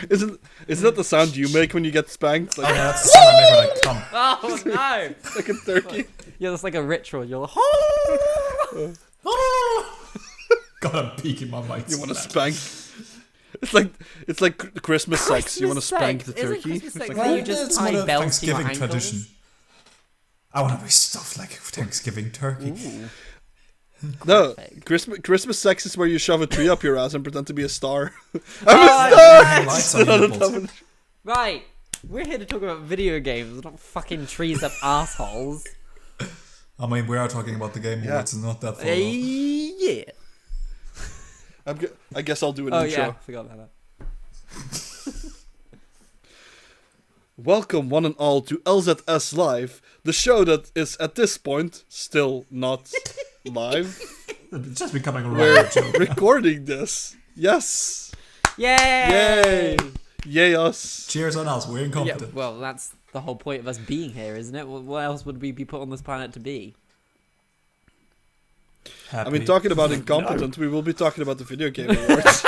Isn't that the sound you make when you get spanked? Like, Yeah, that's the sound I make when I come. Oh no! like a turkey. Yeah, that's like a ritual. You're like, God, I'm peeking my mic. You want to spank? It's like Christmas sex. You want to spank the Isn't turkey? Christmas It's sex like, that you just It's tie more a belts to your Thanksgiving ankles? tradition. I want to be stuffed like Thanksgiving turkey. no, Christmas sex is where you shove a tree up your ass and pretend to be a star. Lights on your nipples. Right, we're here to talk about video games, not fucking trees up assholes. I mean, we are talking about the Game Awards and not that far off. Yeah. I guess I'll do an Oh intro. yeah, forgot about that. Welcome one and all to LZS Live, the show that is at this point still not live. It's just becoming a We're running joke. recording this. Yes. Yay! Yay. Yay us. Cheers on us, we're Yeah, incompetent. well, that's the whole point of us being here, isn't it? What else would we be put on this planet to be? Happy. I mean, talking about incompetent, we will be talking about the video game awards.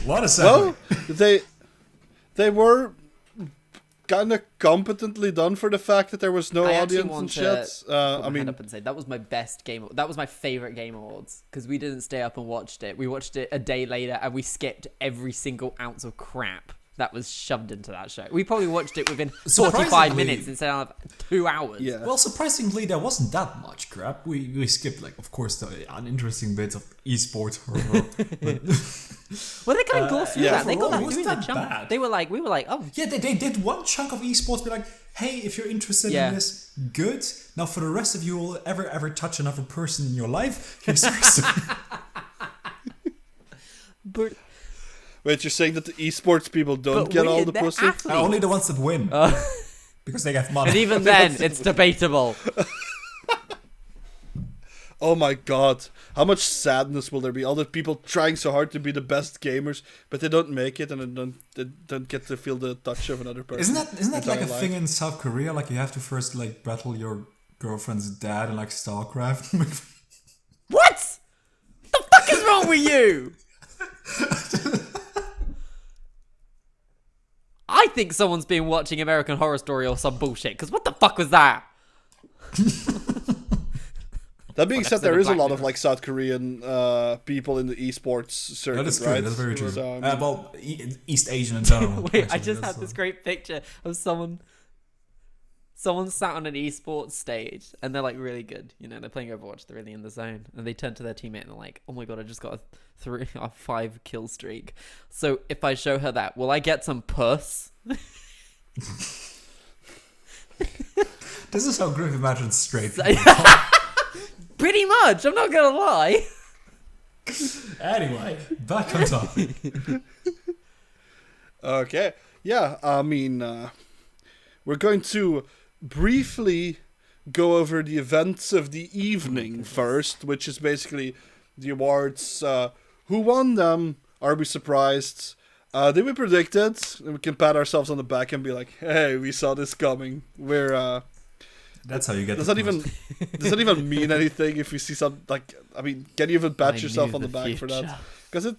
What a segue. Well, they were kind of competently done for the fact that there was no I actually audience want and to shit. put I my mean, hand up and say that was my best game. That was my favorite Game Awards because we didn't stay up and watched it. We watched it a day later and we skipped every single ounce of crap that was shoved into that show. We probably watched it within 45 Surprisingly- minutes instead of 2 hours. yeah. Well, surprisingly, there wasn't that much crap. We skipped, like, of course, the uninteresting bits of esports. Well, they kind of glossed through yeah. that. They got that Overall, it through the wasn't that jump. bad. We were like, oh, Yeah, they did one chunk of esports, be like, hey, if you're interested Yeah. in this, good. Now, for the rest of you who will ever touch another person in your life, here's the rest of but Wait, you're saying that the esports people don't But get we- all the they're pussy? athletes. Only the ones that win. Because they have money. and even then, it's debatable. Oh my god. How much sadness will there be? All the people trying so hard to be the best gamers, but they don't make it and they don't get to feel the touch of another person. Isn't that like a entire thing life. in South Korea? Like, you have to first, like, battle your girlfriend's dad in, like, StarCraft? What? The fuck is wrong with you? I think someone's been watching American Horror Story or some bullshit, because what the fuck was that? That being said, episode there of is a Black lot of Mirror. like South Korean people in the esports circuit, That is true, right? that's very true. So, I mean, Well, East Asian in general. Wait, I actually, just that's, had this great picture of someone sat on an esports stage and they're like really good, you know, they're playing Overwatch, they're really in the zone, and they turn to their teammate and they're like, oh my god, I just got a 5 kill streak, so if I show her that, will I get some puss? This is how Griff imagines straight. Pretty much, I'm not gonna lie. Anyway, back on topic. okay, yeah. I mean, we're going to briefly go over the events of the evening first, which is basically the awards. Who won them? Are we surprised? Did we predict it? We can pat ourselves on the back and be like, "Hey, we saw this coming." We're That's how you get does the that even does that even mean anything if you see some like? I mean, can you even pat I yourself knew on the the back for that? future. Because a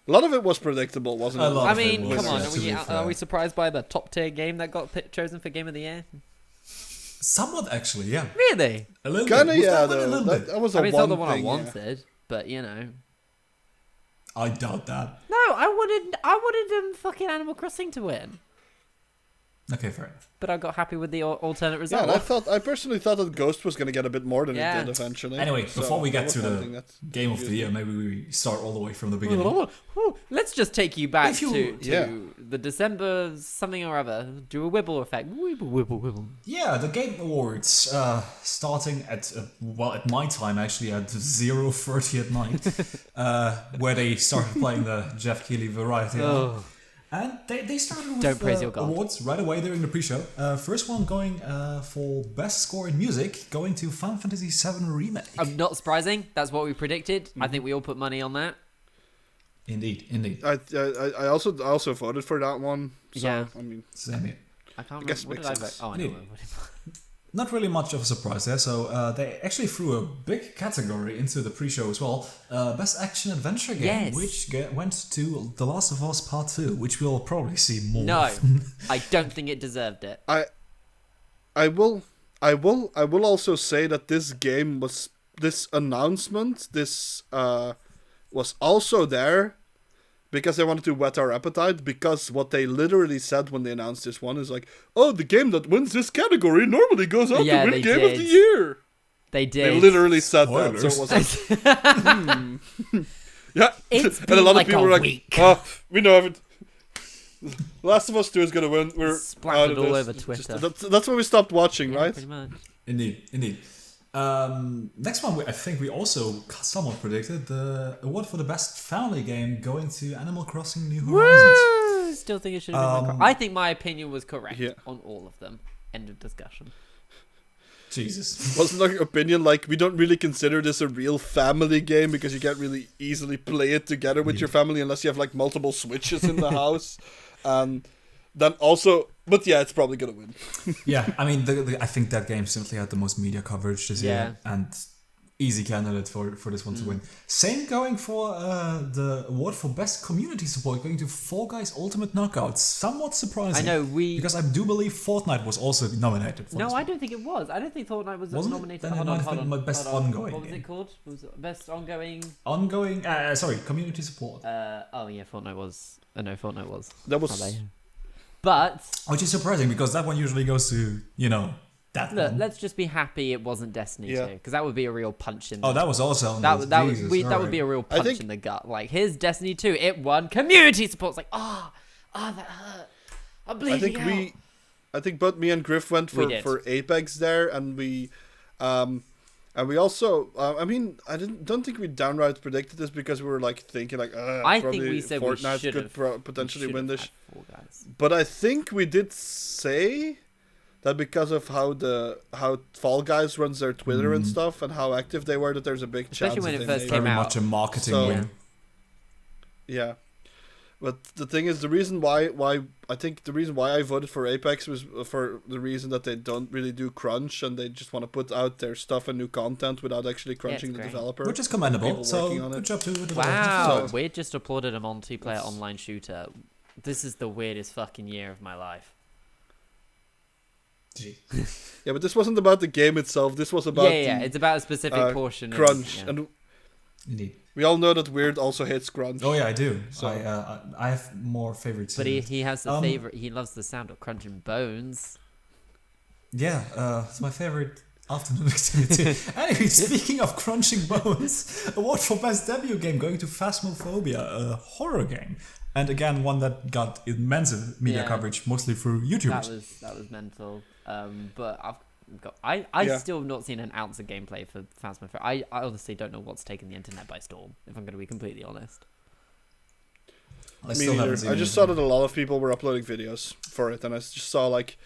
lot of it was predictable, wasn't A it? lot. I mean, was, come on, yeah, to be are fair. we surprised by the top tier game that got chosen for Game of the Year? Somewhat, actually, yeah. Really? A little Kind of, bit. Was yeah. that one a Though little bit? that was a I mean, it's one not the one thing, I yeah. wanted, but you know. I doubt that. No, I wanted fucking Animal Crossing to win, Okay, fair enough. but I got happy with the alternate Yeah, result. and I personally thought that Ghost was going to get a bit more than Yeah. it did eventually. Anyway, So before we that get was to one the thing that Game of the confused Year, me. maybe we start all the way from the beginning. Let's just take you back If you- to yeah. the December something or other. Do a wibble effect. Wibble. Yeah, the Game Awards, starting at, at my time actually, at 0:30 at night, where they started playing the Jeff Keighley Variety Hour. Oh. And they started with Don't praise your God. awards right away during the pre-show. First one going for Best Score in Music, going to Final Fantasy VII Remake. Not surprising. That's what we predicted. I think we all put money on that. Indeed. I also voted for that one. So, Yeah. I mean, Same here. I can't guess remember. it What did I makes vote? Oh, I sense. know. Not really much of a surprise there. So they actually threw a big category into the pre-show as well. Best action adventure game, Yes. which went to The Last of Us Part 2, which we'll probably see more. No, of. I don't think it deserved it. I will also say that this announcement was also there because they wanted to whet our appetite, because what they literally said when they announced this one is like, oh, the game that wins this category normally goes on Yeah, to they win Game of did. the Year. They did. They literally said that, so it was like, yeah. It's And been a lot like of people a were like, week. oh, we know it. Last of Us 2 is gonna win. We're Splattered out of all this. over Twitter. That's when we stopped watching, Yeah, right? pretty much. Indeed. Next one, I think we also somewhat predicted the award for the best family game going to Animal Crossing New Horizons. Woo! Still think it should have been. I think my opinion was correct on all of them. End of discussion. Jesus. Wasn't our opinion like we don't really consider this a real family game because you can't really easily play it together with your family unless you have like multiple Switches in the house, and then also, but yeah, it's probably gonna win. Yeah, I mean, I think that game simply had the most media coverage this year, and easy candidate for this one to win. Same going for the award for best community support, going to Fall Guys Ultimate Knockouts. Somewhat surprising. I know because I do believe Fortnite was also nominated for No, this I one. don't think it was. I don't think Fortnite was Wasn't it? nominated. Then it Hold might on, have hold been on. my best hold on. ongoing What was game. it called? Was it best ongoing? Community support. Oh yeah, Fortnite was. No, Fortnite was. That was. Oh, but Which is surprising because that one usually goes to, that look, one. let's just be happy it wasn't Destiny 2, because that would be a real punch in the Oh, that was also that would Jesus, be a real punch think- in the gut. Like, here's Destiny 2, it won community support. It's like, that hurt. I'm bleeding out. I think both me and Griff went We did. for Apex there, and we also, I mean, don't think we downright predicted this because we were like thinking like, I probably think we said we Fortnite should could have potentially win this. Fall Guys. But I think we did say that because of how Fall Guys runs their Twitter and stuff and how active they were, that there's a big Especially chance when that it they first may came win. very out. much a marketing So- win. Yeah. But the thing is, the reason why I voted for Apex was for the reason that they don't really do crunch and they just want to put out their stuff and new content without actually crunching the great. developer. Which is commendable. People So working on good it. job to the developers. Wow, So- we just applauded a multiplayer online shooter. This is the weirdest fucking year of my life. Gee. Yeah, but this wasn't about the game itself. This was about It's about a specific portion. crunch, Of, and Indeed. we all know that Weird also hates crunch. Oh yeah, I do. So- I have more favorites. But in it. he has the favorite. He loves the sound of crunching bones. Yeah, it's my favorite afternoon activity. Anyway, speaking of crunching bones, award for best debut game going to Phasmophobia, a horror game, and again one that got immense media Yeah. coverage, mostly through YouTubers. That was mental. But I Yeah. still have not seen an ounce of gameplay for Phasmophobia. I honestly don't know what's taken the internet by storm. If I'm going to be completely honest. I Me still haven't neither. seen I just saw anything. that a lot of people were uploading videos for it, and I just saw like,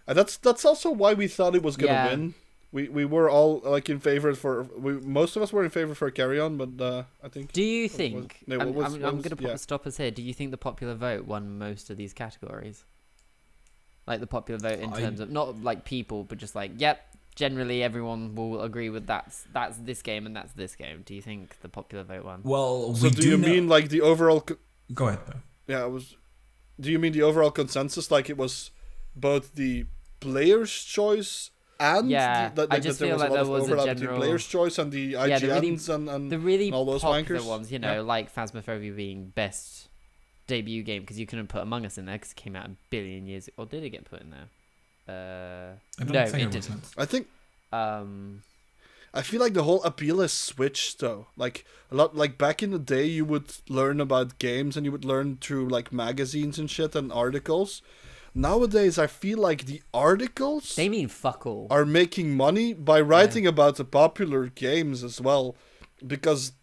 and that's also why we thought it was gonna Yeah. win. We were all like in favor for most of us were in favor for Carry On, but I think. Do you think? no, I'm what was- going to yeah. stop us here. Do you think the popular vote won most of these categories? Like the popular vote in terms of not like people, but just like, yep. Generally, everyone will agree with that's this game and that's this game. Do you think the popular vote won? Well, So we do you know- mean like the overall? Go ahead, though. Yeah, it was. Do you mean the overall consensus? Like it was both the player's choice and Yeah, that I just there feel was like a lot there of was a overlap between general- player's choice and the Yeah, the really- IGNs and The really all those popular wankers. ones, Yeah. like Phasmophobia being best debut game, because you couldn't put Among Us in there because it came out a billion years. Or did it get put in there? I don't No, think it it was. didn't. I think I I feel like the whole appeal has switched though. Like a lot, like back in the day, you would learn about games and you would learn through like magazines and shit and articles. Nowadays, I feel like the articles They mean fuck all. are making money by writing about the popular games as well, because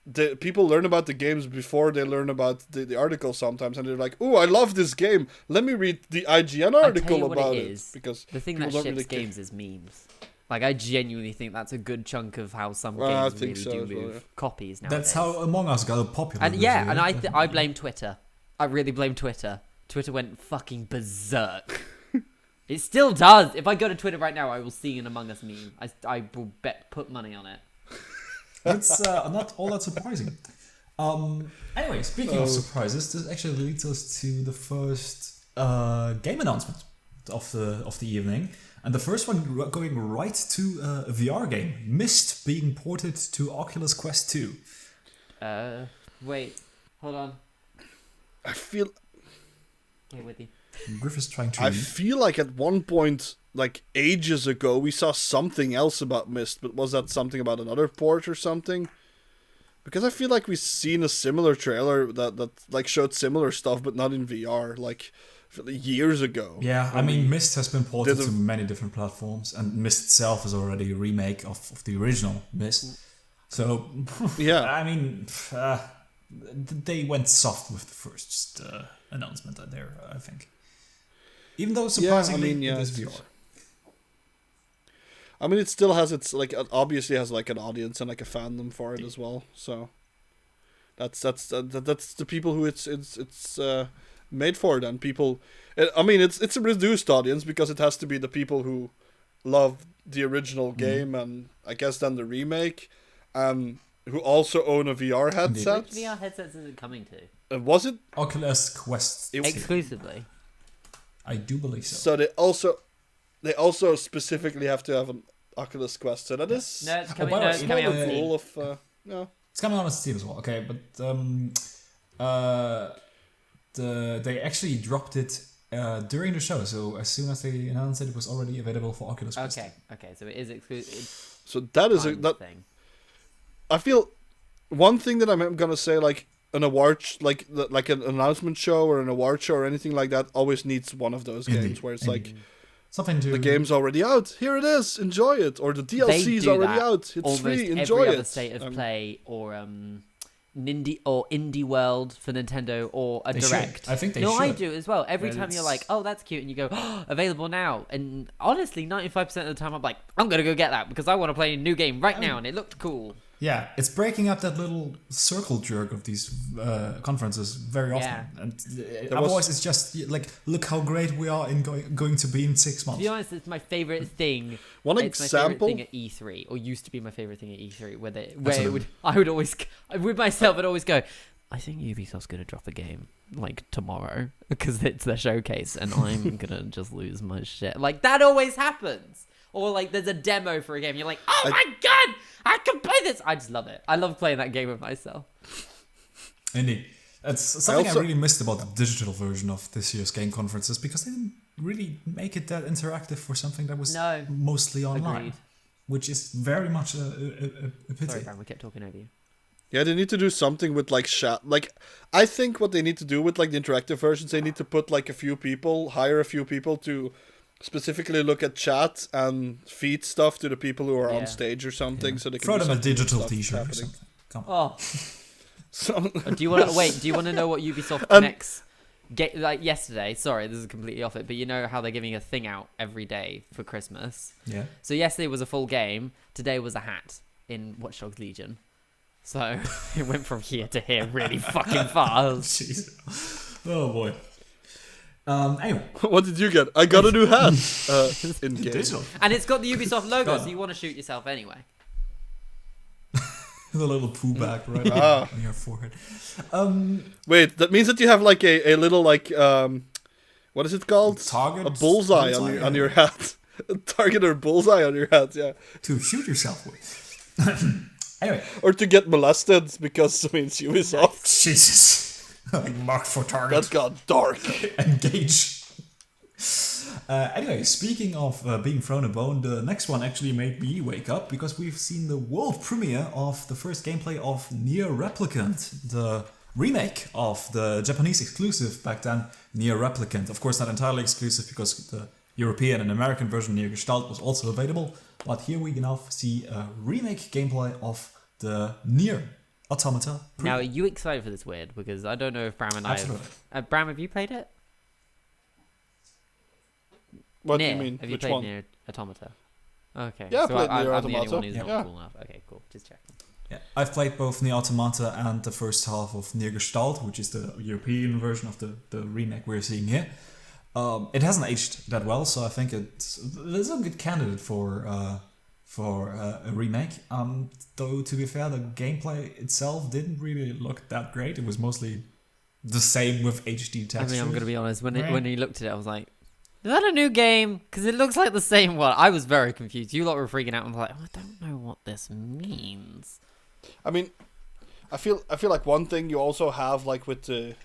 the people learn about the games before they learn about the article sometimes, and they're like, "Oh, I love this game. Let me read the IGN I article tell you what about it is. because The thing people that don't ships really care. games is memes. Like, I genuinely think that's a good chunk of how some Well, I games think really so do as well, move yeah. copies nowadays. That's how Among Us got popular. And this yeah, year. and I blame Twitter. I really blame Twitter. Twitter went fucking berserk. It still does. If I go to Twitter right now, I will see an Among Us meme. I will put money on it. It's not all that surprising. Anyway, speaking of surprises, this actually leads us to the first game announcement of the evening. And the first one going right to a VR game. Myst being ported to Oculus Quest 2. Wait. Hold on. I feel... Wait with you. Griff is trying to I feel like at one point, like ages ago, we saw something else about Myst, but was that something about another port or something? Because I feel like we've seen a similar trailer that like showed similar stuff, but not in VR, like years ago. Yeah, I mean, Myst has been ported to many different platforms, and Myst itself is already a remake of the original Myst. So, yeah, I mean, they went soft with the first announcement there, I think. Even though surprisingly, it is VR. I mean, it still has its like obviously has like an audience and like a fandom for it as well. So that's the people who it's made for. Then people, I mean, it's a reduced audience because it has to be the people who love the original game and I guess then the remake, who also own a VR headset. Which VR headsets is it coming to? Was it Oculus Quest exclusively? I do believe so. So they also specifically have to have an Oculus Quest. So that is it's coming on Steam. It's coming on Steam as well. Okay, but they actually dropped it during the show. So as soon as they announced it, it was already available for Oculus Quest. Okay, so it is exclusive. So that is that thing. I feel one thing that I'm gonna say, like an award, like an announcement show or an award show or anything like that, always needs one of those games where it's like something to the game's already out. Here it is, enjoy it. Or the DLC's already out. It's free. Enjoy every it. Other State of Play or Indie World for Nintendo or a Direct. I think they should. No, I do as well. Every time you're like, oh, that's cute, and you go, oh, available now. And honestly, 95% of the time, I'm like, I'm gonna go get that because I want to play a new game right now, and it looked cool. Yeah, it's breaking up that little circle jerk of these conferences very often. Yeah. And otherwise, it's just like, look how great we are in going to be in 6 months. To be honest, it's my favorite thing. One it's example? My favorite thing at E3, or used to be my favorite thing at E3, where I would always, with myself, I'd always go, I think Ubisoft's going to drop a game, like, tomorrow, because it's their showcase, and I'm going to just lose my shit. Like, that always happens. Or, like, there's a demo for a game, and you're like, oh my god, I can play this! I just love it. I love playing that game with myself. Indeed. That's something I really missed about the digital version of this year's game conferences, because they didn't really make it that interactive for something that was mostly online. Agreed. Which is very much a pity. Sorry, Bram, we kept talking over you. Yeah, they need to do something with, like, chat. Like, I think what they need to do with, like, the interactive versions, they need to put, like, hire a few people to specifically look at chat and feed stuff to the people who are on stage or something, so they can throw them a digital T-shirt or something. Come on. Do you want to know what Ubisoft Connect's like yesterday? Sorry, this is completely off it, but you know how they're giving a thing out every day for Christmas. Yeah. So yesterday was a full game. Today was a hat in Watch Dogs Legion. So it went from here to here really fucking fast. Jeez. Oh boy. Anyway, what did you get? I got a new hat. In game, and it's got the Ubisoft logo, so you want to shoot yourself anyway. The little poo bag right on your forehead. Wait, that means that you have like a little like what is it called? Target. A bullseye on your hat. A target or bullseye on your hat, yeah. To shoot yourself with. Anyway, or to get molested because I mean it's Ubisoft. Jesus. Marked for target. That got dark. Engage. Anyway, speaking of being thrown a bone, the next one actually made me wake up because we've seen the world premiere of the first gameplay of Nier Replicant, the remake of the Japanese exclusive back then, Nier Replicant. Of course, not entirely exclusive because the European and American version, Nier Gestalt, was also available. But here we now see a remake gameplay of the Nier Automata. Now, are you excited for this, Weird? Because I don't know if Bram and I have... Bram, have you played it? What do you mean? Have you Which played one? Nier Automata? Okay. Yeah, so I played Nier I'm the only Automata. one who's not cool enough. Okay, cool. Just checking. Yeah, I've played both Nier Automata and the first half of Nier Gestalt, which is the European version of the remake we're seeing here. It hasn't aged that well, so I think it's a good candidate for a remake. Though to be fair, the gameplay itself didn't really look that great. It was mostly the same with HD textures. I mean, I'm gonna be honest. When he looked at it, I was like, "Is that a new game?" Because it looks like the same one. I was very confused. You lot were freaking out. I was like, "I don't know what this means." I mean, I feel like one thing you also have like with the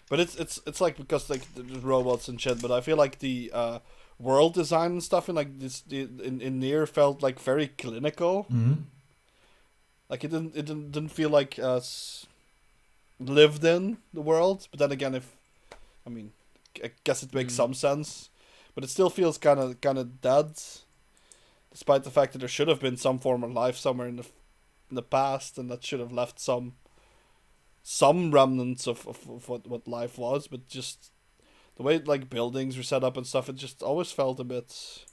but it's like because like the robots and shit. But I feel like the world design and stuff in like this in Nier felt like very clinical. Mm-hmm. Like it didn't feel like lived in the world. But then again, I guess it makes some sense. But it still feels kind of dead, despite the fact that there should have been some form of life somewhere in the past, and that should have left some remnants of what life was. But just the way like buildings were set up and stuff, it just always felt a bit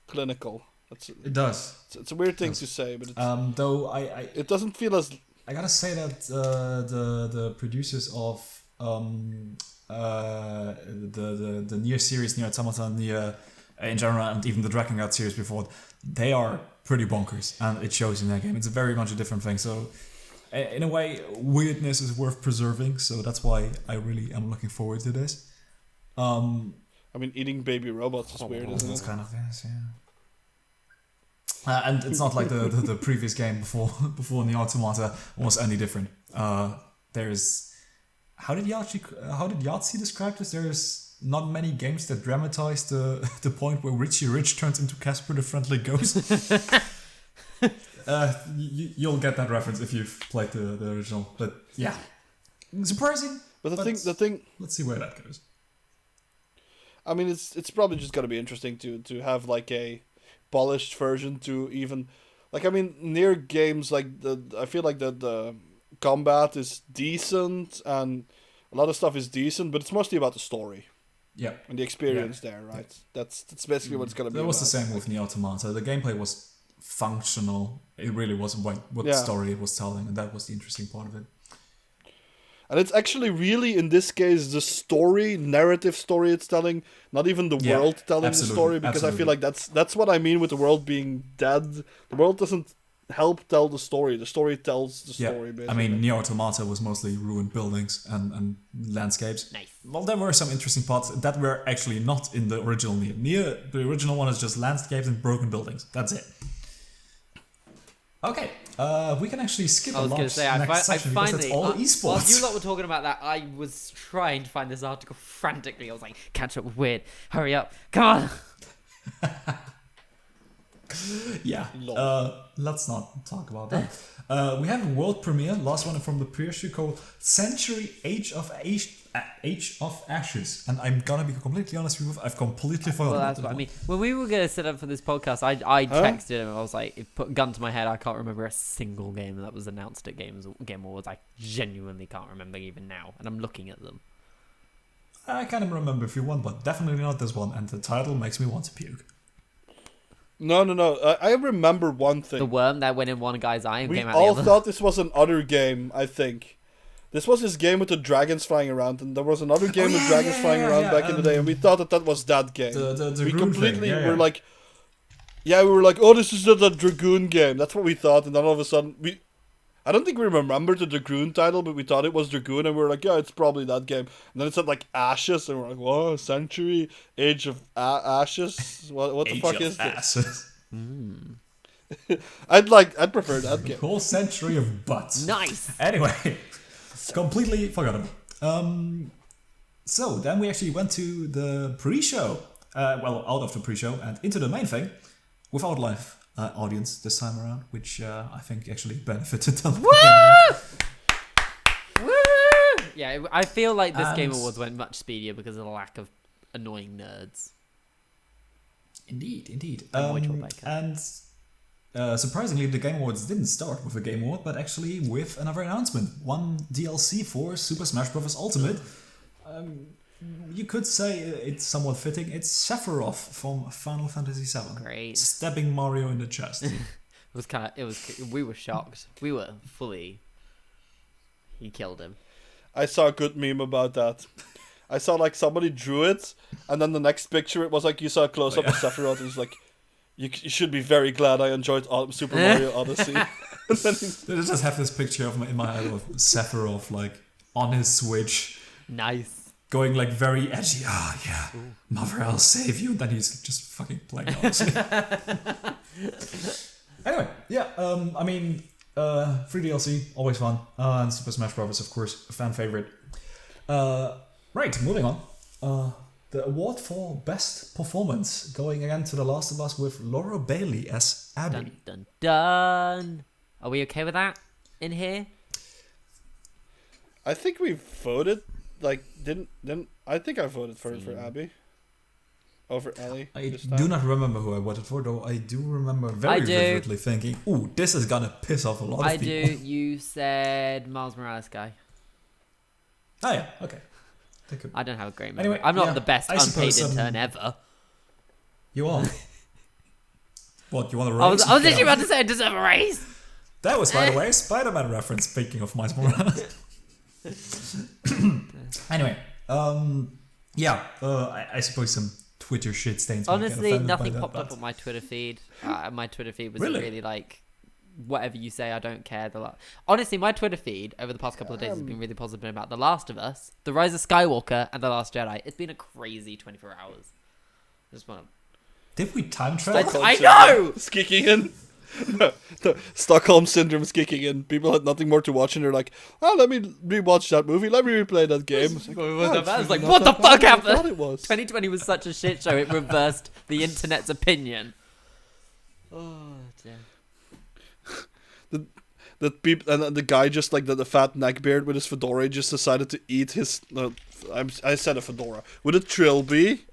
clinical. It does. It's a weird thing to say, but it's, though it doesn't feel as. I gotta say that the producers of the Nier series, Nier Automata, Nier in general, and even the Dragon Guard series before, they are pretty bonkers, and it shows in that game. It's very much a different thing. So, in a way, weirdness is worth preserving. So that's why I really am looking forward to this. I mean, eating baby robots is weird, isn't it? That's kind of yes, yeah. And it's not like the previous game before Nier Automata was any different. There's how did Yahtzee describe this? There's not many games that dramatize the point where Richie Rich turns into Casper the Friendly Ghost. You'll get that reference if you've played the original. But yeah, surprising. But the thing. Let's see where that goes. I mean, it's probably just gonna be interesting to have like a polished version to even, like, I mean, Nier games like I feel like the combat is decent and a lot of stuff is decent, but it's mostly about the story. Yeah. And the experience there, right? Yeah. That's basically what it's gonna be. That was the same with Nier Automata. The gameplay was functional. It really wasn't what the story it was telling, and that was the interesting part of it. And it's actually really, in this case, the narrative story it's telling, not even the world telling the story, because I feel like that's what I mean with the world being dead. The world doesn't help tell the story. The story tells the story, basically. I mean, Nier Automata was mostly ruined buildings and landscapes. Nice. Well, there were some interesting parts that were actually not in the original Nier. The original one is just landscapes and broken buildings. That's it. Okay, we can actually skip I was going to say, next section because that's all esports. While you lot were talking about that, I was trying to find this article frantically. I was like, catch up with Weird. Hurry up. Come on. Yeah, let's not talk about that. We have a world premiere, last one from the pre-issue, called Century Age of Ashes. And I'm gonna be completely honest with you, I've completely forgotten. Well, that's what I mean. When we were gonna set up for this podcast, I texted him. I was like, it put a gun to my head. I can't remember a single game that was announced at Game Awards. I genuinely can't remember even now, and I'm looking at them. I can't even remember if you won, but definitely not this one. And the title makes me want to puke. No. I remember one thing. The worm that went in one guy's eye and we came out all the other. thought this was another game, I think. This was this game with the dragons flying around, and there was another game with dragons flying around back in the day, and we thought that was that game. The we completely thing. were like, we were like, oh, this is the Dragoon game. That's what we thought, and then all of a sudden, I don't think we remembered the Dragoon title, but we thought it was Dragoon, and we were like, yeah, it's probably that game. And then it said like Ashes, and we're like, whoa, Century Age of Ashes? What the fuck is this? I'd prefer that game. Whole century of butts. Nice. Anyway, completely forgotten. So then we actually went to the pre-show. Out of the pre-show and into the main thing without live audience this time around, which I think actually benefited them. Woo! Woo! Yeah, I feel like this Game Awards went much speedier because of the lack of annoying nerds. Indeed. And surprisingly, the Game Awards didn't start with a Game Award, but actually with another announcement. One DLC for Super Smash Bros. Ultimate. You could say it's somewhat fitting. It's Sephiroth from Final Fantasy VII. Great. Stabbing Mario in the chest. We were shocked. We were fully. He killed him. I saw a good meme about that. I saw like somebody drew it, and then the next picture it was like you saw a close up of Sephiroth, and it's like, you should be very glad I enjoyed Super Mario Odyssey. And then I just have this picture in my head of Sephiroth like on his Switch. Nice. Going like very edgy. Mother, I'll save you. And then he's just fucking playing Odyssey. Anyway, I mean, free DLC, always fun. And Super Smash Bros. Of course, a fan favorite. Right, moving on. The award for Best Performance going again to The Last of Us with Laura Bailey as Abby. Dun, dun, dun. Are we okay with that in here? I think we voted. Like, didn't I think I voted for Abby over Ellie. I do not remember who I voted for, though. I do remember very vividly thinking, "Ooh, this is gonna piss off a lot of people." I do. You said Miles Morales guy. Oh yeah, okay. I don't have a great memory. Anyway, I'm not the best unpaid suppose, intern ever. You are. What, you want a raise? I was literally about to say I deserve a raise. That was, by the way, a Spider-Man reference, speaking of Miles Morales. Anyway, I suppose some Twitter shit stains. Honestly, nothing popped up on my Twitter feed. My Twitter feed was really like, whatever you say, I don't care. Honestly, my Twitter feed over the past couple of days has been really positive about The Last of Us, The Rise of Skywalker, and The Last Jedi. It's been a crazy 24 hours. I just want to... Did we time travel? I know! It's kicking in. The Stockholm Syndrome is kicking in. People had nothing more to watch, and they're like, "Oh, let me rewatch that movie. Let me replay that game." It's like, what the fuck happened? 2020 was such a shit show. It reversed the internet's opinion. Oh dear. The people and the guy just like the fat neckbeard with his fedora just decided to eat his. I said a fedora with a trilby.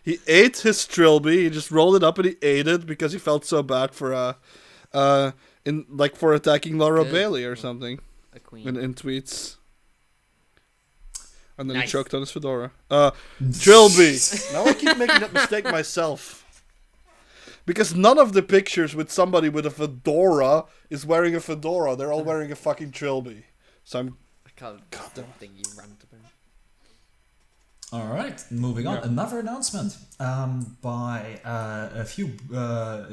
He ate his trilby. He just rolled it up and he ate it because he felt so bad for for attacking Laura Bailey or something. A queen. In tweets. And then Nice. he choked on his fedora. Trilby. Now I keep making that mistake myself. Because none of the pictures with somebody with a fedora is wearing a fedora. They're all wearing a fucking trilby. So I can't think you rant about. All right, moving on. Yeah. Another announcement by a few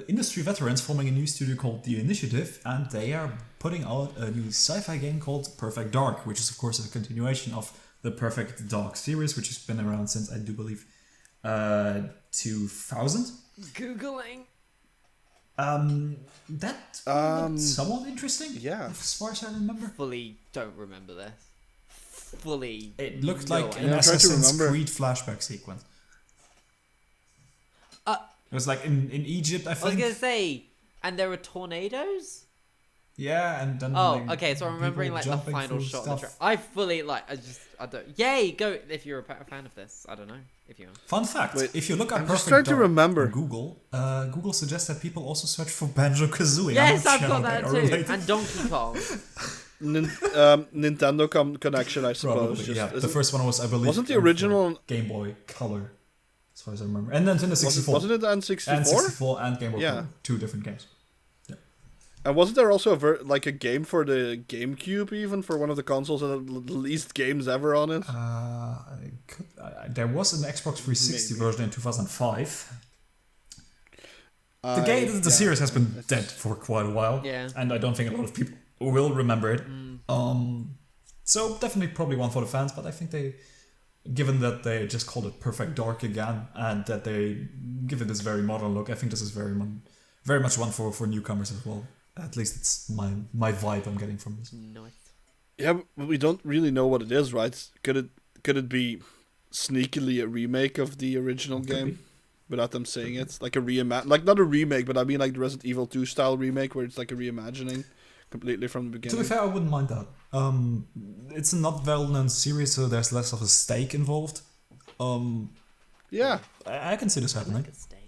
industry veterans forming a new studio called The Initiative, and they are putting out a new sci-fi game called Perfect Dark, which is of course a continuation of the Perfect Dark series, which has been around since I do believe 2000. Googling. That looked somewhat interesting. Yeah. As far as I remember. Fully don't remember this. Fully. It looked no like idea. an I'm trying to Assassin's remember. Creed flashback sequence. It was like in Egypt, I I was think. gonna say, and there were tornadoes. Yeah, and then. Oh, like, okay. So I'm remembering people like the jumping final through shot. Of the stuff. I fully like. I don't. Yay! Go if you're a fan of this. I don't know if you are. Fun fact: Wait, if you look at I'm Perfect just trying to Dark remember. on Google, Google suggests that people also search for Banjo-Kazooie. Yes, I'm I've not got sure that how they are too. related. And Donkey Kong. Nintendo connection, I suppose. Probably, Just, yeah. The isn't- first one was, I believe, wasn't the original- Game Boy Color, as far as I remember, and Nintendo 64. wasn't it the N64? And 64 and Game Boy Yeah. Color, two different games. And wasn't there also a game for the GameCube, even for one of the consoles that had the least games ever on it? There was an Xbox 360 Maybe. version in 2005. The series has been dead for quite a while, Yeah. and I don't think a lot of people will remember it. So definitely probably one for the fans, but I think given that they just called it Perfect Dark again, and that they give it this very modern look, I think this is very much one for newcomers as well. At least it's my vibe I'm getting from this. Nice. Yeah, but we don't really know what it is, right? Could it be sneakily a remake of the original game? Without them saying it, like like not a remake, but I mean like the Resident Evil 2 style remake, where it's like a reimagining completely from the beginning. To be fair, I wouldn't mind that. It's a not well-known series, so there's less of a stake involved. Yeah, I can see this happening. Like a steak.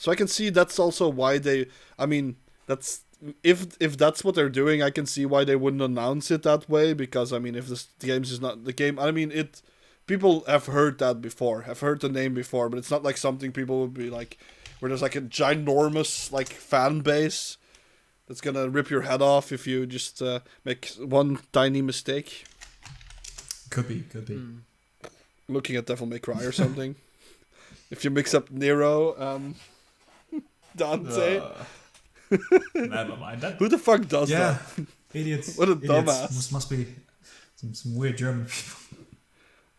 so I can see that's also why they. I mean, that's if that's what they're doing, I can see why they wouldn't announce it that way. Because I mean, if the games is not the game, I mean it. People have heard that before, have heard the name before, but it's not like something people would be like, where there's like a ginormous like fan base that's gonna rip your head off if you just make one tiny mistake. Could be. looking at Devil May Cry or something. If you mix up Nero, Dante. Never mind that. Who the fuck does that? Idiots. What a idiots. dumbass. Must be some weird German people.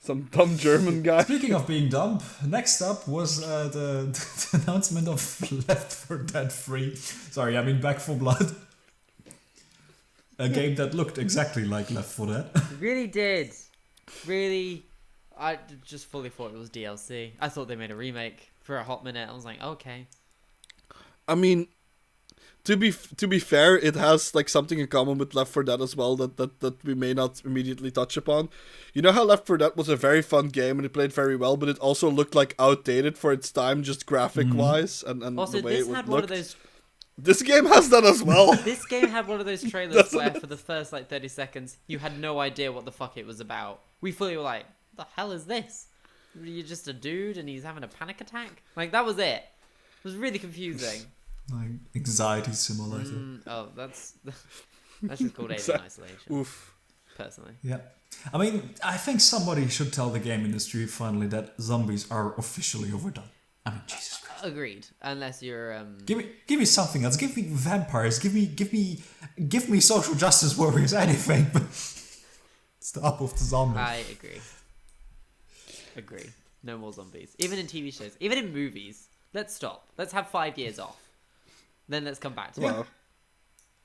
Some dumb German guy. Speaking of being dumb, next up was the announcement of Left 4 Dead 3. Sorry, I mean Back 4 Blood. A game that looked exactly like Left 4 Dead. It really did. Really, I just fully thought it was DLC. I thought they made a remake for a hot minute. I was like, okay. I mean, to be fair, it has like something in common with Left 4 Dead as well that we may not immediately touch upon. You know how Left 4 Dead was a very fun game and it played very well, but it also looked like outdated for its time, just graphic wise and Also, the way this it had would one look. of those. This game has that as well. This game had one of those trailers where for the first like 30 seconds you had no idea what the fuck it was about. We fully were like, "What the hell is this? You're just a dude and he's having a panic attack." Like that was it. It was really confusing. Like anxiety simulator. That's just called Alien Isolation. Oof. Personally. Yeah. I mean, I think somebody should tell the game industry finally that zombies are officially overdone. I mean, Jesus Christ. Agreed. Unless you're Give me something else. Give me vampires. Give me social justice warriors. Anything, but stop with the zombies. I agree. No more zombies. Even in TV shows. Even in movies. Let's stop. Let's have 5 years off. Then let's come back to it. Wow.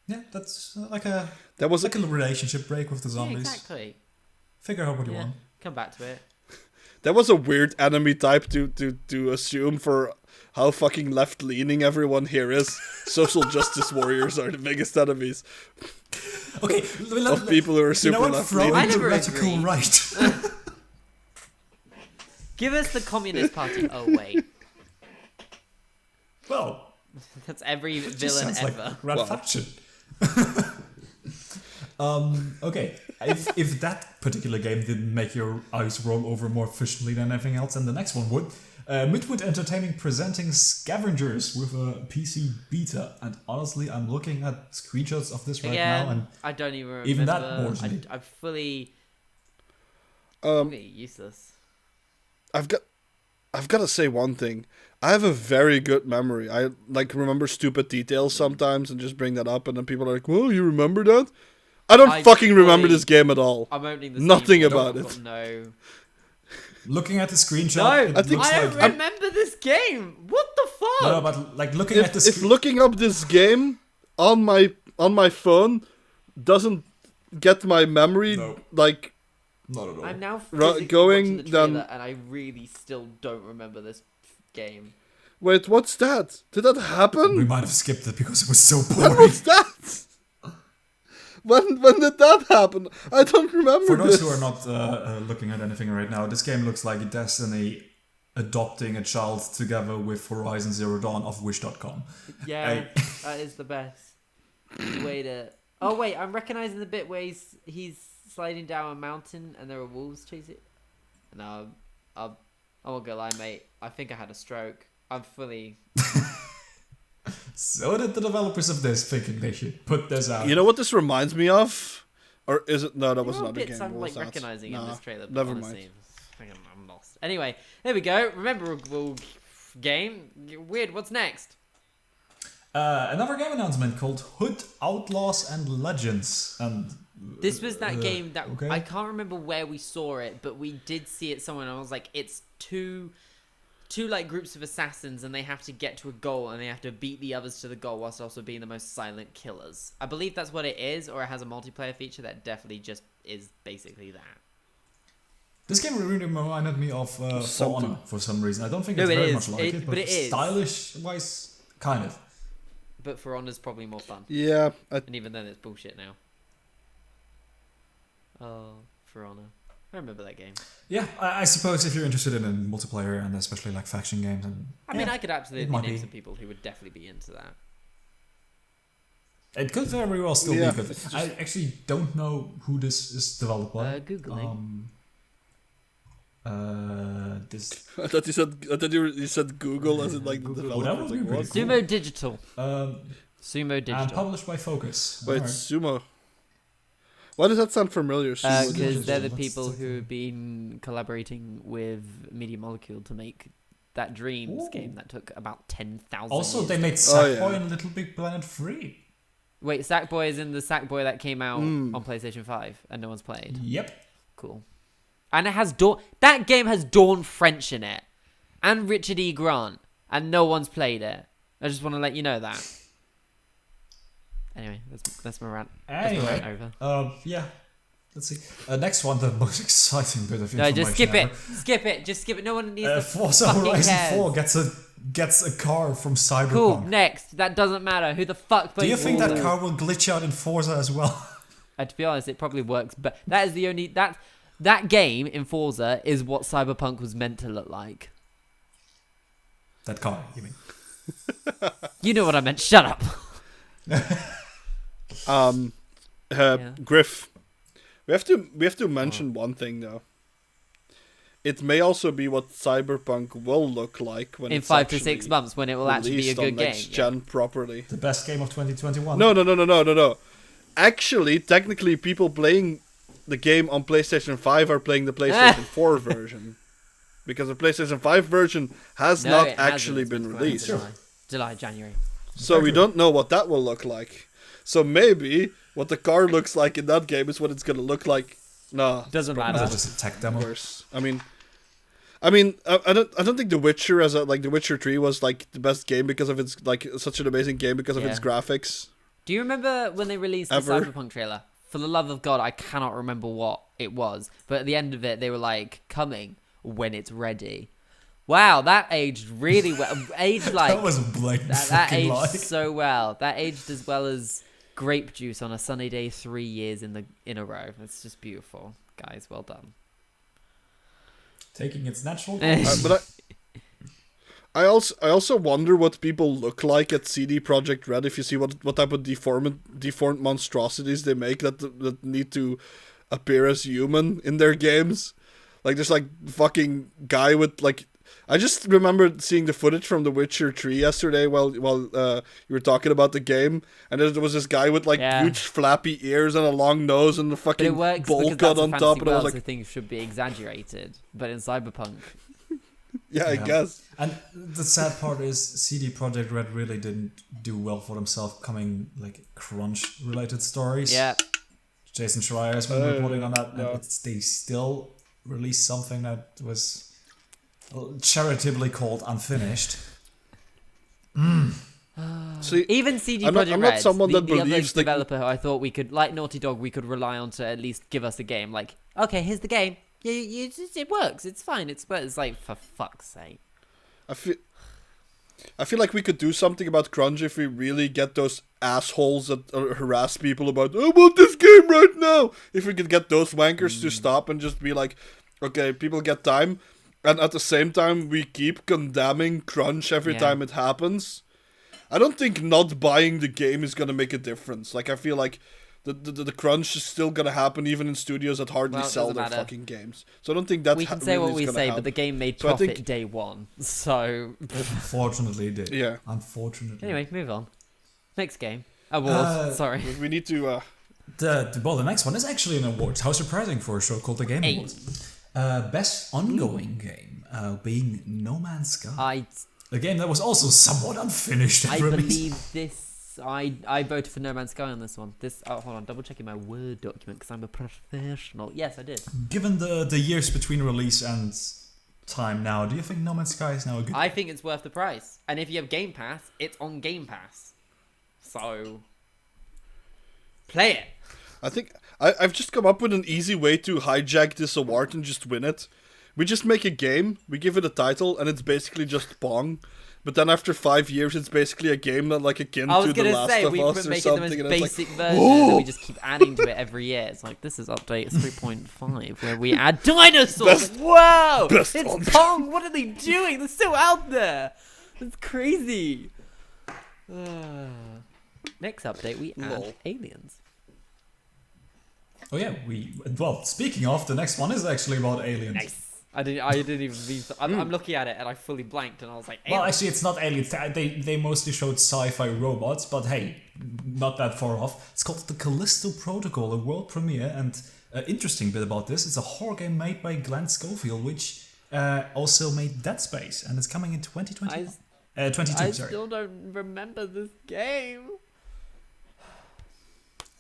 Yeah, that's like a little relationship break with the Yeah, zombies. exactly. Figure out what you want. Come back to it. That was a weird enemy type to assume for how fucking left leaning everyone here is. Social justice warriors are the biggest enemies. Okay, of people who are super left leaning. I in the never radical agreed. right. Give us the Communist Party. Oh wait, Well, that's every it just villain sounds ever. like red faction. Okay, if that particular game didn't make your eyes roll over more efficiently than anything else, then the next one would. Midwood Entertainment presenting Scavengers with a PC beta, and honestly, I'm looking at screenshots of this right now, and I don't even remember. even that bores me. I'm fully useless. I've got to say one thing. I have a very good memory. I like remember stupid details sometimes and just bring that up, and then people are like, "Well, you remember that?" I don't fucking remember this game at all. I'm opening the Nothing Steam about folder. it. No. looking at the screenshot, No, it looks I like don't remember this game. What the fuck? no, but like looking at the If looking up this game on my phone doesn't get my memory No. like not at all. I'm now going going the trailer, then- and I really still don't remember this game. wait, what's that? Did that We happen? might have skipped it because it was so When boring. was that? When did that happen? I don't remember. For those this. who are not looking at anything right now, this game looks like Destiny adopting a child together with Horizon Zero Dawn of Wish.com. Yeah, that is the best. Wait a. Oh wait, I'm recognizing the bit where he's sliding down a mountain and there are wolves chasing. No, I won't go lie, mate. I think I had a stroke. I'm fully. So did the developers of this thinking they should put this out. You know what this reminds me of? Or is it? No, that was There are another bits game. I'm What like was that? recognizing in Nah, this trailer. But never honestly, mind. I'm lost. Anyway, there we go. Rememberable game. Weird. What's next? Another game announcement called Hood Outlaws and Legends. And This was that game that okay. I can't remember where we saw it, but we did see it somewhere. And I was like, it's two like groups of assassins, and they have to get to a goal, and they have to beat the others to the goal whilst also being the most silent killers. I believe that's what it is, or it has a multiplayer feature that definitely just is basically that. this game really reminded me of For Honor for some reason. I don't think No, it's it very is. much like it, but it is. stylish-wise, kind of. But For Honor's probably more fun. Yeah, And even then, it's bullshit now. Oh, For Honor. I remember that game. Yeah, I suppose if you're interested in multiplayer and especially like faction games, and I mean, I could absolutely might name be. some people who would definitely be into that. it could very well still Yeah, be good. I actually don't know who this is developed by. Googling. This I thought you said Google as in like the Google. Oh, that developers. would be Like, pretty what? Sumo Digital. um, Sumo and Digital. published by Focus. Wait, Alright. Sumo. Why does that sound familiar? Because they're the What's people the- who have been collaborating with Media Molecule to make that Dreams game that took about 10,000 Also, years. they made Sackboy and Little Big Planet 3. Wait, Sackboy is in the Sackboy that came out on PlayStation 5 and no one's played. Yep. Cool. And it has that game has Dawn French in it. And Richard E. Grant. And no one's played it. I just want to let you know that. Anyway, that's my rant. Anyway, over. yeah. Let's see. Next one, the most exciting bit of No, information. just skip ever. it. Skip it. Just skip it. No one needs to Forza fucking Horizon cares. 4 gets a car from Cyberpunk. Cool. Next. That doesn't matter. Who the fuck plays Do you think Forza? that car will glitch out in Forza as well? To be honest, it probably works. But that is the only that game in Forza is what Cyberpunk was meant to look like. That car, you mean? You know what I meant. Shut up. Griff, we have to mention one thing though. It may also be what Cyberpunk will look like when In it's 5 to actually 6 months when it will actually be a released on good game. next gen properly. The best game of 2021. No. Actually, technically, people playing the game on PlayStation 5 are playing the PlayStation 4 version. Because the PlayStation 5 version has No, not it hasn't. actually It's been been released. January. So we don't know what that will look like. So maybe what the car looks like in that game is what it's going to look like. No, Doesn't Is matter. it just a tech demo? worse. I don't think The Witcher The Witcher 3 was like the best game because of its like such an amazing game because of its graphics. Do you remember when they released the Ever. Cyberpunk trailer? For the love of God, I cannot remember what it was. But at the end of it, they were like, coming when it's ready. Wow, that aged really well. Aged like... That was a blatant that fucking aged lie. so well. That aged as well as grape juice on a sunny day 3 years in a row. It's just beautiful. Guys, well done. Taking its natural But I also wonder what people look like at CD Projekt Red if you see what type of deformed monstrosities they make that need to appear as human in their games. Like there's like fucking guy with like I just remembered seeing the footage from The Witcher 3 yesterday while you were talking about the game, and there was this guy with like huge flappy ears and a long nose and the But it fucking works bowl because cut that's on a top, fantasy and I was world, like, so things should be exaggerated. But in Cyberpunk... yeah, I guess. And the sad part is CD Projekt Red really didn't do well for themselves coming like crunch related stories. Yeah. Jason Schreier has been reporting on that, no. and they still released something that was charitably called unfinished. See, Even CD I'm not Projekt Red, someone that the other believes that- developer who I thought we could, like Naughty Dog, we could rely on to at least give us a game. Like, okay, here's the game. It works. It's fine. It's like, for fuck's sake. I feel like we could do something about crunch if we really get those assholes that harass people about, I want this game right now. If we could get those wankers to stop and just be like, okay, people get time. And at the same time, we keep condemning crunch every time it happens. I don't think not buying the game is going to make a difference. Like, I feel like the crunch is still going to happen even in studios that hardly sell their fucking games. So I don't think that's we can say what we say, but the game made So I profit think- day one. So, Unfortunately, it did. Yeah. Unfortunately. anyway, move on. Next game. Awards. Sorry. We need to... The next one is actually an award. How surprising for a show called The Game 8. Awards. Best ongoing game being No Man's Sky. A game that was also somewhat unfinished at I release. believe this. I voted for No Man's Sky on this one. Hold on, double checking my Word document because I'm a professional. Yes, I did. Given the years between release and time now, do you think No Man's Sky is now a good I think it's worth the price. And if you have Game Pass, it's on Game Pass. So, play it. I think I've just come up with an easy way to hijack this award and just win it. We just make a game, we give it a title, and it's basically just Pong. But then after 5 years, it's basically a game that like akin I was to The gonna Last say of we Us or make it the something. most And it's basic like, version, and we just keep adding to it every year. It's like this is update 3.5, where we add dinosaurs. Whoa! best It's on- Pong. What are they doing? They're still out there. It's crazy. Next update, we add Lol. aliens. Oh yeah, speaking of, the next one is actually about aliens. Nice. I didn't even mean. I'm looking at it and I fully blanked and I was like, well, actually, it's not aliens. They mostly showed sci-fi robots, but hey, not that far off. It's called the Callisto Protocol, a world premiere, and interesting bit about this: it's a horror game made by Glenn Schofield, which also made Dead Space, and it's coming in 2021. 22. I sorry. still don't remember this game.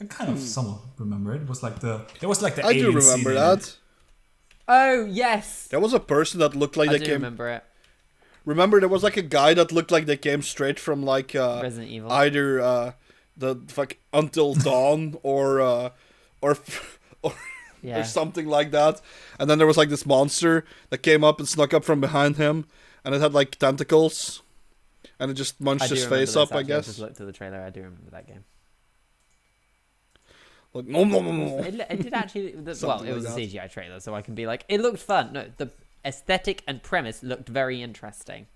I kind of somewhat remember it. It was like the I do alien remember scene in that. it. Oh yes, There was a person that looked like I they do came. remember it. Remember, there was like a guy that looked like they came straight from like Resident Evil. either the fuck Until Dawn or Yeah. something like that. And then there was like this monster that came up and snuck up from behind him, and it had like tentacles, and it just munched his face up. I guess. I just looked at the trailer. I do remember that game. Like no. It did actually. Well, Something it was like a CGI trailer, so I can be like, it looked fun. No, the aesthetic and premise looked very interesting.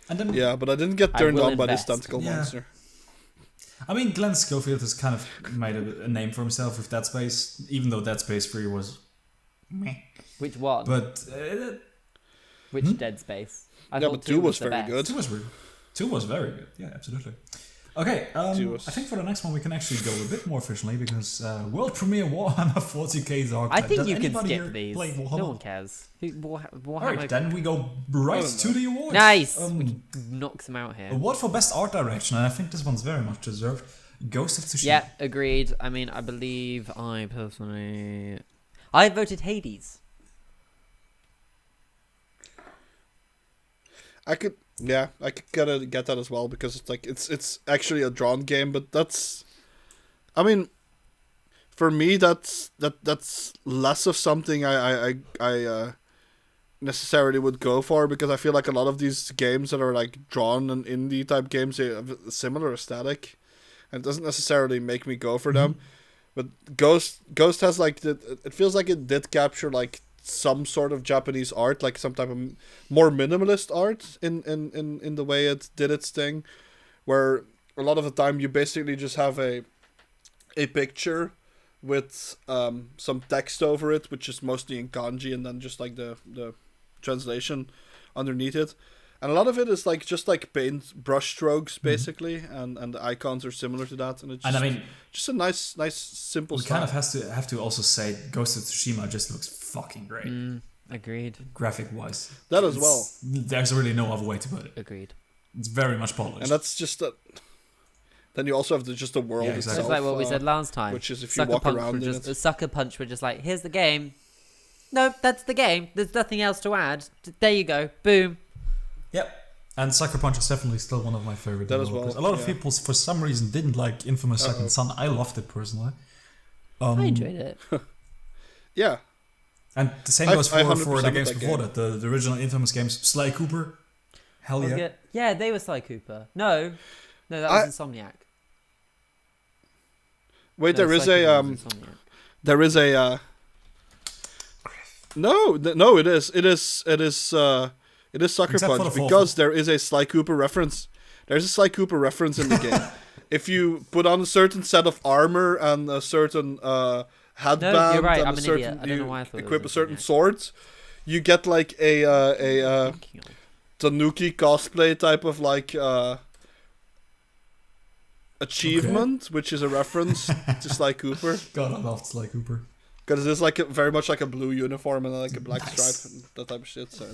And then, Yeah, but I didn't get I turned will on by this invest. tentacle Yeah. monster. I mean, Glenn Schofield has kind of made a name for himself with Dead Space, even though Dead Space 3 was meh. Which one? But Which Dead Space? I Yeah, thought but 2 was the very best. good. 2 was very good. Yeah, absolutely. Okay, I think for the next one we can actually go a bit more efficiently because world premiere Warhammer 40k Dark I Tide. think Does you can anybody here skip these. play No Warhammer? one cares. Alright, then we go right don't to know. the awards. Nice. We can knock them out here. Award for best art direction, and I think this one's very much deserved. Ghost of Tsushima. Yeah, agreed. I mean, I believe I voted Hades. I could get that as well because it's like it's actually a drawn game, but that's, I mean, for me that's less of something I necessarily would go for, because I feel like a lot of these games that are like drawn and indie type games, they have a similar aesthetic, and it doesn't necessarily make me go for them. But Ghost has like it feels like it did capture like some sort of Japanese art, like some type of more minimalist art in the way it did its thing, where a lot of the time you basically just have a picture with some text over it, which is mostly in kanji, and then just like the translation underneath it. And a lot of it is like just like paint brush strokes basically, and the icons are similar to that, and it's just, And I mean, just a nice simple we style. kind of have to also say Ghost of Tsushima just looks fucking great, Agreed. graphic wise. That as well. There's really no other way to put it. Agreed. It's very much polished. And that's just a. Then you also have just the world Yeah, exactly. itself. It's like what we said last time. Which is if you Sucker walk Punch around were in just, it. Sucker Punch were just like, here's the game. No, that's the game. There's nothing else to add. There you go. Boom. Yep. And Sucker Punch is definitely still one of my favorite That as developers. well, A lot of yeah. people, for some reason, didn't like Infamous Second Son. I loved it personally. I enjoyed it. Yeah. And the same I goes for 100% the games that before game. that. The original Infamous games. Sly Cooper. Hell Was yeah. it? Yeah, they were Sly Cooper. No, that was Insomniac. Wait, No, there is Sly a Cooper was Insomniac. there is a no, it is Sucker Except for Punch, the fourth because there is a Sly Cooper reference. There's a Sly Cooper reference in the game. If you put on a certain set of armor and a certain headband, No, you're right, and I'm a an certain idiot. I don't know why I thought it equip was a certain Insomniac. sword, you get like a Thinking of. Tanuki cosplay type of like achievement, which is a reference to Sly Cooper, God, I loved Sly Cooper. because it's like very much like a blue uniform and like a black Nice. stripe and that type of shit. So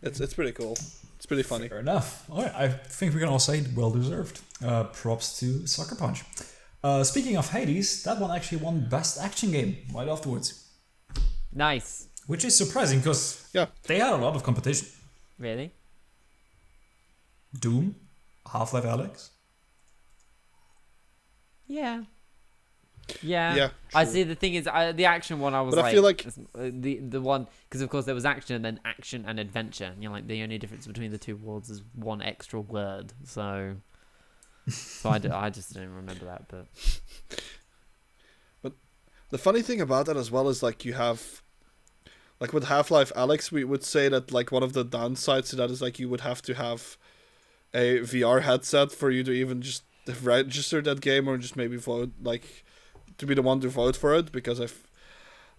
it's pretty cool. It's pretty funny. Fair enough. All right, I think we can all say well deserved. Props to Sucker Punch. Speaking of Hades, that one actually won Best Action Game right afterwards, Nice. which is surprising because Yeah. they had a lot of competition. Really? Doom, Half-Life Alyx. Yeah. Yeah. Yeah, I true. see. The thing is, the action one, I was But like, I feel like- the one, because of course there was action and then action and adventure. And you're like, the only difference between the two words is one extra word. So I just didn't remember that. But The funny thing about that as well is like you have, like with Half-Life Alyx, we would say that like one of the downsides to that is like you would have to have a VR headset for you to even just register that game, or just maybe vote, like to be the one to vote for it, because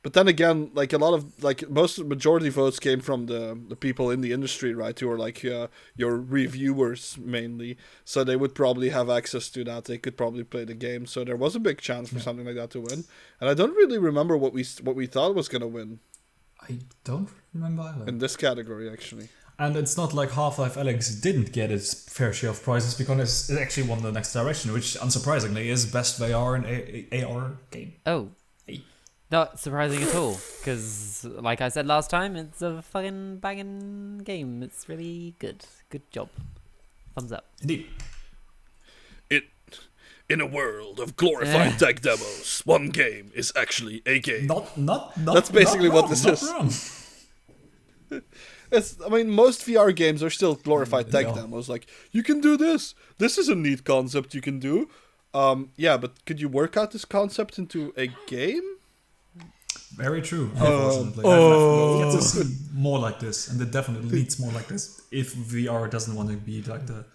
But then again, like a lot of majority votes came from the people in the industry, right? Who are like your reviewers mainly. So they would probably have access to that. They could probably play the game. So there was a big chance for something like that to win. And I don't really remember what we thought was gonna win. I don't remember either. In this category, actually. And it's not like Half-Life Alyx didn't get its fair share of prizes, because it actually won the next direction, which unsurprisingly is best VR and AR game. Oh. Not surprising at all, because like I said last time, it's a fucking banging game. It's really good. Good job. Thumbs up. Indeed. In a world of glorified tech demos, one game is actually a game. Not That's basically not what wrong, this not is. Wrong. I mean, most VR games are still glorified tech demos. Like, you can do this. This is a neat concept you can do. Yeah, but could you work out this concept into a game? Very true. Unfortunately, I'd get to see more like this, and it definitely needs more like this. If VR doesn't want to be like the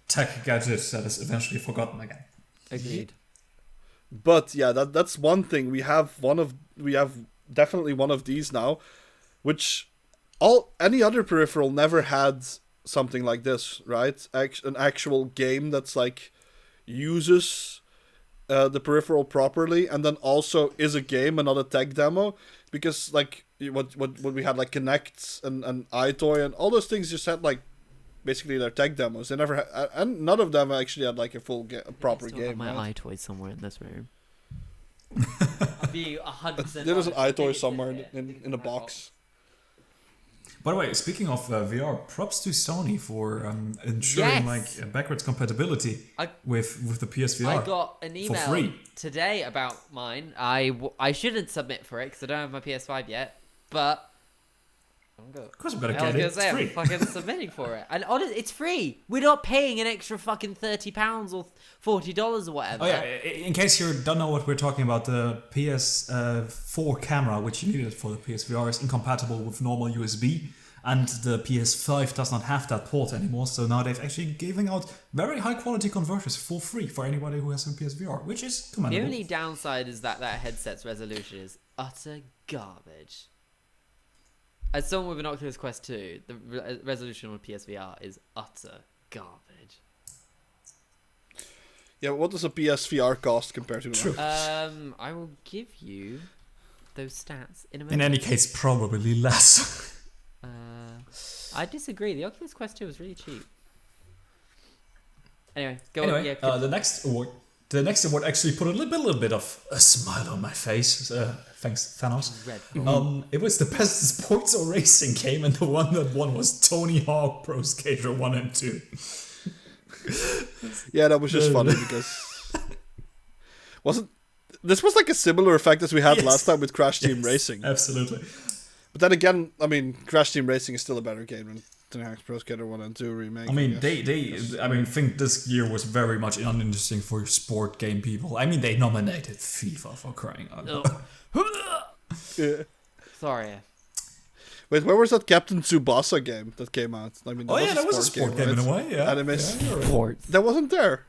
tech gadget that is eventually forgotten again. Agreed. But yeah, that's one thing. We have definitely one of these now, which any other peripheral never had something like this, right? An actual game that's like uses the peripheral properly, and then also is a game and not a tech demo, because like what we had, like Kinect and iToy and all those things just had like basically their tech demos. They never had, and none of them actually had like a proper I game. have my right? iToy somewhere in this room. I'll be 100%. There's an iToy somewhere in a box. By the way, speaking of VR, props to Sony for ensuring like backwards compatibility with the PSVR. I got an email for free today about mine. I shouldn't submit for it because I don't have my PS5 yet, but of course I'm gonna I was get it. gonna say, It's free. I'm fucking submitting for it, and honestly, it's free. We're not paying an extra fucking £30 or $40 or whatever. Oh yeah, in case you don't know what we're talking about, the PS4 camera, which you needed for the PSVR, is incompatible with normal USB, and the PS5 does not have that port anymore. So now they've actually giving out very high quality converters for free for anybody who has a PSVR, which is commendable. The only downside is that headset's resolution is utter garbage. As someone with an Oculus Quest 2, the resolution on PSVR is utter garbage. Yeah, what does a PSVR cost compared to True. that? I will give you those stats in a minute. In any case, probably less. I disagree. The Oculus Quest 2 was really cheap. Anyway, go on. Yeah, the next award actually put a little bit of a smile on my face. Thanks, Thanos. It was the best sports or racing game, and the one that won was Tony Hawk Pro Skater 1 and 2. Yeah, that was just funny because this was like a similar effect as we had last time with Crash Team Racing. Absolutely. But then again, I mean, Crash Team Racing is still a better game than Tony Hawk's Pro Skater 1 and 2 remake. I mean, I think this year was very much uninteresting for sport game people. I mean, they nominated FIFA for crying out loud. Yeah. Sorry. Wait, where was that Captain Tsubasa game that came out? I mean, that was a sport game in a way. Yeah, Sports. That wasn't there.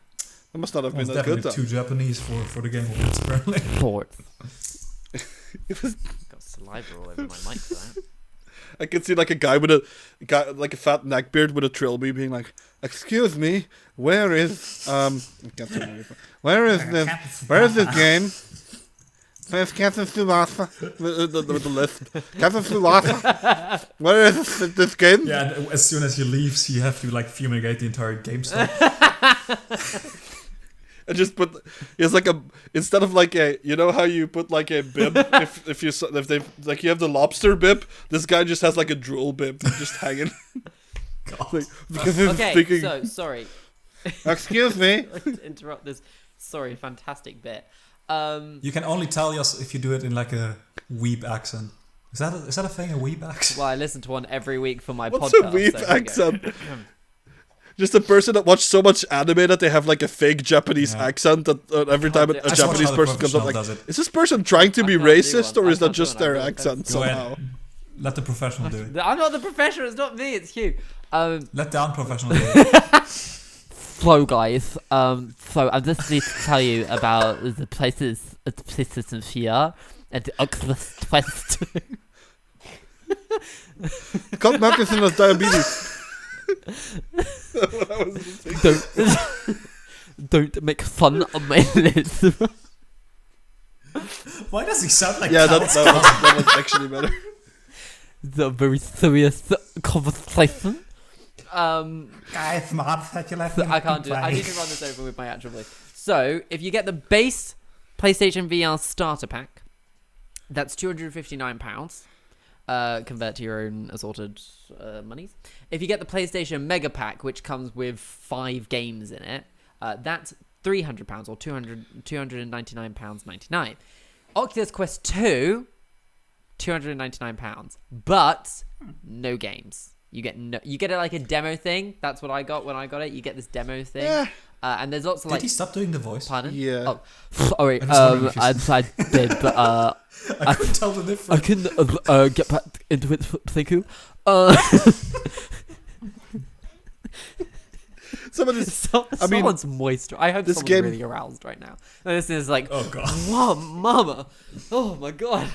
That must not have been that good. Definitely too Japanese for the game awards, apparently. Sports. It was. Got saliva all over my mic for that. I could see like a guy with a fat neckbeard with a trilby being like, "Excuse me, where is where is this game? Where's Captain Tsubasa with the list? Captain Tsubasa, where is this game?" Yeah, and as soon as he leaves, you have to like fumigate the entire game stuff. And just put, it's like instead of like a, you know how you put like a bib if they like you have the lobster bib, this guy just has like a drool bib just hanging. Like, because so sorry. Excuse me. To interrupt this. Sorry, fantastic bit. You can only tell us if you do it in like a weeb accent. Is that a thing? A weeb accent? Well, I listen to one every week for my What's podcast. What's a weeb accent? Just a person that watched so much anime that they have like a fake Japanese accent that every time a Japanese person comes up, like, is this person trying to be racist or is that just their accent somehow? Let the professional do it. I'm not the professional. It's not me. It's you. Let the unprofessional do it. So guys, so I'm just need to tell you about the places in here. And the Oculus Quest 2. Cut Marcus has diabetes. What I was thinking. Don't make fun of my lips. Why does he sound like that was actually better. The very serious conversation. Guys, I can't do it. I need to run this over with my actual voice. So, if you get the base PlayStation VR starter pack, that's £259. Convert to your own assorted monies. If you get the PlayStation Mega Pack, which comes with 5 games in it, that's £300 or £299.99. Oculus Quest 2, £299, but no games. You get it like a demo thing. That's what I got when I got it. You get this demo thing, and there's lots of Did he stop doing the voice? Pardon? Yeah. Oh, sorry. I did, but I couldn't tell the difference. I couldn't get back into it. Thank you. Someone's moist. I hope someone's really aroused right now. And this is like, oh god, whoa, mama, oh my god.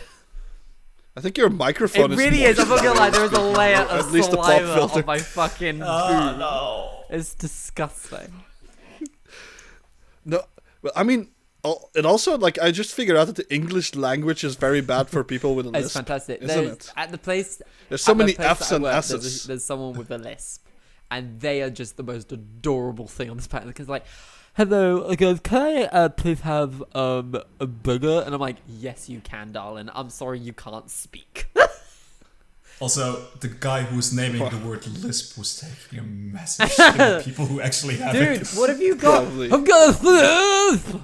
I think your microphone is. It really is. I'm not gonna lie. There is a layer of at least saliva on my fucking. Oh no! It's disgusting. No, but I mean, it also like I just figured out that the English language is very bad for people with a lisp. It's fantastic. Isn't it? At the place. There's so many F's and S's. There's someone with a lisp, and they are just the most adorable thing on this planet. Because like, hello, guys, can I please have a burger? And I'm like, yes, you can, darling. I'm sorry, you can't speak. Also, the guy who's naming the word lisp was taking a massive shit at people who actually have it. Dude, what have you got? Probably. I'm gonna lisp.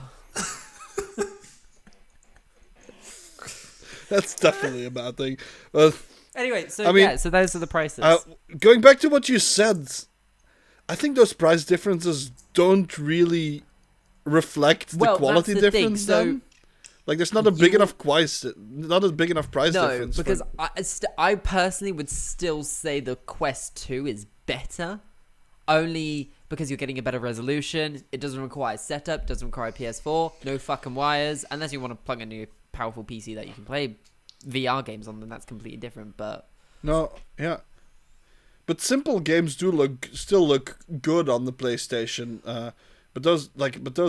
That's definitely a bad thing. Well, anyway, so those are the prices. Going back to what you said, I think those price differences don't really reflect the quality difference. Then, like, there's not a big enough price, not a big enough price difference. No, because I personally would still say the Quest 2 is better, only because you're getting a better resolution. It doesn't require setup, doesn't require PS4, no fucking wires, unless you want to plug in a powerful PC that you can play VR games on. Then that's completely different. But no, yeah. But simple games do still look good on the PlayStation. But those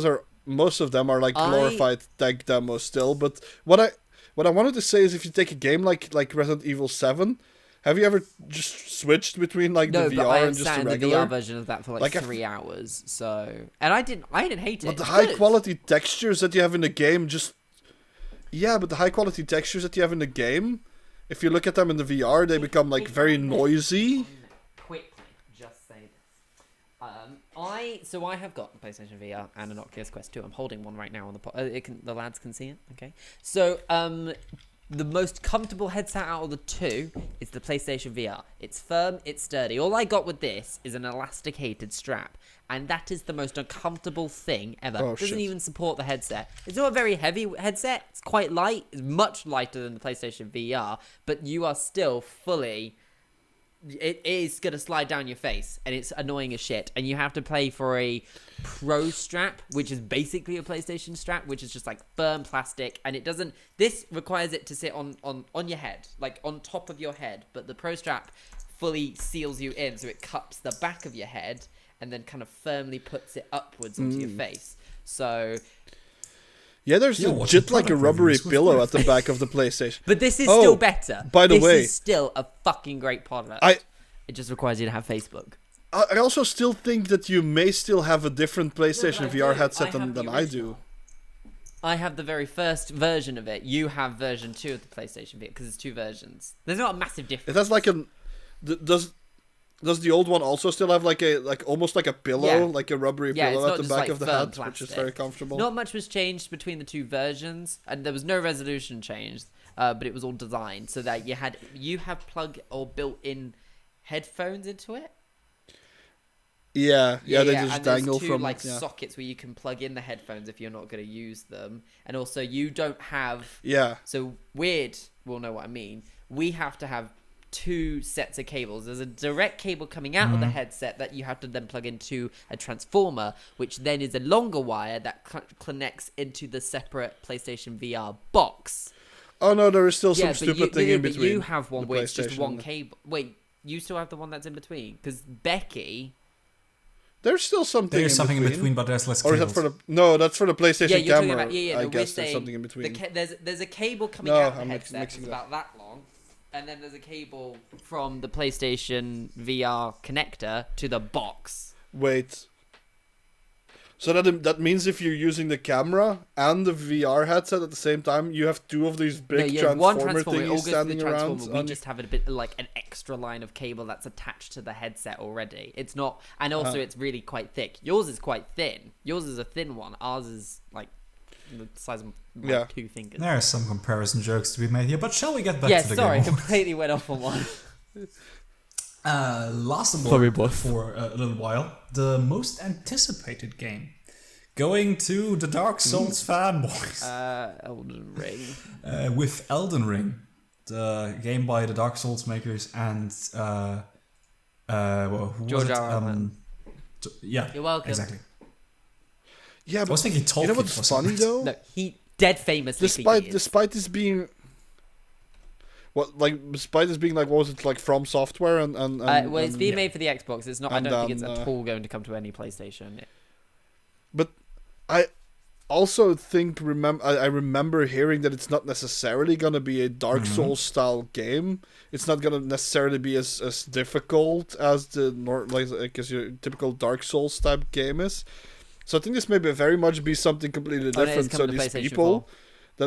are, most of them are like glorified tech demos still. But what I wanted to say is, if you take a game like Resident Evil 7, have you ever just switched between like the VR and just the regular? The VR version of that for like 3 hours. So, and I didn't hate it. But the high quality textures that you have in the game but the high quality textures that you have in the game, if you look at them in the VR, they become like very noisy. Quickly, just say this. I have got the PlayStation VR and an Oculus Quest 2. I'm holding one right now on the lads can see it. Okay, so the most comfortable headset out of the two is the PlayStation VR. It's firm, it's sturdy. All I got with this is an elasticated strap, and that is the most uncomfortable thing ever. It doesn't even support the headset. It's not a very heavy headset. It's quite light. It's much lighter than the PlayStation VR, but you are still fully... It is going to slide down your face, and it's annoying as shit. And you have to pay for a Pro strap, which is basically a PlayStation strap, which is just like firm plastic. And it doesn't... This requires it to sit on your head, like on top of your head. But the Pro strap fully seals you in, so it cups the back of your head and then kind of firmly puts it upwards onto your face. So... Yeah, there's legit like a rubbery pillow at the back of the PlayStation. But this is still better. By the way, this is still a fucking great product. It just requires you to have Facebook. I also still think that you may still have a different PlayStation VR headset than I do. I have the very first version of it. You have version 2 of the PlayStation VR, because it's 2 versions. There's not a massive difference. It has like Does the old one also still have like almost like a pillow, like a rubbery pillow at the back of the head, which is very comfortable? Not much was changed between the 2 versions, and there was no resolution changed, but it was all designed so that you have plug or built-in headphones into it. Yeah, they just dangle from like sockets where you can plug in the headphones if you're not going to use them, and also you don't have. Yeah. So Weird will know what I mean. We have to have 2 sets of cables. There's a direct cable coming out of the headset that you have to then plug into a transformer, which then is a longer wire that connects into the separate PlayStation VR box. Oh no, there is still some but stupid thing in but between. you have one the where it's just PlayStation one and the- cable. Wait, you still have the one that's in between? Because Becky... There's still something. There's something in between, but there's less Or cables. is that for the? No, that's for the PlayStation Yeah, you're talking camera. about... Yeah, I no, guess we're there's saying something in between. there's a cable coming No, out the I'm headset. mixing It's it about that long. And then there's a cable from the PlayStation VR connector to the box. Wait. So that means if you're using the camera and the VR headset at the same time, you have two of these big one transformer transformer. It all thingies goes to the standing around. transformer. We just have a bit like an extra line of cable that's attached to the headset already. It's not, and also it's really quite thick. Yours is quite thin. Yours is a thin one. Ours is like the size of my 2 fingers. There are some comparison jokes to be made here, but shall we get back to the sorry, game? completely went off on one. Last Sorry, award boss. for a little while, the most anticipated game. Going to the Dark Souls fanboys. Elden Ring. With Elden Ring, the game by the Dark Souls makers and who George was it? R. R. Martin. Yeah, You're welcome. exactly. Yeah, I but was thinking Tolkien. you know what's for some funny reason. though? No, he dead famously for years. Despite this being despite this being like, what was it, like From Software and well, it's and- being made for the Xbox. It's not. I And, don't think it's um, at all going to come to any PlayStation. But I also think I remember hearing that it's not necessarily gonna be a Dark Souls style game. It's not gonna necessarily be as difficult as as your typical Dark Souls type game is. So I think this may very much be something completely Oh, and it is different. So coming to these PlayStation people 4.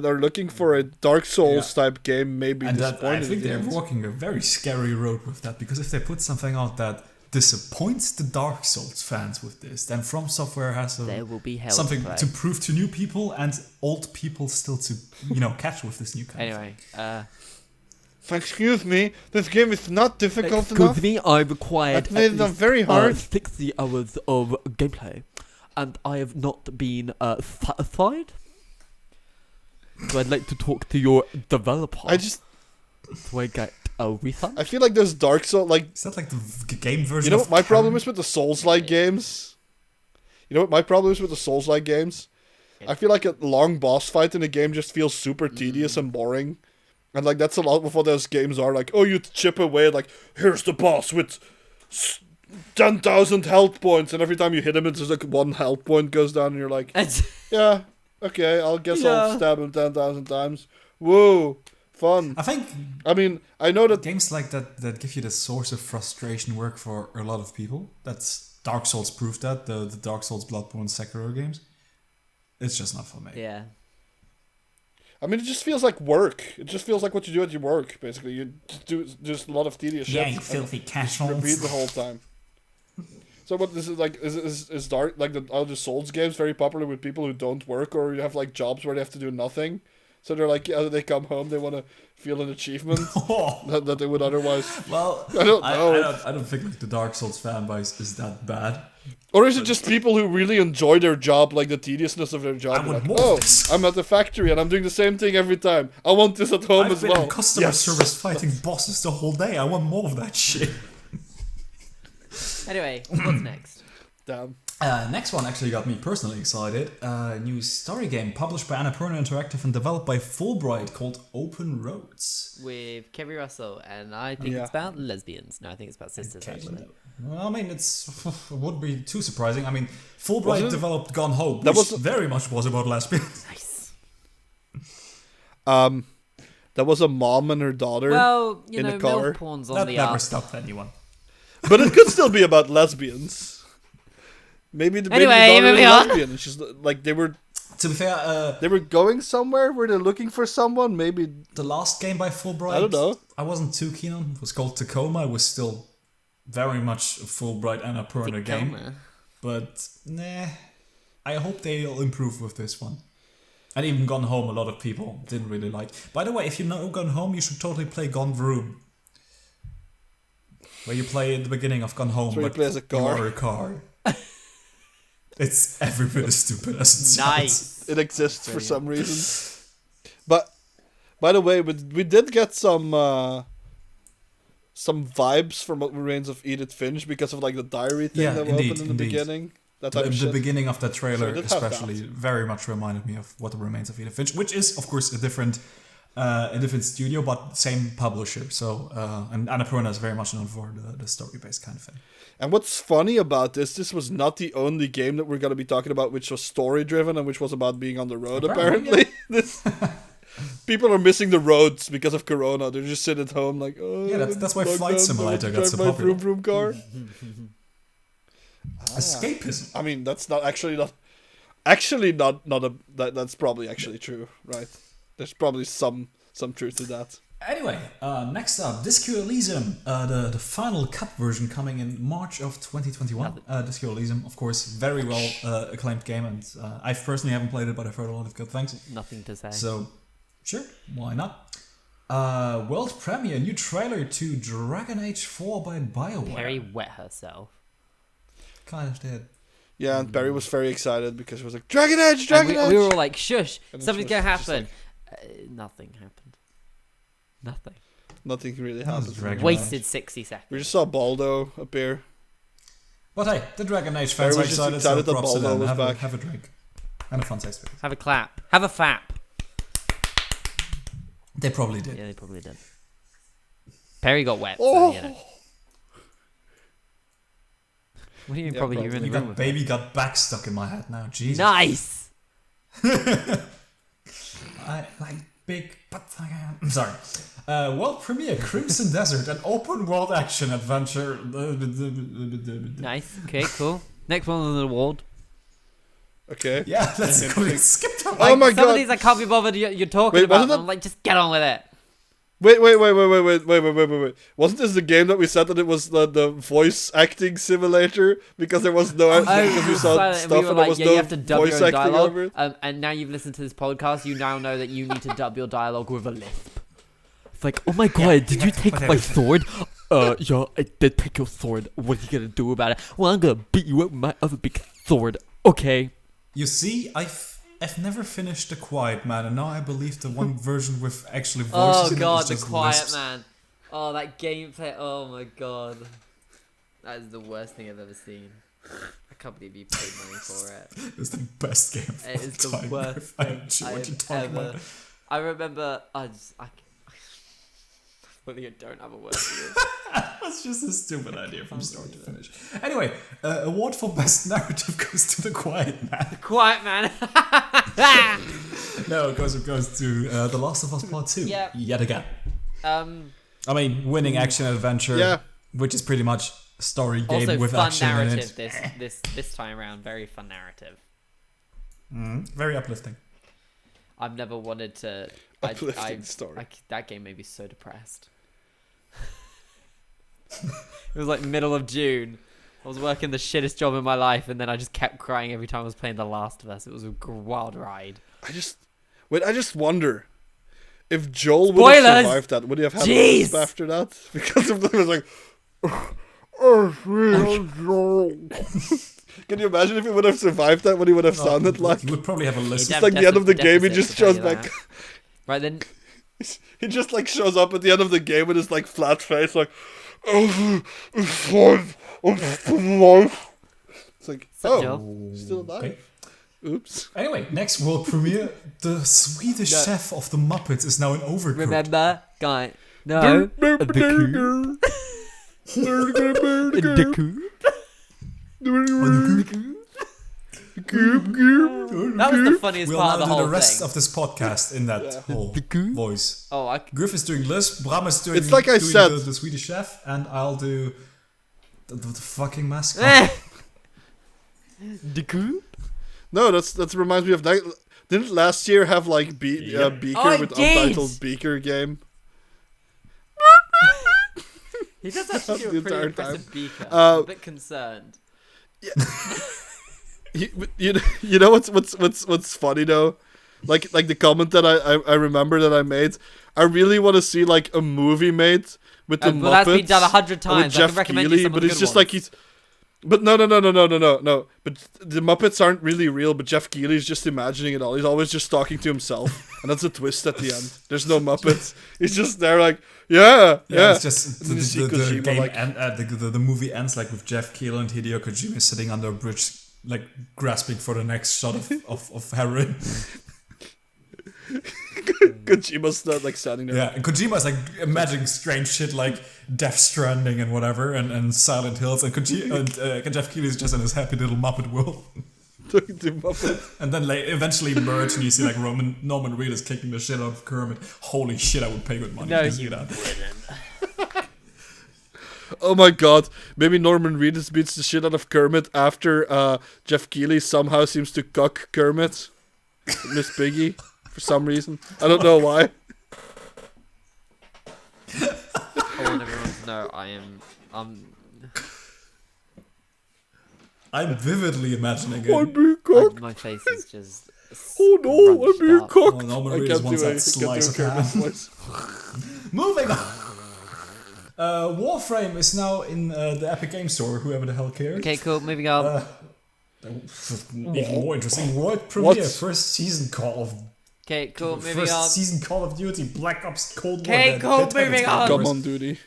that are looking for a Dark Souls type game may be And that, disappointed. I think in they're it. walking a very scary road with that, because if they put something out that disappoints the Dark Souls fans with this, then From Software has There will be hell something to play. to prove to new people and old people still to catch with this new kind of thing. Anyway, Excuse me, this game is not difficult enough. me, I required I've made them very hard. 60 hours of gameplay, and I have not been satisfied. So I'd like to talk to your developer. So I get a refund. I feel like there's Dark Souls, like, Is that like the game version? you know of what my problem Karen? is with the Souls-like games? You know what my problem is with the Souls-like games? I feel like a long boss fight in a game just feels super tedious and boring. And like that's a lot of what those games are. Like, oh, you chip away, like, here's the boss with 10,000 health points, and every time you hit him, it's just like 1 health point goes down, and you're like, yeah, okay, I'll guess I'll stab him 10,000 times. Whoa, fun. I mean, I know that games like that give you the source of frustration work for a lot of people. That's Dark Souls proved that, the Dark Souls, Bloodborne, Sekiro games. It's just not for me. Yeah. I mean, it just feels like work. It just feels like what you do at your work, basically. You just do just a lot of tedious shit. Yeah, you filthy casuals. Repeat the whole time. So what this is like is Dark, like the other Souls games, very popular with people who don't work, or you have like jobs where they have to do nothing. So they're like, yeah, they come home, they want to feel an achievement that they would otherwise. Well, I don't know. I don't think like the Dark Souls fan base is that bad. Or is it just people who really enjoy their job, like the tediousness of their job? I want Like, more of this. I'm at the factory and I'm doing the same thing every time. I want this at home I've as been well. in customer Yes. service fighting bosses the whole day. I want more of that shit. Anyway, what's next? Damn. Next one actually got me personally excited. A new story game published by Annapurna Interactive and developed by Fulbright called Open Roads. With Kerry Russell, and I think it's about lesbians. No, I think it's about sisters, actually. Well, I mean, it wouldn't be too surprising. I mean, Fulbright developed Gone Home, which very much was about lesbians. Nice. That was a mom and her daughter. Well, you in know, a car. MILF porn's on That the never up. stopped anyone. But it could still be about lesbians. Maybe the Anyway, daughter is moving on. lesbian. She's like they were To be fair, going somewhere where they're looking for someone. Maybe the last game by Fulbright, I don't know. I wasn't too keen on. It was called Tacoma. It was still very much a Fulbright Annapurna game. Tacoma. But, nah. I hope they'll improve with this one. And even Gone Home, a lot of people didn't really like. By the way, if you know Gone Home, you should totally play Gone Vroom. Where you play at the beginning of Gone Home, where you but play as a car. you are a car. It's every bit as stupid as it sounds. Nice. It exists for some reason. But by the way, we did get some vibes from What Remains of Edith Finch because of like the diary thing that opened in the beginning. That type of The shit. beginning of that trailer So it did have especially that. very much reminded me of What Remains of Edith Finch, which is of course a different a different studio, but same publisher. So, and Annapurna is very much known for the story-based kind of thing. And what's funny about this was not the only game that we're going to be talking about which was story-driven and which was about being on the road, apparently. This, people are missing the roads because of Corona. They're just sitting at home like, oh... Yeah, that's why Flight Simulator got so popular. My vroom car. Escapism. I mean, that's not actually not a... That's probably actually true, right? There's probably some truth to that. Anyway, next up, Disco Elysium, the final cut version coming in March of 2021. Disco Elysium, of course, very well acclaimed game, and I personally haven't played it, but I've heard a lot of good things. Nothing to say. So, sure, why not? World premiere, new trailer to Dragon Age 4 by BioWare. Perry wet herself. Kind of did. Yeah, and Barry was very excited because he was like, Dragon Age! We were all like, shush, something's gonna happen. Like, nothing happened. Nothing. Nothing really happened. Wasted 60 seconds. We just saw Baldo appear. But hey, the Dragon Age fans are excited, so that props to Baldo them. was back. Have a drink. And a fun sex video. Have a clap. Have a fap. They probably did. Yeah, they probably did. Perry got wet, Oh! so, you know. What do you mean probably? You were in the room with baby got back stuck in my head now. Jesus. Nice! I like big butt. I'm sorry. World premiere Crimson Desert, an open world action adventure. Nice. Okay, cool. Next one on the award. Okay. Yeah, let's skip that. Oh my god. Some of these I can't be bothered you're talking about. And I'm like, just get on with it. Wait. Wasn't this the game that we said that it was the voice acting simulator? Because there was no... because we saw stuff we were and like, there was you no have to dub voice your own acting dialogue. over it. And now you've listened to this podcast, you now know that you need to dub your dialogue with a lisp. It's like, oh my god, did you take my sword? Yeah, I did take your sword. What are you gonna do about it? Well, I'm gonna beat you up with my other big sword. Okay. You see, I've never finished The Quiet Man, and now I believe the one version with actually voices in it is The just Quiet lisps. Man. Oh, that gameplay. Oh my god. That is the worst thing I've ever seen. I can't believe you paid money for it. It's the best game of It is all the time. worst I thing enjoy what you're I've talking ever... about. I remember... I really don't have a word for you. That's just a stupid idea from start to finish. Anyway, award for best narrative goes to The Quiet Man. Quiet Man. No, it goes to The Last of Us Part 2. Yeah. Yet again. I mean, winning action adventure, which is pretty much a story game also with fun action narrative in it. this time around. Very fun narrative. Very uplifting. I've never wanted to... Uplifting story. That game made me so depressed. It was like middle of June. I was working the shittest job in my life, and then I just kept crying every time I was playing The Last of Us. It was a wild ride. I just wonder if Joel would have survived that. Would he have had a lisp after that? Because if it was like, Joel. Can you imagine if he would have survived that? What he would have sounded like? He would probably have a list. It's like the end of the game. He just shows back. Right then. He just like shows up at the end of the game with his like flat face, like, it's like, still alive. Okay. Oops. Anyway, next world premiere, the Swedish chef of the Muppets is now in Overcooked. Remember, guy? No. The That was the funniest part of the whole thing. We'll now do the rest of this podcast in that whole voice. Oh, Griff is doing lisp, Bram is doing, it's like I said. The Swedish chef, and I'll do the fucking mascot. No, that reminds me of that. Didn't last year have like Beaker with Untitled Beaker game? He does actually do a pretty impressive Beaker. I'm a bit concerned. Yeah. You know what's funny though, like the comment that I remember that I made. I really want to see like a movie made with the Muppets. Well, that's been done 100 times. Jeff I can recommend Keighley, you some but of the it's good just ones. like he's. But no. But the Muppets aren't really real. But Jeff Keighley's just imagining it all. He's always just talking to himself, and that's a twist at the end. There's no Muppets. He's just there like, yeah. It's just the game like, and the movie ends like with Jeff Keighley and Hideo Kojima sitting under a bridge, like grasping for the next shot of heroin. Kojima's not like standing there. Yeah, and Kojima's like imagining strange shit like Death Stranding and whatever, and Silent Hills, and Jeff Keighley's just in his happy little Muppet world. And then like eventually merge, and you see like Norman Reedus kicking the shit out of Kermit. Holy shit, I would pay good money to see that. Oh my god, maybe Norman Reedus beats the shit out of Kermit after Jeff Keighley somehow seems to cuck Kermit, Miss Piggy, for some reason. I don't know why. I want everyone to know I'm vividly imagining it. I'm being cocked. my face is just. Oh no, I'm being up. cocked. Oh, Norman I Reedus can't wants do that slice of Kermit ham. voice. Moving on. Warframe is now in the Epic Game Store, whoever the hell cares. Okay, cool. Moving on. Even more interesting. World premiere, first season Call of Okay, cool. Moving first on. season Call of Duty, Black Ops Cold War. Okay, cool. Moving on. Come on, duty.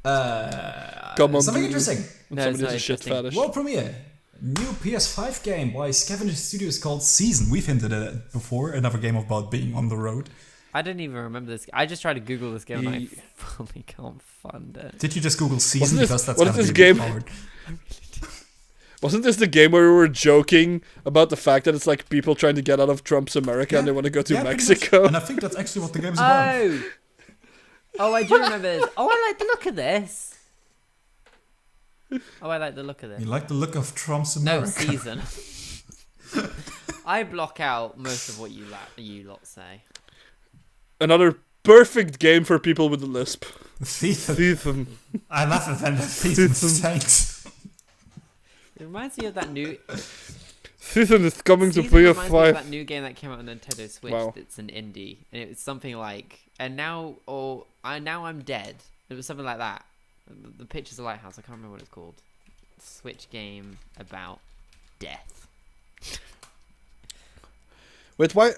Come on, something duty. interesting. No, it's Somebody's not a shit interesting. fetish. World premiere. New PS5 game by Scavenger Studios called Season. We've hinted at it before. Another game about being on the road. I didn't even remember this. I just tried to Google this game and I fully can't find it. Did you just Google Season? Because that's wasn't gonna this be game? hard. Wasn't this the game where we were joking about the fact that it's like people trying to get out of Trump's America and they want to go to pretty much. Mexico? And I think that's actually what the game's about. Oh, I do remember this. Oh, I like the look of this. Oh, I like the look of this. You like the look of Trump's No, America? Season. I block out most of what you lot say. Another perfect game for people with a lisp. Thief. I I love it when the thief stinks. It reminds me of that new. Season is coming to Season reminds me of PS5. that new game that came out on Nintendo Switch. Wow. It's an indie, and it was something like, now I'm dead. It was something like that. The picture's a lighthouse. I can't remember what it's called. Switch game about death. Wait, why?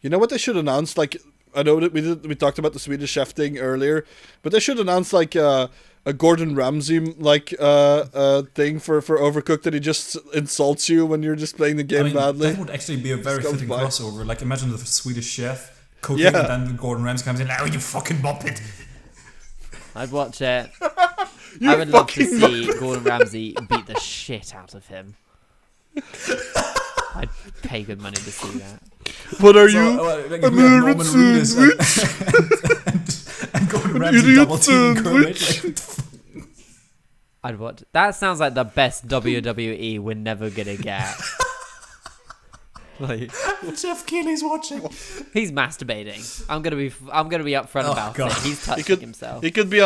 You know what they should announce? Like, I know that we talked about the Swedish chef thing earlier, but they should announce like a Gordon Ramsay like thing for Overcooked, that he just insults you when you're just playing the game badly. That would actually be a very Just fitting goes by. crossover. Like, imagine the Swedish chef cooking, Yeah. and then Gordon Ramsay comes in. Now you fucking bop it. I'd watch it. You I would love to fucking see Gordon Ramsay beat the shit out of him. I'd pay good money to see that. What are So, you? like, A if we have Norman merit Reedus and Gordon Ramsay idiot double teaming Kermit. sandwich. I'd watch. That sounds like the best WWE we're never gonna get. Like, Jeff Keighley's watching. he's masturbating. I'm gonna be upfront Oh, about God. it. He's touching could- himself. He could be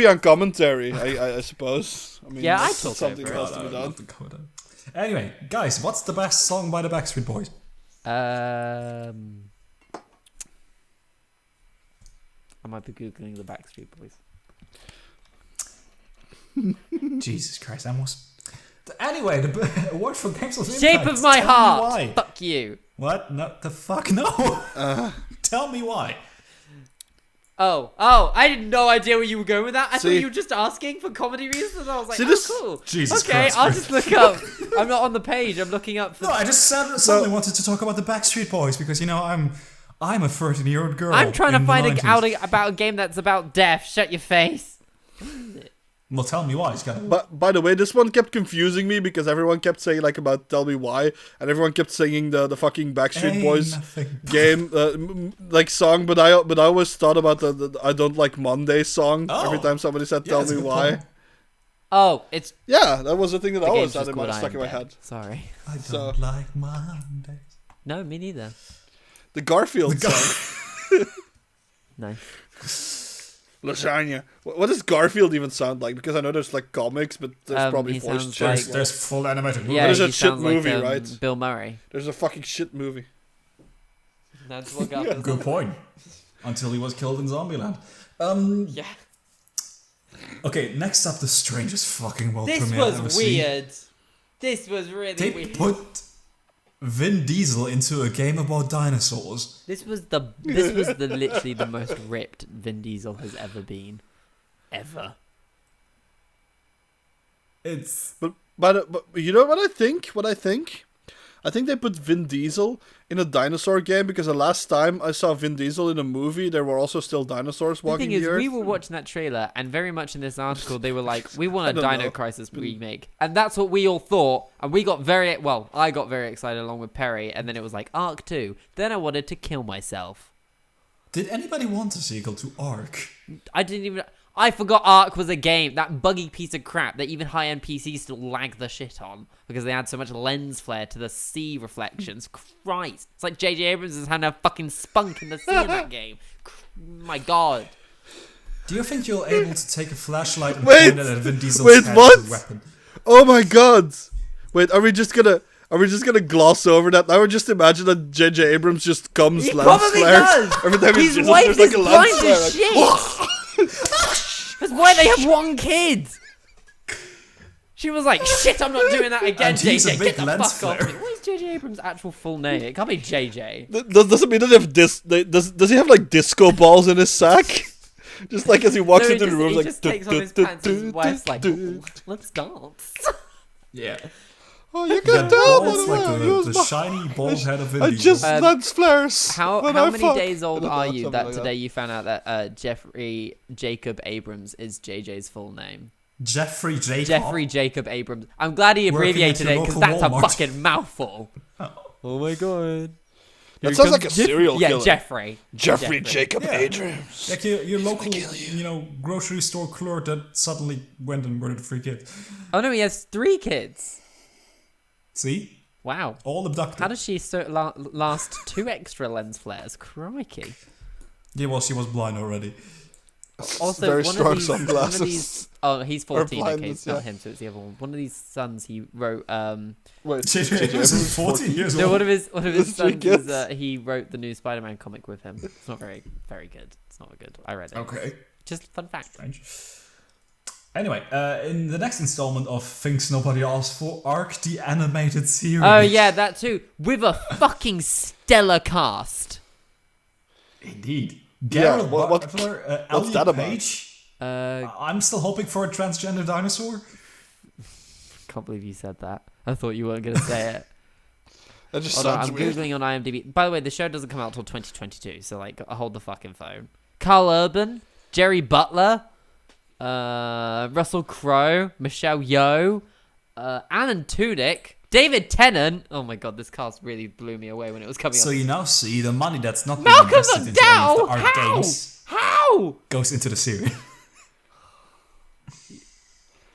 on commentary. I suppose. I mean, Yeah, I that's talk something over that it. has to be done. Anyway, guys, what's the best song by the Backstreet Boys? I might be googling the Backstreet Boys. Jesus Christ, almost. Anyway, the award for Games of Shape Impact. of my Tell me heart. why. Fuck you. What? No, the fuck no. Tell me why. Oh, I had no idea where you were going with that. I thought See- you were just asking for comedy reasons. I was like, See, this- cool. Jesus okay, Christ, I'll Griff. just look up. I'm not on the page. I'm looking up for. No, I just suddenly wanted to talk about the Backstreet Boys because I'm a 13-year-old girl. I'm trying to in the find 90s. about a game that's about death. Shut your face. Well, tell me why. It's got. But by the way, this one kept confusing me because everyone kept saying like about "Tell Me Why," and everyone kept singing the fucking Backstreet Boys nothing. game like song. But I always thought about the "I Don't Like Monday" song every time somebody said Yeah, "Tell that's a Me good Why." point. Oh, it's Yeah, that was the thing that the I game's always just called stuck in my I'm Dead. head. Sorry. I don't So- like Mondays. No, me neither. The Garfield song, No. Lasagna. What does Garfield even sound like? Because I know there's like comics, but there's probably he voice sounds checks. like- There's full animated. Yeah, There's he a shit sounds like, movie, right? Bill Murray. There's a fucking shit movie. That's what Garfield Good point. Until he was killed in Zombieland. Yeah. Okay, next up, the strangest fucking world This premiere I've ever was seen. weird. This was really They weird. put Vin Diesel into a game about dinosaurs. This was literally the most ripped Vin Diesel has ever been. Ever. It's But you know what I think? I think they put Vin Diesel in a dinosaur game because the last time I saw Vin Diesel in a movie, there were also still dinosaurs walking the earth. The thing is, we were watching that trailer, and very much in this article, they were like, we want a Dino Crisis remake. And that's what we all thought, and we got I got very excited along with Perry, and then it was like, Ark 2. Then I wanted to kill myself. Did anybody want a sequel to Ark? I forgot Ark was a game. That buggy piece of crap that even high-end PCs still lag the shit on because they had so much lens flare to the sea reflections. Christ. It's like J.J. Abrams is having a fucking spunk in the sea in that game. My God. Do you think you're able to take a flashlight and point it at Vin Diesel's head what? as a weapon? Oh my God. Wait, are we just gonna gloss over that? I would just imagine that J.J. Abrams just comes He lens probably flares. does. Every time His he wife there's is like a lens blind flare. as shit. That's why they have one kid. She was like, shit, I'm not doing that again, And he's a JJ. big Get the lens fuck off flare. me. What is JJ Abrams' actual full name? It can't be JJ. Does it mean that they have does he have like disco balls in his sack? Just like as he walks into the room, he like just takes off his pants and his wife's like, let's dance. Yeah. oh, you Yeah, can tell balls by like the way, the shiny bald head of Vin I Diesel. just lens flares. How when I many fuck. days old are you Something that like today you found out that Jeffrey Jacob Abrams is JJ's full name? Jeffrey Jacob. Jeffrey Jacob Abrams. I'm glad he Working abbreviated at it your because local that's a Walmart. fucking mouthful. Oh my God. That sounds like a serial Yeah, killer. Jeffrey. Jeffrey Jacob Yeah. Abrams. Like your local, grocery store clerk that suddenly went and murdered 3 kids. Oh no, he has 3 kids. See? Wow. All abducted. How does she last 2 extra lens flares? Crikey. Yeah, well, she was blind already. Also, Very one strong of these, sunglasses. One of these, oh, he's 14. Okay, blindness, it's not yeah. him, so it's the other one. One of these sons, he wrote. Wait, J.J. Abrams is 14 years No, old. one of his There's 3 sons kids. is, he wrote the new Spider-Man comic with him. It's not very good. It's not good. I read it. Okay. Just fun fact. Strange. Anyway, in the next installment of Things Nobody Asked For, Ark the Animated Series. Oh yeah, that too, with a fucking stellar cast. Indeed. Yeah, Geralt Butler, what's Elliot that about? Page. Uh, I'm still hoping for a transgender dinosaur. Can't believe you said that. I thought you weren't gonna say it. that just Hold on, sounds I'm weird. googling on IMDb. By the way, the show doesn't come out till 2022, so like, hold the fucking phone. Carl Urban, Jerry Butler, Russell Crowe, Michelle Yeoh, Alan Tudyk, David Tennant. Oh my God, this cast really blew me away when it was coming So up. you now see the money that's not being Malcolm invested into any of the McDowell. Ark How? games How? goes into the series.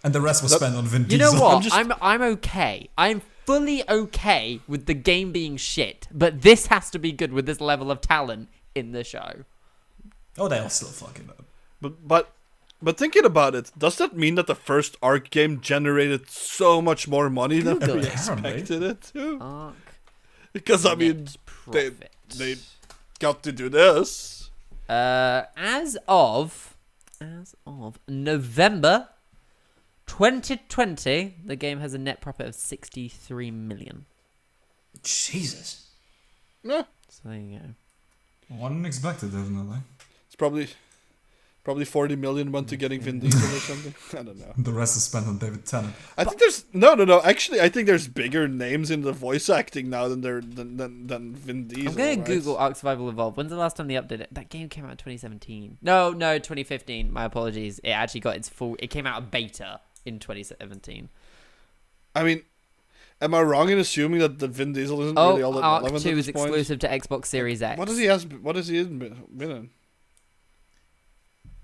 And the rest was spent on Vin You Diesel. know what? I'm okay. I'm fully okay with the game being shit, but this has to be good with this level of talent in the show. Oh, they'll still fuck it up. But thinking about it, does that mean that the first Ark game generated so much more money than Google we it. expected it to? Arc Because I mean, net they profit. got to do this. As of November 2020, the game has a net profit of 63 million. Jesus. Yeah, So there you go. Unexpected, definitely. it's probably 40 million went to getting Vin Diesel or something. I don't know. The rest is spent on David Tennant. I think there's no. Actually, I think there's bigger names in the voice acting now than Vin Diesel. I'm gonna right? Google Ark Survival Evolved. When's the last time they updated it? That game came out in 2017. No, 2015. My apologies. It actually got its full. It came out of beta in 2017. I mean, am I wrong in assuming that the Vin Diesel isn't really all that Ark relevant 2 at is this point? exclusive to Xbox Series X. What has he been in?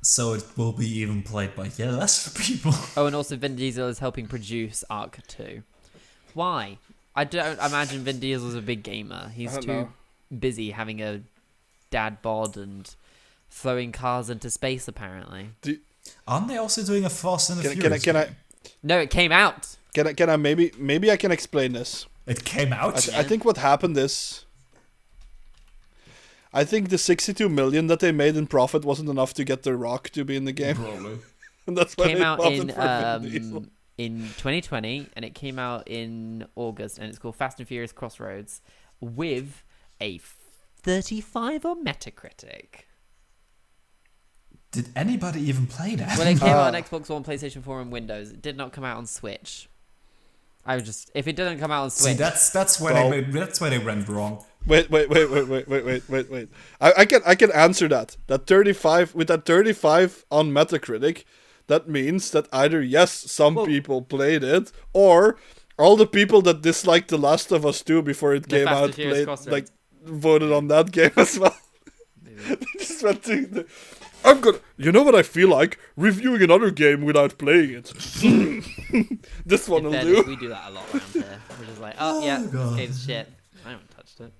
So it will be even played by less people. Oh, and also Vin Diesel is helping produce Ark 2. Why? I don't imagine Vin Diesel's a big gamer. He's too busy having a dad bod and throwing cars into space, apparently. Aren't they also doing a Fast and the Furious? No, it came out. Can I maybe I can explain this. It came out? I think what happened is, I think the 62 million that they made in profit wasn't enough to get The Rock to be in the game. Probably. And that's why Came they out opted for Vin Diesel. in 2020, and it came out in August, and it's called Fast and Furious Crossroads, with a 35 on Metacritic. Did anybody even play that? Well, it came out on Xbox One, PlayStation 4, and Windows. It did not come out on Switch. I would just if it doesn't come out on Switch. See, that's where they went wrong. Wait. I can answer that. That 35 with that 35 on Metacritic, that means that either yes, some people played it, or all the people that disliked The Last of Us 2 before it came out voted on that game as well. They just went to the, you know what I feel like? Reviewing another game without playing it. This one will do. We do that a lot around here. We're just like, this game's shit. I haven't touched it.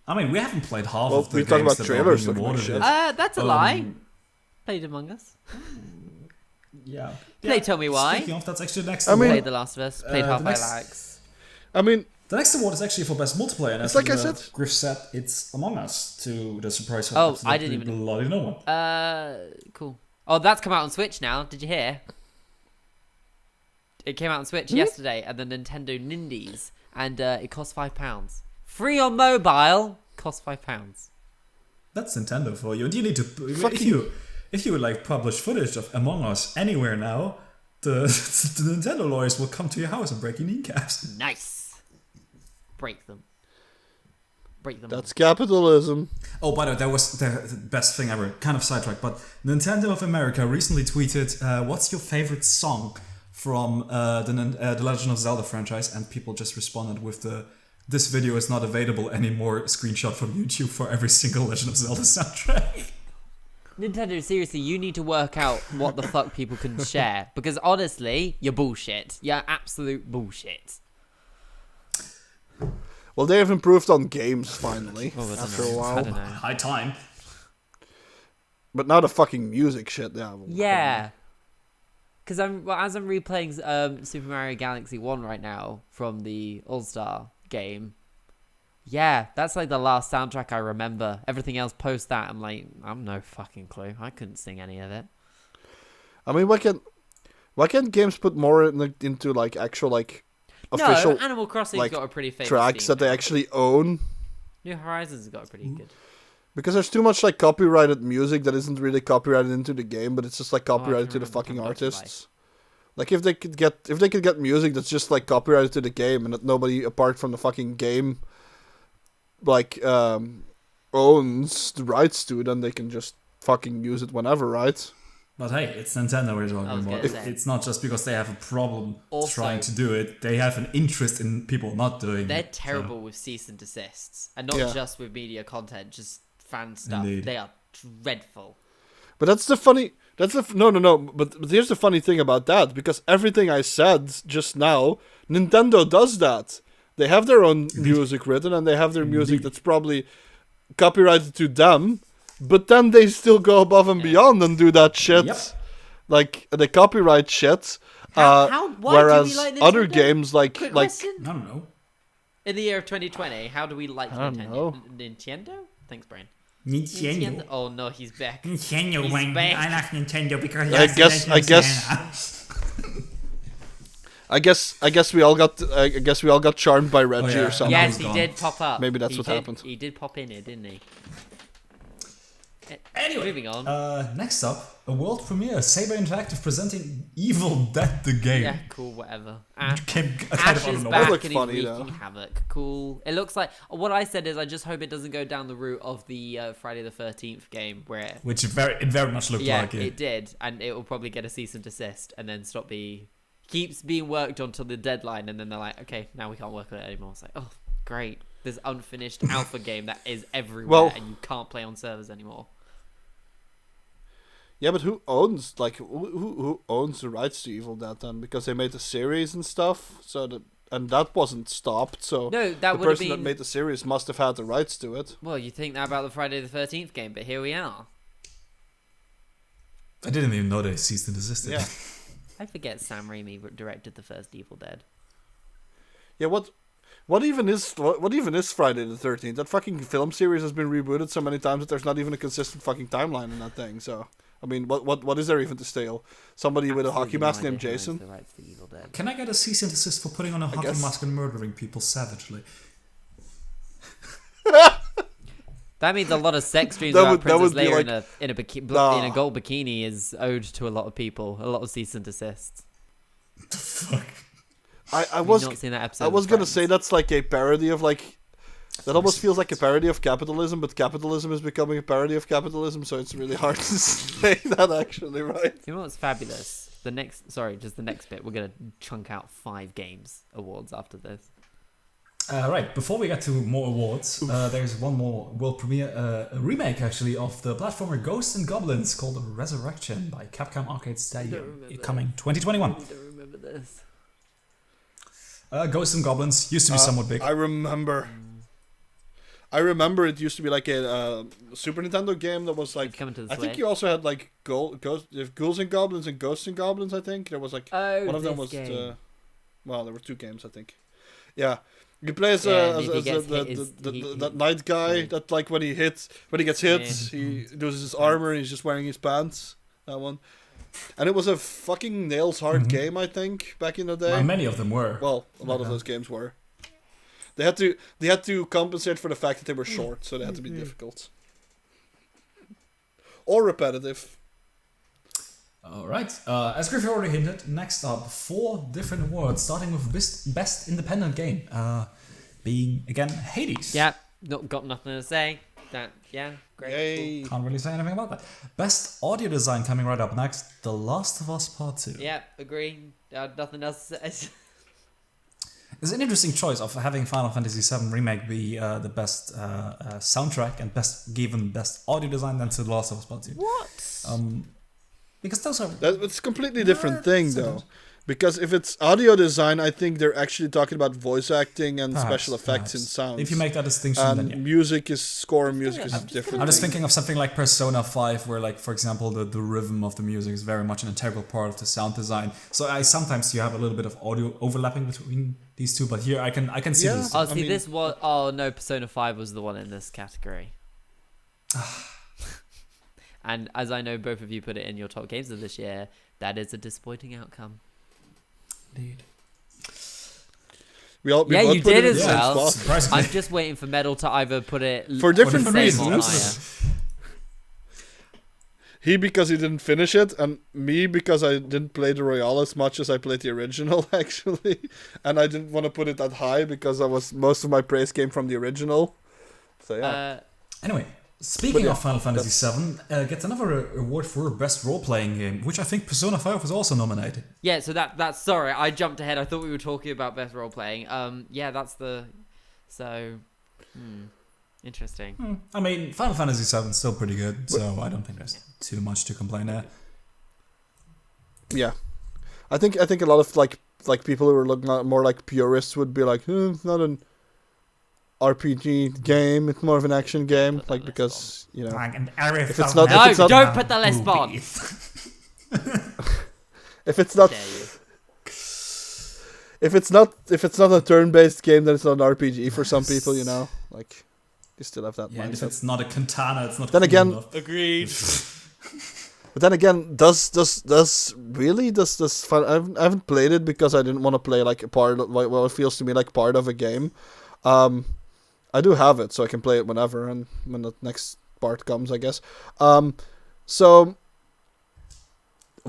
I mean, we haven't played half of the we games talk about that trailers. are being awarded. Shit. That's a lie. Played Among Us. Yeah. Tell me why. Speaking of, that's actually the next award. Played The Last of Us. Played Half-Life Alyx. I mean, the next award is actually for best multiplayer, and it's like I said, Griff said it's Among Us, to the surprise of I didn't even bloody no one. Cool. Oh, that's come out on Switch now. Did you hear? It came out on Switch yesterday, and the Nintendo Nindies, and it costs £5. Free on mobile. Costs £5. That's Nintendo for you. And you need to if you would like publish footage of Among Us anywhere now, the Nintendo lawyers will come to your house and break your kneecaps. Nice. Break them. That's capitalism. Oh, by the way, that was the best thing ever. Kind of sidetracked, but Nintendo of America recently tweeted, "What's your favorite song from the Legend of Zelda franchise?" And people just responded with "This video is not available anymore" screenshot from YouTube for every single Legend of Zelda soundtrack. Nintendo, seriously, you need to work out what the fuck people can share, because honestly, you're bullshit. You're absolute bullshit. Well, they have improved on games finally after a while. I don't know. High time. But now the fucking music shit. Yeah. Because as I'm replaying Super Mario Galaxy 1 right now from the All-Star game. Yeah, that's like the last soundtrack I remember. Everything else post that, I'm like, I'm no fucking clue. I couldn't sing any of it. I mean, why can't games put more into like actual like official Animal Crossing's got a pretty famous tracks that they actually own? New Horizons got a pretty good. Because there's too much like copyrighted music that isn't really copyrighted into the game, but it's just like copyrighted to the fucking artists. Like if they could get music that's just like copyrighted to the game and that nobody apart from the fucking game like owns the rights to, then they can just fucking use it whenever, right? But hey, it's Nintendo we're talking about. It's not just because they have a problem trying to do it. They have an interest in people not doing it. They're terrible with cease and desists. And not just with media content, just fan stuff. Indeed. They are dreadful. But that's the funny... No. But here's the funny thing about that. Because everything I said just now, Nintendo does that. They have their own music written, and they have their music that's probably copyrighted to them. But then they still go above and beyond and do that shit. Yep. Like, they copyright shit. Why whereas do we like Nintendo? other games like... Question? I don't know. In the year of 2020, how do we like Nintendo? Thanks, Brian. Nintendo. Oh no, he's back. Nintendo. He's back. I like Nintendo because I guess we all got charmed by Reggie or something. Yes, he did pop up. Maybe that's what happened. He did pop in here, didn't he? Anyway, moving on. Next up, a world premiere: Saber Interactive presenting Evil Dead the game. Yeah, cool, whatever. Ash is back and he's funny, wreaking havoc. Cool. It looks like what I said is I just hope it doesn't go down the route of the Friday the 13th game which it very much looked like. Yeah, it did, and it will probably get a cease and desist and then keeps being worked on till the deadline, and then they're like, okay, now we can't work on it anymore. It's like, oh, great. There's unfinished alpha game that is everywhere, and you can't play on servers anymore. Yeah, but who owns who owns the rights to Evil Dead then? Because they made the series and stuff, and that wasn't stopped. So no, the person that made the series must have had the rights to it. Well, you think that about the Friday the 13th game, but here we are. I didn't even know they ceased and desisted. Yeah. I forget Sam Raimi directed the first Evil Dead. Yeah, what even is Friday the 13th? That fucking film series has been rebooted so many times that there's not even a consistent fucking timeline in that thing. So, I mean, what is there even to steal? Somebody with a hockey mask named Jason? Can I get a cease and desist for putting on a hockey mask and murdering people savagely? That means a lot of sex dreams about Princess Leia in a gold bikini is owed to a lot of people. A lot of cease and desists. The fuck? I was not seen that episode. I was of gonna Friends? say that's like a parody of like. That almost feels like a parody of capitalism, but capitalism is becoming a parody of capitalism, so it's really hard to say that actually, right? You know what's fabulous? The next bit. We're gonna chunk out 5 games awards after this. Right, before we get to more awards, there's one more world premiere, a remake actually of the platformer Ghosts and Goblins called Resurrection by Capcom Arcade Stadium, coming 2021. I don't remember this. Ghosts and Goblins used to be somewhat big. I remember it used to be like a Super Nintendo game that was like. Coming to the I think Switch. you also had like Ghouls and Goblins and Ghosts and Goblins. I think there was like one of them was. Well, there were 2 games, I think. Yeah. You play as that night guy that like when he gets hit, he loses his armor and he's just wearing his pants. That one, and it was a fucking nails hard game, I think, back in the day. Well, many of them were. Well, a lot of those games were. They had to compensate for the fact that they were short, so they had to be difficult or repetitive. All right. As Griff already hinted, next up 4 different awards, starting with best independent game, being again Hades. Yeah, got nothing to say. Great. Yay! Can't really say anything about that. Best audio design coming right up next, The Last of Us Part 2. Yeah, agree. Nothing else to say. It's an interesting choice of having Final Fantasy VII Remake be the best soundtrack and given best audio design than to The Last of Us Part 2. What? Because those are... It's a completely different thing, though. Because if it's audio design, I think they're actually talking about voice acting and special effects and sounds. If you make that distinction, then yeah. Music is different. I'm just thinking of something like Persona 5, where, like, for example, the rhythm of the music is very much an integral part of the sound design. So sometimes you have a little bit of audio overlapping between these two, but here I can see this. Oh, see, this was... Oh, no, Persona 5 was the one in this category. And as I know both of you put it in your top games of this year, that is a disappointing outcome. Indeed. We you did as well. Surprisingly. I'm just waiting for Metal to either put it for different reasons. Higher. He because he didn't finish it, and me because I didn't play the Royale as much as I played the original, actually. And I didn't want to put it that high because most of my praise came from the original. So yeah. Anyway, speaking of Final Fantasy VII, gets another award for best role-playing game, which I think Persona 5 was also nominated. Yeah, so that's sorry, I jumped ahead. I thought we were talking about best role-playing. Yeah, that's the... So... Interesting. I mean, Final Fantasy VII is still pretty good, so I don't think there's too much to complain there. Yeah, I think a lot of like people who are looking at more like purists would be like, it's not an RPG game; it's more of an action game. Like because you know, if it's not, don't put the list on. If it's not a turn-based game, then it's not an RPG for some people. You know, like. You still have that mindset. If it's not a katana, it's not. Then again, enough. Agreed. But then again, does I haven't played it because I didn't want to play like a part of what it feels to me like part of a game. I do have it, so I can play it whenever and when the next part comes, I guess. So.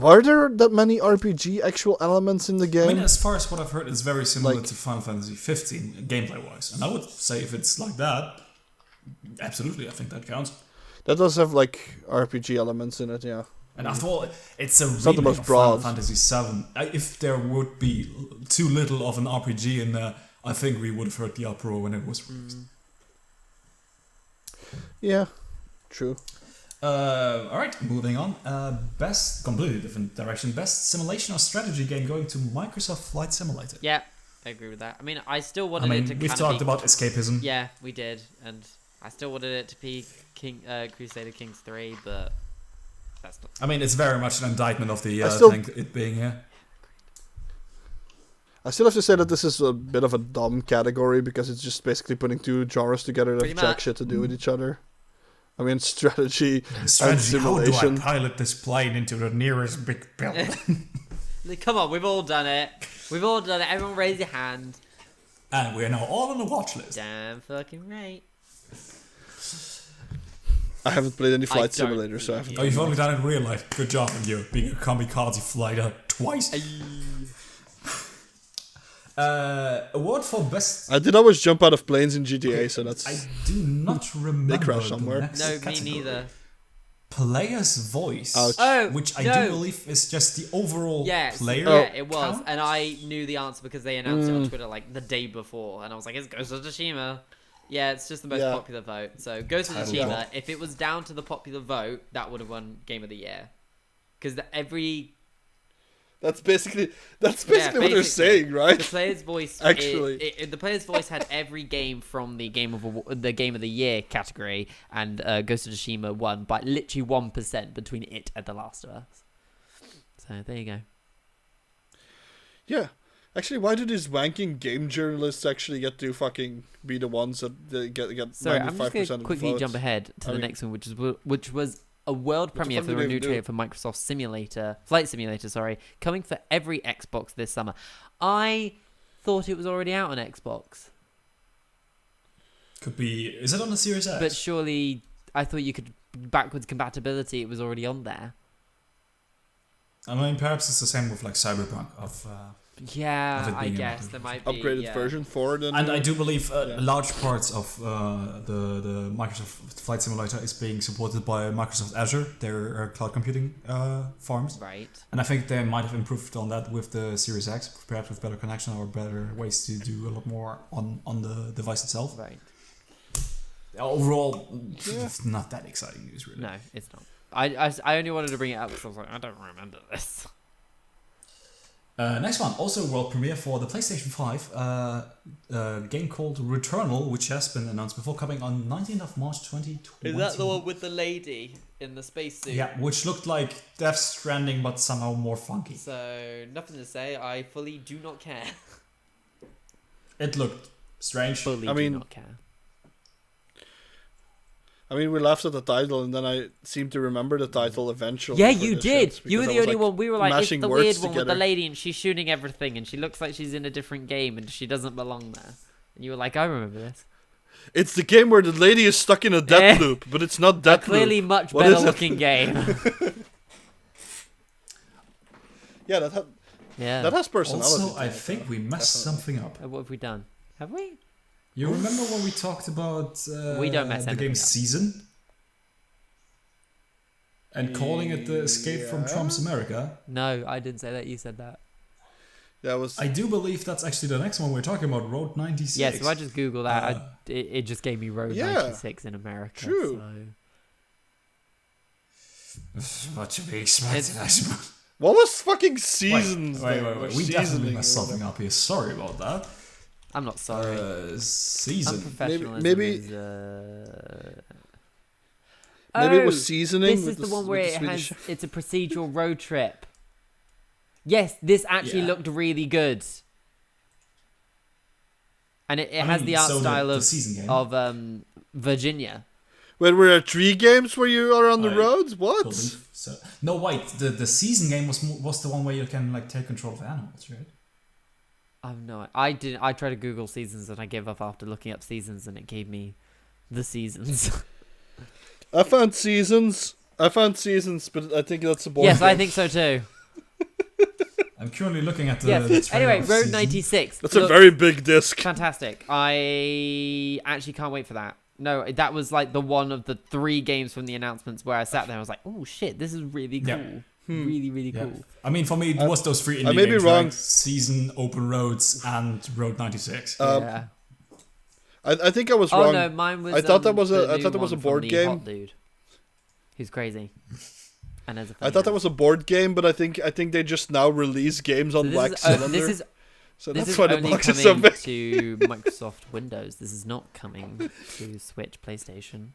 Are there that many RPG actual elements in the game? I mean, as far as what I've heard, it's very similar to Final Fantasy 15 gameplay-wise, and I would say if it's like that. Absolutely, I think that counts. That does have like RPG elements in it, yeah. And after all, it's a not the most of broad. Final Fantasy VII. If there would be too little of an RPG in there, I think we would have heard the uproar when it was released. Yeah, true. Alright, moving on. Best, completely different direction. Best simulation or strategy game going to Microsoft Flight Simulator. Yeah, I agree with that. I mean, I still wanted it to we've talked about escapism. Yeah, we did. And I still wanted it to be Crusader Kings 3, but that's not... I mean, it's very much an indictment of the it being here. I still have to say that this is a bit of a dumb category because it's just basically putting two genres together that have jack shit to do with each other. I mean, strategy and simulation. How do I pilot this plane into the nearest big building? Come on, we've all done it. We've all done it. Everyone raise your hand. And we're now all on the watch list. Damn fucking right. I haven't played any flight simulator, so I haven't. Oh, you've only done it in real life. Good job on you, being a kamikaze flighter twice. Award for best. I did always jump out of planes in GTA, so that's. I do not remember. They crash somewhere. No, me neither. Player's voice, which I do believe is just the overall player. Yeah, it was, count? and I knew the answer because they announced it on Twitter like the day before, and I was like, "It's Ghost of Tsushima." Yeah, it's just the most popular vote. So Ghost of Tsushima, if it was down to the popular vote, that would have won Game of the Year, because That's basically what they're saying, right? The player's voice actually, the player's voice had every game from the Game of the Year category, and Ghost of Tsushima won by literally 1% between it and The Last of Us. So there you go. Yeah, actually, why do these wanking game journalists actually get to fucking be the ones that get Sorry, 95% I'm just going to of quickly the votes? jump ahead to the next one, which was a world premiere for a new trailer for Microsoft Flight Simulator, coming for every Xbox this summer. I thought it was already out on Xbox. Could be. Is it on the Series X? But surely, I thought you could backwards compatibility. It was already on there. I mean, perhaps it's the same with like Cyberpunk I guess there might be upgraded version for it. And I do believe large parts of the Microsoft Flight Simulator is being supported by Microsoft Azure, their cloud computing farms. Right. And I think they might have improved on that with the Series X, perhaps with better connection or better ways to do a lot more on the device itself. Right. Overall, it's not that exciting news, really. No, it's not. I only wanted to bring it up because I was like, I don't remember this. Next one, also world premiere for the PlayStation 5, a game called Returnal, which has been announced before, coming on 19th of March 2020. Is that the one with the lady in the spacesuit? Yeah, which looked like Death Stranding, but somehow more funky. So, nothing to say. I fully do not care. It looked strange. Do not care. I mean, we laughed at the title, and then I seem to remember the title eventually. Yeah, you did. You were the only one. We were like, it's the weird one with the lady, and she's shooting everything, and she looks like she's in a different game, and she doesn't belong there. And you were like, I remember this. It's the game where the lady is stuck in a death loop, but it's not Deathloop. Clearly much better looking game. Yeah, that has personality. Also, I think we messed something up. What have we done? Have we? You remember when we talked about we don't mess the game Season? And calling it the Escape from Trump's America? No, I didn't say that. You said that. I do believe that's actually the next one we're talking about, Road 96. Yeah, so I just Googled that. It just gave me Road 96 in America. True. So. What to be expected, I suppose. What was fucking Seasons? Wait. We definitely messed something up here. Sorry about that. I'm not sorry. Season. Unprofessionalism maybe is, maybe it was Seasoning. This is the one where it's a procedural road trip. Yes, this actually looked really good. And it has the art style of Virginia. Where were there 3 games where you are on the roads? What? So. No, wait. The Season game was the one where you can like take control of animals, right? I didn't. I tried to Google Seasons and I gave up after looking up Seasons, and it gave me the Seasons. I found Seasons, but I think that's a board Yes, game. I think so too. I'm currently looking at the Anyway, of Road Season. 96. That's a very big disc. Fantastic. I actually can't wait for that. No, that was like the one of the 3 games from the announcements where I sat there and I was like, oh shit, this is really cool. Yeah. Really, really cool. I mean, for me, it was those 3 indie I may be games, wrong. like Season, Open Roads, and Road 96. Yeah. I think I was wrong. Oh no, mine was. I thought that was the I new thought that was a one from board the game. hot dude, who's crazy. And as a I thought that was a board game, but I think they just now release games on Black Cylinder. So this that's is why the only box is so coming big. to Microsoft Windows. This is not coming to Switch, PlayStation.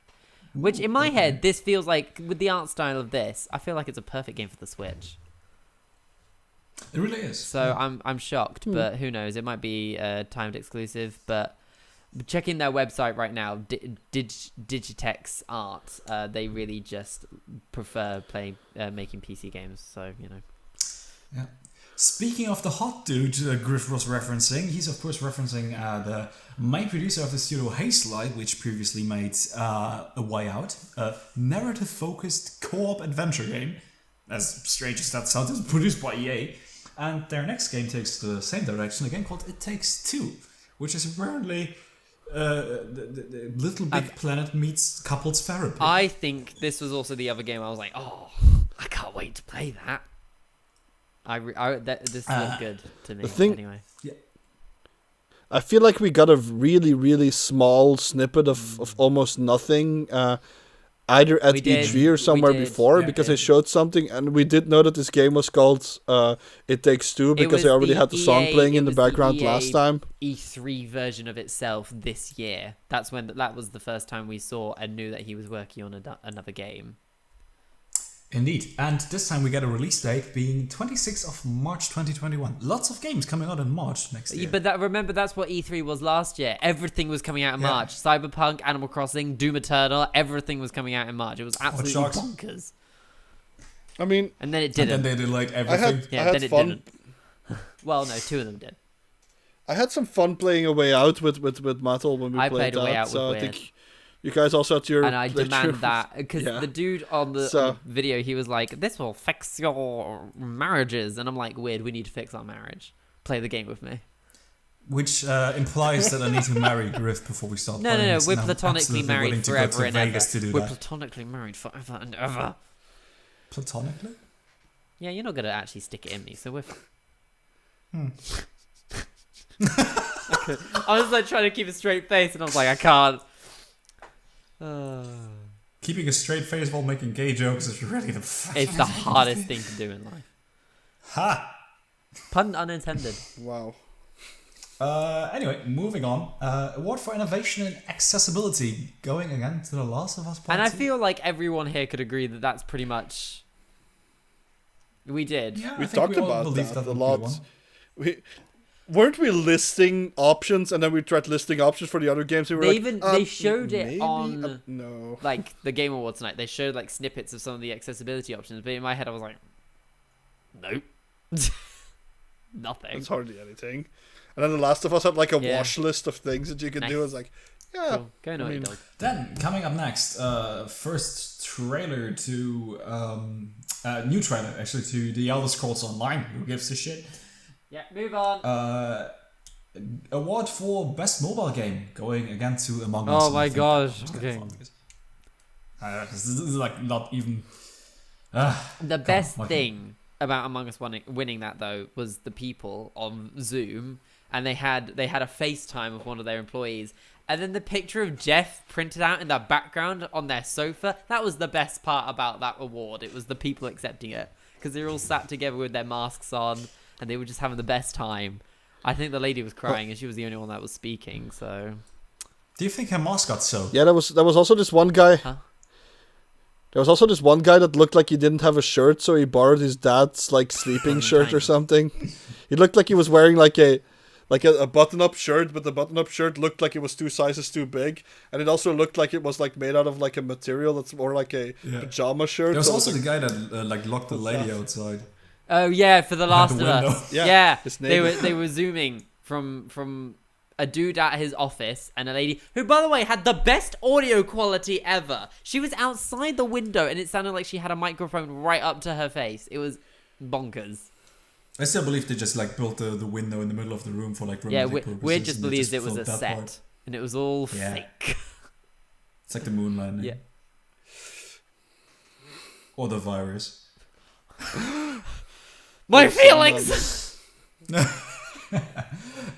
Which, in my head, this feels like, with the art style of this, I feel like it's a perfect game for the Switch. It really is. So I'm shocked, but who knows? It might be a timed exclusive. But checking their website right now, Digitech's art, they really just prefer making PC games. So Yeah. Speaking of the hot dude Griff was referencing, he's of course referencing the main producer of the studio Hazelight, which previously made A Way Out, a narrative-focused co-op adventure game. As strange as that sounds, it's produced by EA. And their next game takes the same direction, a game called It Takes Two, which is apparently the Little Big Planet meets couples therapy. I think this was also the other game I was like, oh, I can't wait to play that. This looked good to me, anyway. Yeah. I feel like we got a really, really small snippet of almost nothing, either at E3 or somewhere before, because they showed something, and we did know that this game was called It Takes Two, because they already had the song playing in the background last time. E3 version of itself this year. That was the first time we saw and knew that he was working on another game. Indeed. And this time we get a release date being 26th of March 2021. Lots of games coming out in March next year. But remember, that's what E3 was last year. Everything was coming out in March. Cyberpunk, Animal Crossing, Doom Eternal, everything was coming out in March. It was absolutely bonkers. I mean... And then it didn't. And then they delayed everything. I had then fun. It didn't. Well, no, 2 of them did. I had some fun playing A Way Out with Mattel when we played that. A Way Out so with I Weird. think you guys also had your... And I demand that, because the dude on the video, he was like, this will fix your marriages. And I'm like, Weird, we need to fix our marriage. Play the game with me. Which implies that I need to marry Griff before we start playing. No, we're platonically married forever and ever. We're that. platonically married forever and ever. Platonically? Yeah, you're not going to actually stick it in me, so we're fine. I was like trying to keep a straight face, and I was like, I can't. Keeping a straight face while making gay jokes is really it's the hardest thing to do in life. Ha! Pun unintended. Wow. Anyway, moving on. Award for Innovation and Accessibility, going again to The Last of Us Part And I 2. feel like everyone here could agree that that's pretty much... We did. Yeah, We talked about that a lot. Weren't we listing options, and then we tried listing options for the other games? They showed it on no, like the Game Awards tonight. They showed like snippets of some of the accessibility options, but in my head I was like, nope, nothing. it's hardly anything. And then The Last of Us had like a wash list of things that you could do. It's like, yeah, cool. Go Naughty Dog. Then coming up next, first trailer to new trailer actually to The Elder Scrolls Online. Who gives a shit? Yeah, move on. Award for Best Mobile Game, going again to Among Us. Oh my gosh. Okay. This is like not even... The best thing about Among Us winning that, though, was the people on Zoom, and they had a FaceTime of one of their employees, and then the picture of Jeff printed out in the background on their sofa. That was the best part about that award. It was the people accepting it, because they were all sat together with their masks on, and they were just having the best time. I think the lady was crying, and she was the only one that was speaking. So, do you think her mask got soaked? Yeah, there was also this one guy. Huh? There was also this one guy that looked like he didn't have a shirt, so he borrowed his dad's like sleeping shirt or something. He looked like he was wearing like a button-up shirt, but the button-up shirt looked like it was 2 sizes too big, and it also looked like it was like made out of like a material that's more like a pajama shirt. There was also the guy that like locked the lady outside. Oh yeah, for The Last of Us. Yeah. They were zooming from a dude at his office and a lady who, by the way, had the best audio quality ever. She was outside the window and it sounded like she had a microphone right up to her face. It was bonkers. I still believe they just like built the window in the middle of the room for like dramatic purposes. Weird just believes it was a set part. And it was all fake. It's like the moon landing. Yeah. Or the virus. My feelings!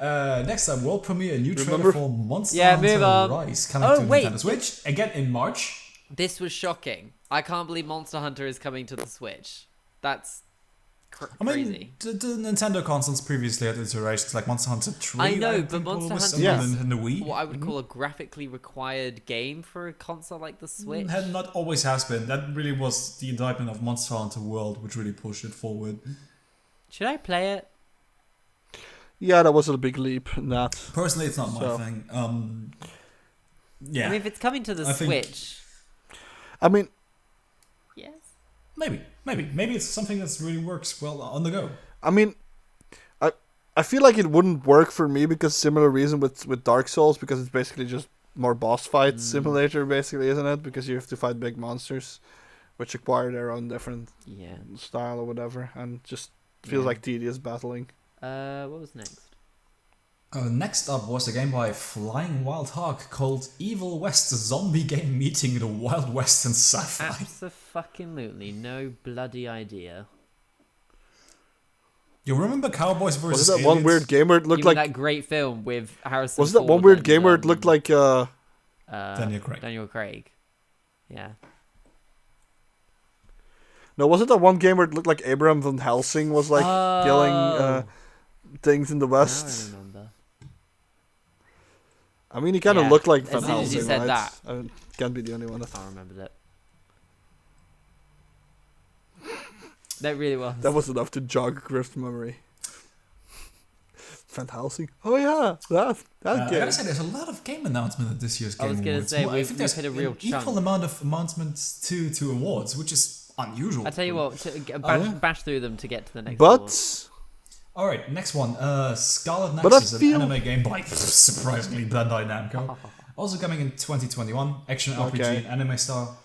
Next up, world premiere, a new trailer for Monster Hunter Rise coming to Nintendo Switch again in March. This was shocking. I can't believe Monster Hunter is coming to the Switch. That's crazy. The Nintendo consoles previously had iterations like Monster Hunter 3. I know, but Monster Hunter is the Wii. What I would call a graphically required game for a console like the Switch. Not always has been. That really was the indictment of Monster Hunter World, which really pushed it forward. Should I play it? Yeah, that was a big leap in that. Personally, it's not my thing. Yeah. I mean, if it's coming to the Switch... I mean... Yes? Maybe it's something that really works well on the go. I mean, I feel like it wouldn't work for me because similar reason with Dark Souls, because it's basically just more boss fight simulator, basically, isn't it? Because you have to fight big monsters, which require their own different style or whatever, and just Feels like tedious battling. What was next? Next up was a game by Flying Wild Hog called Evil West Zombie Game Meeting the Wild West and Sci-Fi. Absolutely no bloody idea. You remember Cowboys vs. Was that Aliens? one weird game where it looked like that great film with Harrison? Was that one weird game where it looked like Daniel Craig? Daniel Craig. Yeah. No, was it that one game where it looked like Abraham Van Helsing was like killing things in the West? Now I remember. I mean, he kind of looked like Van as soon as you Helsing, said right? that. I mean, can't be the only one. I remembered it. That really was. That was enough to jog Griff's memory. Van Helsing. Oh yeah, that I game. gotta say, there's a lot of game announcements at this year's Game I was gonna Awards. say, Well, I we've think there's hit a real an equal chunk. amount of announcements to awards, which is unusual. I tell you what, bash through them to get to the next But one. All right, next one. Scarlet But I Nexus, feel- an anime game by surprisingly Bandai Namco. Also coming in 2021, action RPG Okay. and anime style.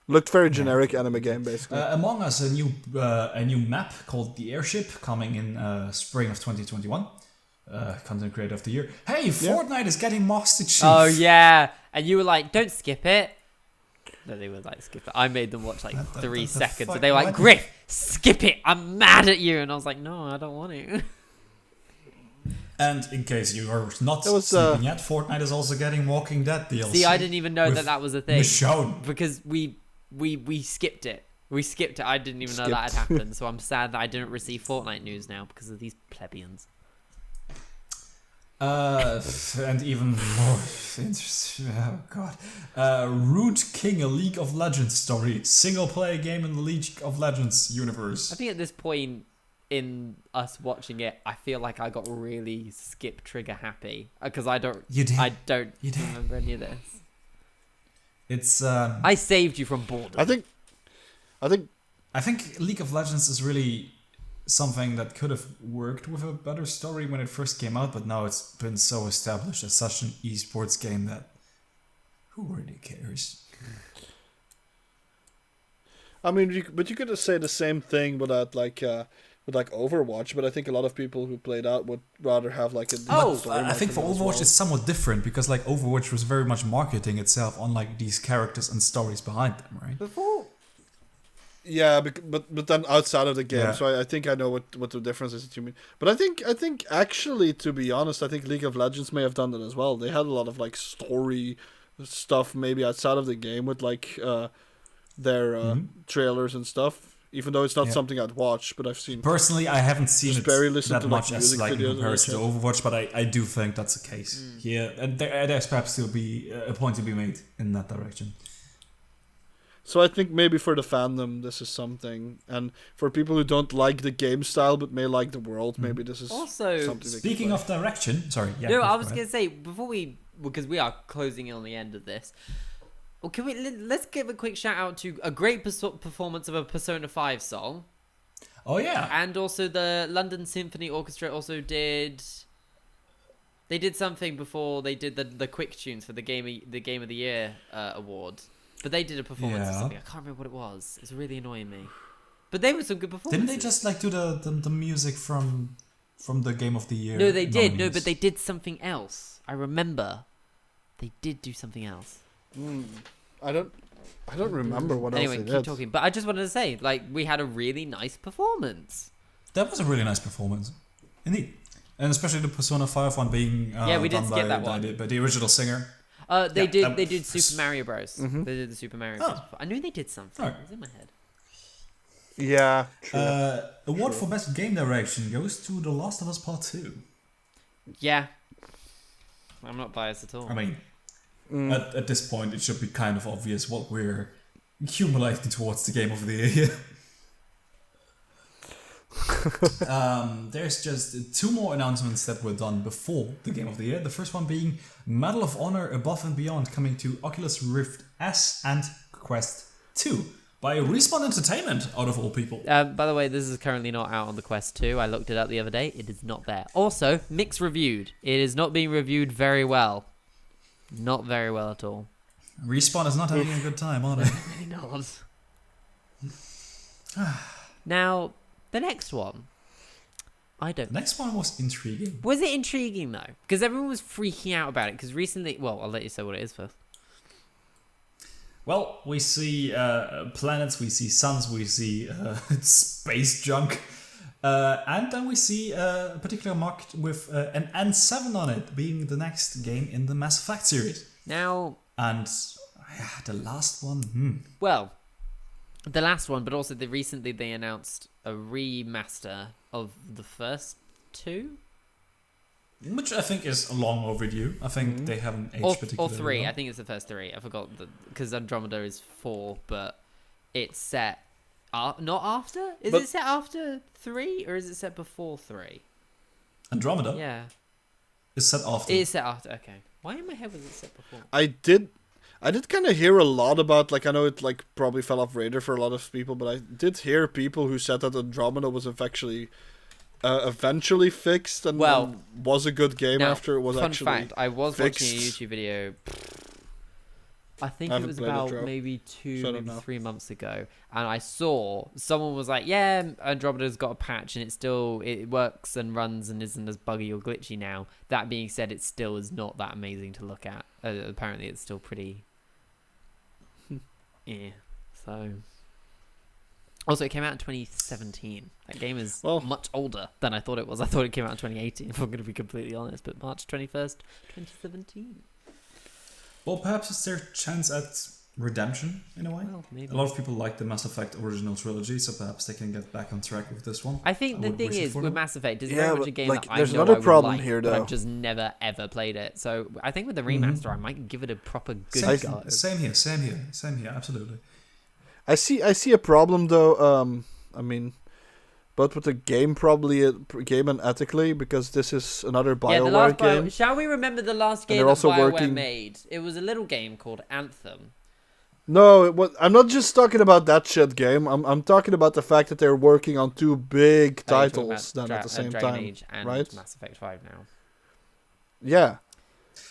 looked very generic anime game basically. Among Us, a new map called The Airship, coming in spring of 2021. Content Creator of the Year. Hey, Fortnite is getting Master Chief. Oh yeah, and you were like, "Don't skip it." No, they were like, "Skip it." I made them watch like 3 seconds, fuck? and they were like, Why- "Griff, skip it! I'm mad at you." And I was like, "No, I don't want to." And in case you are not It was, sleeping yet, Fortnite is also getting Walking Dead DLC. See, I didn't even know with that was a thing Michonne. because we skipped it. We skipped it. I didn't even know that had happened. So I'm sad that I didn't receive Fortnite news now because of these plebeians. And even more interesting. Oh god. Root King, a League of Legends story, single player game in the League of Legends universe. I think at this point in us watching it, I feel like I got really skip trigger happy because I don't remember any of this. It's I saved you from boredom. I think League of Legends is really something that could have worked with a better story when it first came out, but now it's been so established as such an esports game that who really cares? I mean, you could say the same thing with Overwatch, but I think a lot of people who played out would rather have like a. I think for Overwatch it's somewhat different because like Overwatch was very much marketing itself on like these characters and stories behind them, right? Yeah, but then outside of the game, Yeah. so I think I know what the difference is that you mean. But I think actually, to be honest, I think League of Legends may have done that as well. They had a lot of like story stuff maybe outside of the game with like their trailers and stuff. Even though it's not something I'd watch, but I've seen. Personally, I haven't seen Just it barely listen that to, like, much as music like in videos and comparison to shit. Overwatch, but I do think that's the case here, and there's perhaps still be a point to be made in that direction. So I think maybe for the fandom, this is something, and for people who don't like the game style but may like the world, maybe this is Also, something. Speaking of direction, sorry, yeah. no, go I for was it. gonna say because we are closing in on the end of this. Well, let's give a quick shout out to a great performance of a Persona 5 song. Oh yeah, And also the London Symphony Orchestra also did. They did something before they did the quick tunes for the game of the year award, but they did a performance of Yeah. something. I can't remember what it was. It's really annoying me. But they were some good performances. didn't they just like do the music from the game of the year? No, they did. No, nominees? but they did something else. I remember. They did do something else. I don't remember what Anyway, else they keep did. talking. But I just wanted to say, like, we had a really nice performance. That was a really nice performance, indeed, and especially the Persona 5 one being Yeah, we did done skip by, that one. by the original singer. They Yeah, did Super Mario Bros. They did the Super Mario Bros. I knew they did something. Alright. It was in my head. Yeah, true. Award for best game direction goes to The Last of Us Part 2. Yeah. I'm not biased at all. I mean, at this point, it should be kind of obvious what we're accumulating towards the game of the year. There's just 2 more announcements that were done before the game of the year. The first one being Medal of Honor Above and Beyond coming to Oculus Rift S and Quest 2 by Respawn Entertainment, out of all people. By the way, this is currently not out on the Quest 2. I looked it up the other day. It is not there. Also, mixed reviewed. It is not being reviewed very well. Not very well at all. Respawn is not having a good time, are they? Really not. Now, The next one, I don't. The next one was intriguing. Was it intriguing though? Because everyone was freaking out about it. Because recently, well, I'll let you say what it is first. Well, we see planets, we see suns, we see space junk, and then we see a particular mark with an N7 on it, being the next game in the Mass Effect series. Now, and the last one. Well, the last one, but also recently they announced a remaster of the first two. Which I think is long overdue. I think they haven't aged particularly or three. well. I think it's the first three. I forgot because Andromeda is 4, but it's set not after. Is it set after 3 or is it set before 3? Andromeda. Yeah, Is set after. it is set after. Okay, why in my head was it set before? I did kind of hear a lot about, like, I know it like probably fell off radar for a lot of people, but I did hear people who said that Andromeda was eventually fixed and was a good game after it was actually fun fact, I was fixed. watching a YouTube video. I think it was about maybe 3 months ago, and I saw someone was like, "Yeah, Andromeda's got a patch, and it works and runs and isn't as buggy or glitchy now." That being said, it still is not that amazing to look at. Apparently, it's still pretty. Yeah. So. Also, it came out in 2017. That game is much older than I thought it was. I thought it came out in 2018, if I'm going to be completely honest. But March 21st, 2017. Well, perhaps it's their chance at redemption, in a way. Well, maybe. A lot of people like the Mass Effect original trilogy, so perhaps they can get back on track with this one. I think the thing is, with Mass Effect, it's very much a game that I there's know another I would problem like, here, but though. I've just never, ever played it. So I think with the remaster, I might give it a proper good go. Same here, absolutely. I see a problem though. I mean, both with the game and ethically, because this is another BioWare game. Shall we remember the last game that BioWare made? It was a little game called Anthem. No, I'm not just talking about that shit game. I'm talking about the fact that they're working on 2 big titles at the same Dragon time, Age and right? Mass Effect 5 now. Yeah.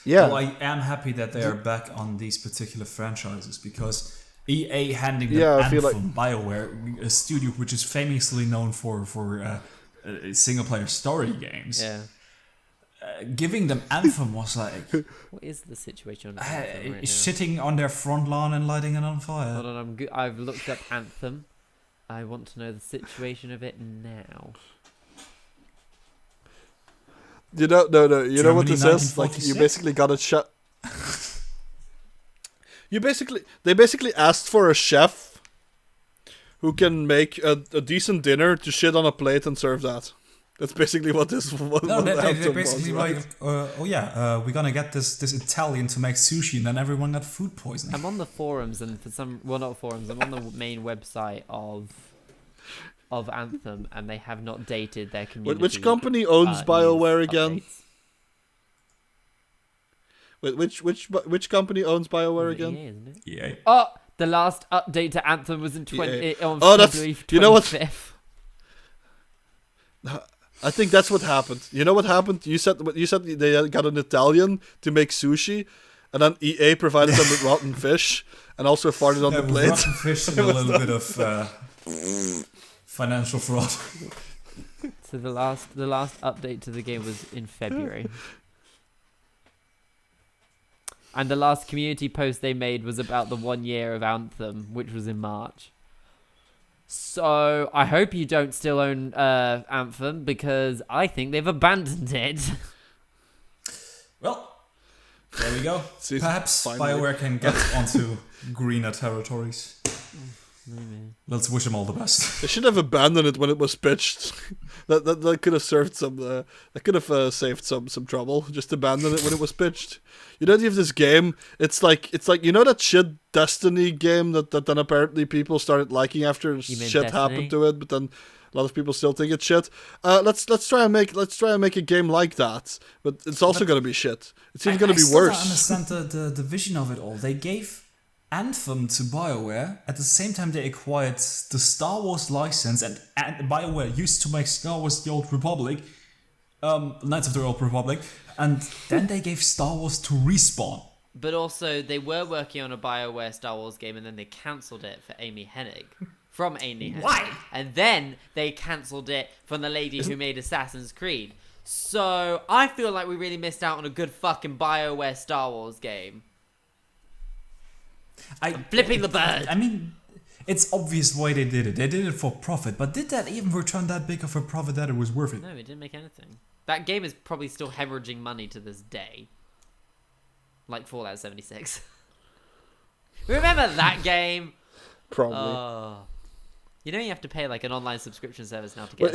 Well, I am happy that they are back on these particular franchises, because EA handing them Anthem, BioWare, a studio which is famously known for single-player story games. Yeah. Giving them Anthem was like... What is the situation on Anthem right now? Sitting on their front lawn and lighting it on fire. Hold on, I've looked up Anthem. I want to know the situation of it now. No. You know what this is? Like, 1946? you basically got it shut. They basically asked for a chef who can make a decent dinner to shit on a plate and serve that. That's basically what this was. No, they're basically like, we're gonna get this Italian to make sushi, and then everyone got food poisoning. I'm on the forums, and not forums, I'm on the main website of Anthem, and they have not dated their community. Which company owns BioWare again? Updates. Which company owns BioWare again? EA, isn't it? EA. Oh, the last update to Anthem was on February 25th. You know what? I think that's what happened. You know what happened? You said they got an Italian to make sushi, and then EA provided them with rotten fish, and also farted on the plate. Rotten fish and a little bit of financial fraud. So the last update to the game was in February. And the last community post they made was about the 1 year of Anthem, which was in March. So I hope you don't still own Anthem, because I think they've abandoned it. Well, there we go. Perhaps BioWare can get onto greener territories. Maybe. Let's wish them all the best. They should have abandoned it when it was pitched. that could have served some. That could have saved some trouble. Just abandon it when it was pitched. You know, you have this game. It's like you know that shit Destiny game that then apparently people started liking after shit happened to it, but then a lot of people still think it's shit. Let's try and make a game like that, but it's also gonna be shit. It's even gonna be worse. I understand the vision of it all. They gave Anthem to BioWare at the same time they acquired the Star Wars license, and BioWare used to make Star Wars: The Old Republic, Knights of the Old Republic, and then they gave Star Wars to Respawn. But also, they were working on a BioWare Star Wars game, and then they cancelled it for Amy Hennig from Alien. Why? And then they cancelled it from the lady who made Assassin's Creed. So I feel like we really missed out on a good fucking BioWare Star Wars game. I'm flipping the bird. I mean, it's obvious why they did it. They did it for profit, but did that even return that big of a profit that it was worth it? No, it didn't make anything. That game is probably still hemorrhaging money to this day. Like Fallout 76. Remember that game? Probably. You know you have to pay like an online subscription service now to get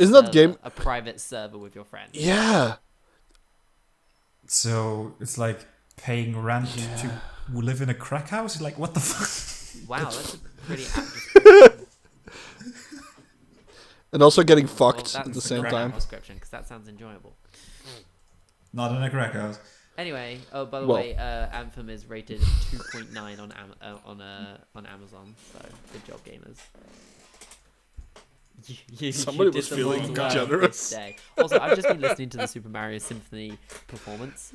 a private server with your friends. Yeah. So it's like paying rent to live in a crack house? Like, what the fuck? Wow, that's a pretty apt description. And also getting fucked at the same time. Description, because that sounds enjoyable. Not in a crack house. Anyway, by the way, Anthem is rated 2.9 on Amazon. So good job, gamers. Somebody was feeling generous. Also, I've just been listening to the Super Mario Symphony performance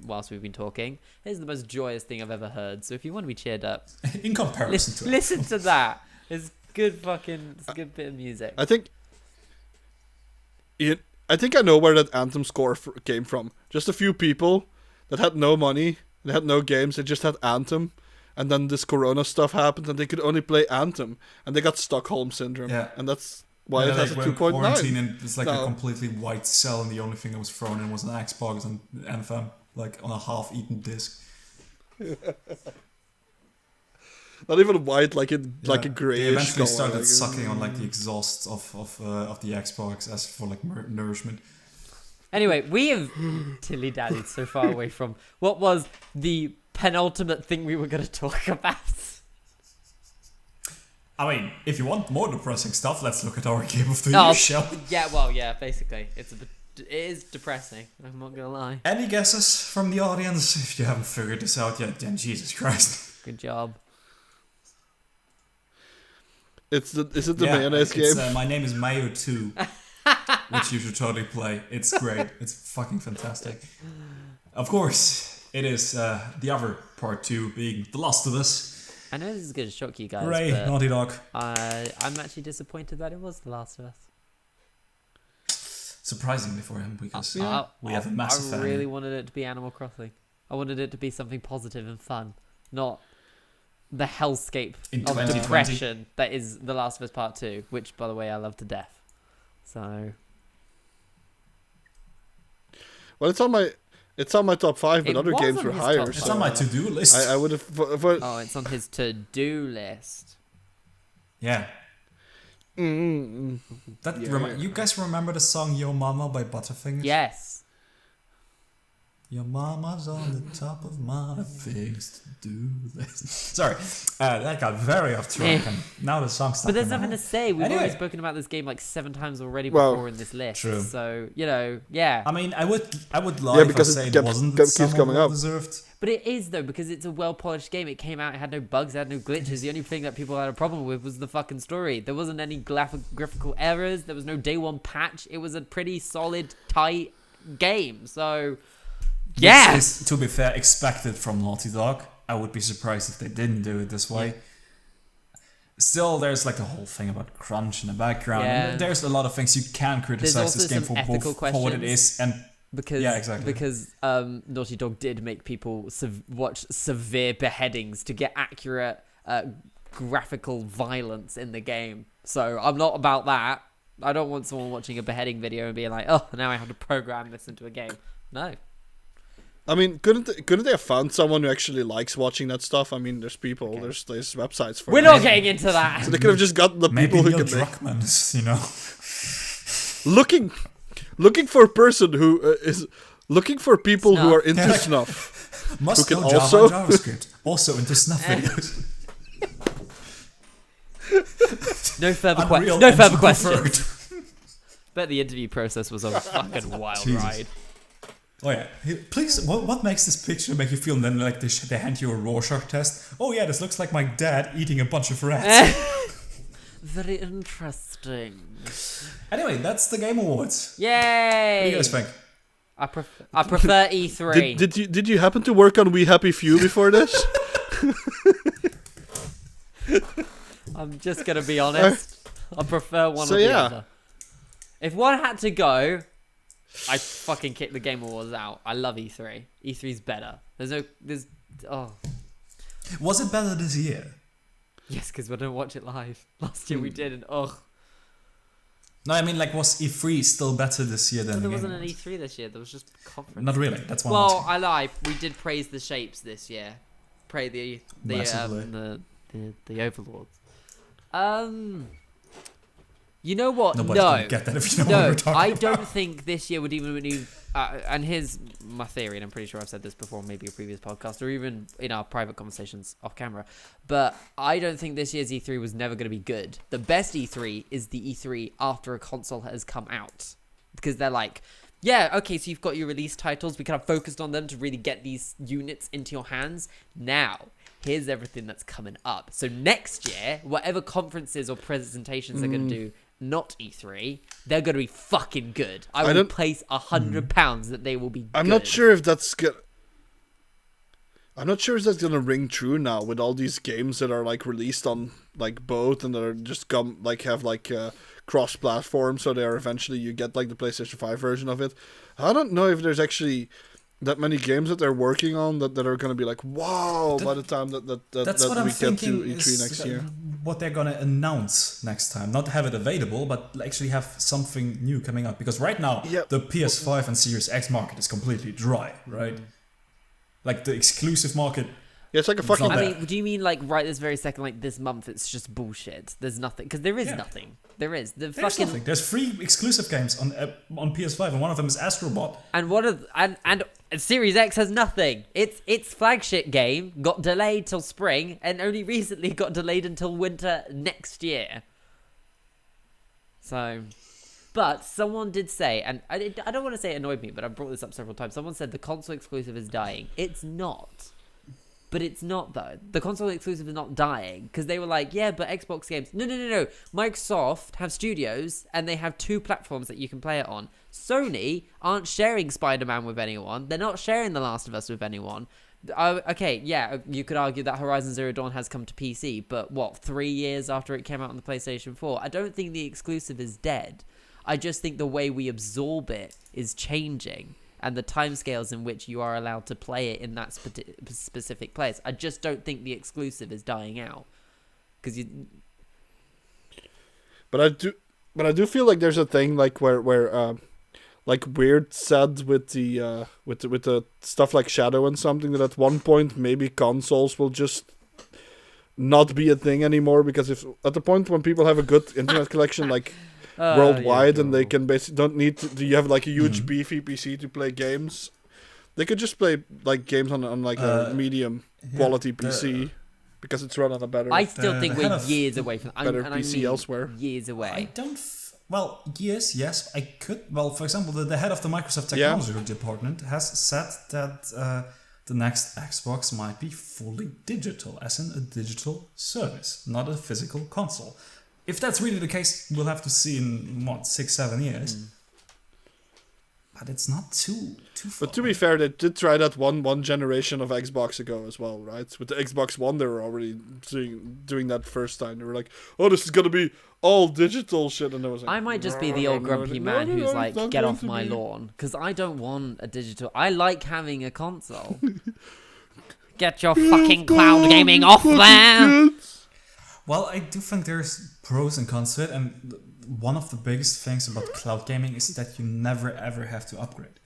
whilst we've been talking. It's the most joyous thing I've ever heard. So if you want to be cheered up, in comparison to listen to that. It's good it's a good bit of music. I think I know where that Anthem score came from. Just a few people that had no money, they had no games, they just had Anthem. And then this Corona stuff happened, and they could only play Anthem, and they got Stockholm syndrome, and that's why it has a 2.9. And it's like a completely white cell, and the only thing that was thrown in was an Xbox and Anthem, like on a half-eaten disc. Not even white, like a grayish. They eventually started sucking on like the exhaust of the Xbox as for like nourishment. Anyway, we have dilly-dallied so far away from what was the penultimate thing we were going to talk about. I mean, if you want more depressing stuff, let's look at our Game of the Year, shall we? Yeah, basically. It is depressing, I'm not going to lie. Any guesses from the audience? If you haven't figured this out yet, then Jesus Christ. Good job. Is it the mayonnaise game? My Name is Mayo 2, which you should totally play. It's great. It's fucking fantastic. Of course, it is the other part 2 being The Last of Us. I know this is going to shock you guys, Hooray, but Naughty Dog. I'm actually disappointed that it was The Last of Us. Surprisingly for him, because we have a massive fan. I really wanted it to be Animal Crossing. I wanted it to be something positive and fun, not the hellscape of depression that is The Last of Us Part 2, which, by the way, I love to death. So... Well, it's on my top 5, but other games were higher. It's on my to-do list. I would have... it's on his to-do list. Yeah. You guys remember the song Yo Mama by Butterfingers? Yes. Your mama's on the top of my things to do this. Sorry, that got very off track, and now the song's stuck. But there's nothing to say. We've already spoken about this game like 7 times already before in this list. True. So yeah. I mean, I would lie if I say it wasn't keeps coming up. Deserved. But it is though, because it's a well-polished game. It came out, it had no bugs, it had no glitches. The only thing that people had a problem with was the fucking story. There wasn't any graphical errors. There was no day one patch. It was a pretty solid, tight game. So. Yeah. This is, to be fair, expected from Naughty Dog. I would be surprised if they didn't do it this way. Yeah. Still, there's like the whole thing about crunch in the background. Yeah. And there's a lot of things you can criticize this game for what it is. And because Naughty Dog did make people watch severe beheadings to get accurate graphical violence in the game. So I'm not about that. I don't want someone watching a beheading video and being like, oh, now I have to program this into a game. No. I mean, couldn't they have found someone who actually likes watching that stuff? I mean, there's people, there's websites for it. We're not getting into that. So they could have just gotten the people who can Druckmann's, looking for a person who is looking for people who are into snuff. Must know Java and JavaScript. Also into snuff videos. No further questions. Bet the interview process was a fucking wild ride. Oh yeah, please. What makes this picture make you feel? And then like they hand you a Rorschach test. Oh yeah, this looks like my dad eating a bunch of rats. Very interesting. Anyway, that's the Game Awards. Yay! What do you guys think? I prefer E3. Did you happen to work on We Happy Few before this? I'm just gonna be honest. I prefer one or the other. If one had to go, I'd fucking kick the Game Awards out. I love E3. E3's better. Was it better this year? Yes, because we don't watch it live. Last year we did, and ugh. No, I mean, like, was E3 still better this year than But the there Game wasn't an Awards? E3 this year. There was just conference. Not really. That's one. Well, I lied. We did praise the shapes this year. Praise the Massively. the overlords. You know what? Nobody's gonna get that if you know what we're talking I about. don't think this year would even. And here's my theory, and I'm pretty sure I've said this before, maybe a previous podcast, or even in our private conversations off camera. But I don't think this year's E3 was never going to be good. The best E3 is the E3 after a console has come out, because they're like, yeah, okay, so you've got your release titles. We kind of focused on them to really get these units into your hands. Now, here's everything that's coming up. So next year, whatever conferences or presentations they're going to do, not E3, they're going to be fucking good. I would place £100 that they will be good. I'm not sure if that's gonna ring true now with all these games that are like released on like both and that are just have cross platform, so they are eventually you get like the PlayStation 5 version of it. I don't know if there's actually that many games that they're working on that are going to be like, wow, by the time that that's what I'm we get to thinking E3 is next year. What they're going to announce next time. Not have it available, but actually have something new coming up. Because right now, the PS5 and Series X market is completely dry, right? Like the exclusive market. Yeah, it's like a fucking... I mean, do you mean like right this very second, like this month, it's just bullshit? There's nothing. Because there is nothing. There is. There's nothing. There's 3 exclusive games on PS5, and one of them is Astrobot. And Series X has nothing. Its flagship game got delayed till spring, and only recently got delayed until winter next year. So, but someone did say, and I don't want to say it annoyed me, but I've brought this up several times. Someone said the console exclusive is dying. It's not. But it's not, though. The console exclusive is not dying. Because they were like, yeah, but Xbox games... No. Microsoft have studios, and they have 2 platforms that you can play it on. Sony aren't sharing Spider-Man with anyone. They're not sharing The Last of Us with anyone. Okay, yeah, you could argue that Horizon Zero Dawn has come to PC, but 3 years after it came out on the PlayStation 4? I don't think the exclusive is dead. I just think the way we absorb it is changing. And the timescales in which you are allowed to play it in that specific place. I just don't think the exclusive is dying out. But I do feel like there's a thing like where like Weird said with the stuff like Shadow and something, that at one point maybe consoles will just not be a thing anymore, because if at the point when people have a good internet connection like worldwide, and they can basically don't need to you have like a huge beefy PC to play games, they could just play like games on like a medium quality PC because it's run on a better. I still think we're years away from better PC elsewhere. Years away. I don't. Well, yes, I could. Well, for example, the head of the Microsoft Technology Department has said that the next Xbox might be fully digital, as in a digital service, not a physical console. If that's really the case, we'll have to see in 6-7 years. But it's not too far. But to be fair, they did try that one generation of Xbox ago as well, right? With the Xbox One, they were already doing that first time. They were like, "Oh, this is gonna be all digital shit," and I was like, I might just be the old grumpy man who's like, "Get off my lawn," because I don't want a digital. I like having a console. Get your fucking cloud gaming off there. Well, I do think there's pros and cons to it, and one of the biggest things about cloud gaming is that you never ever have to upgrade.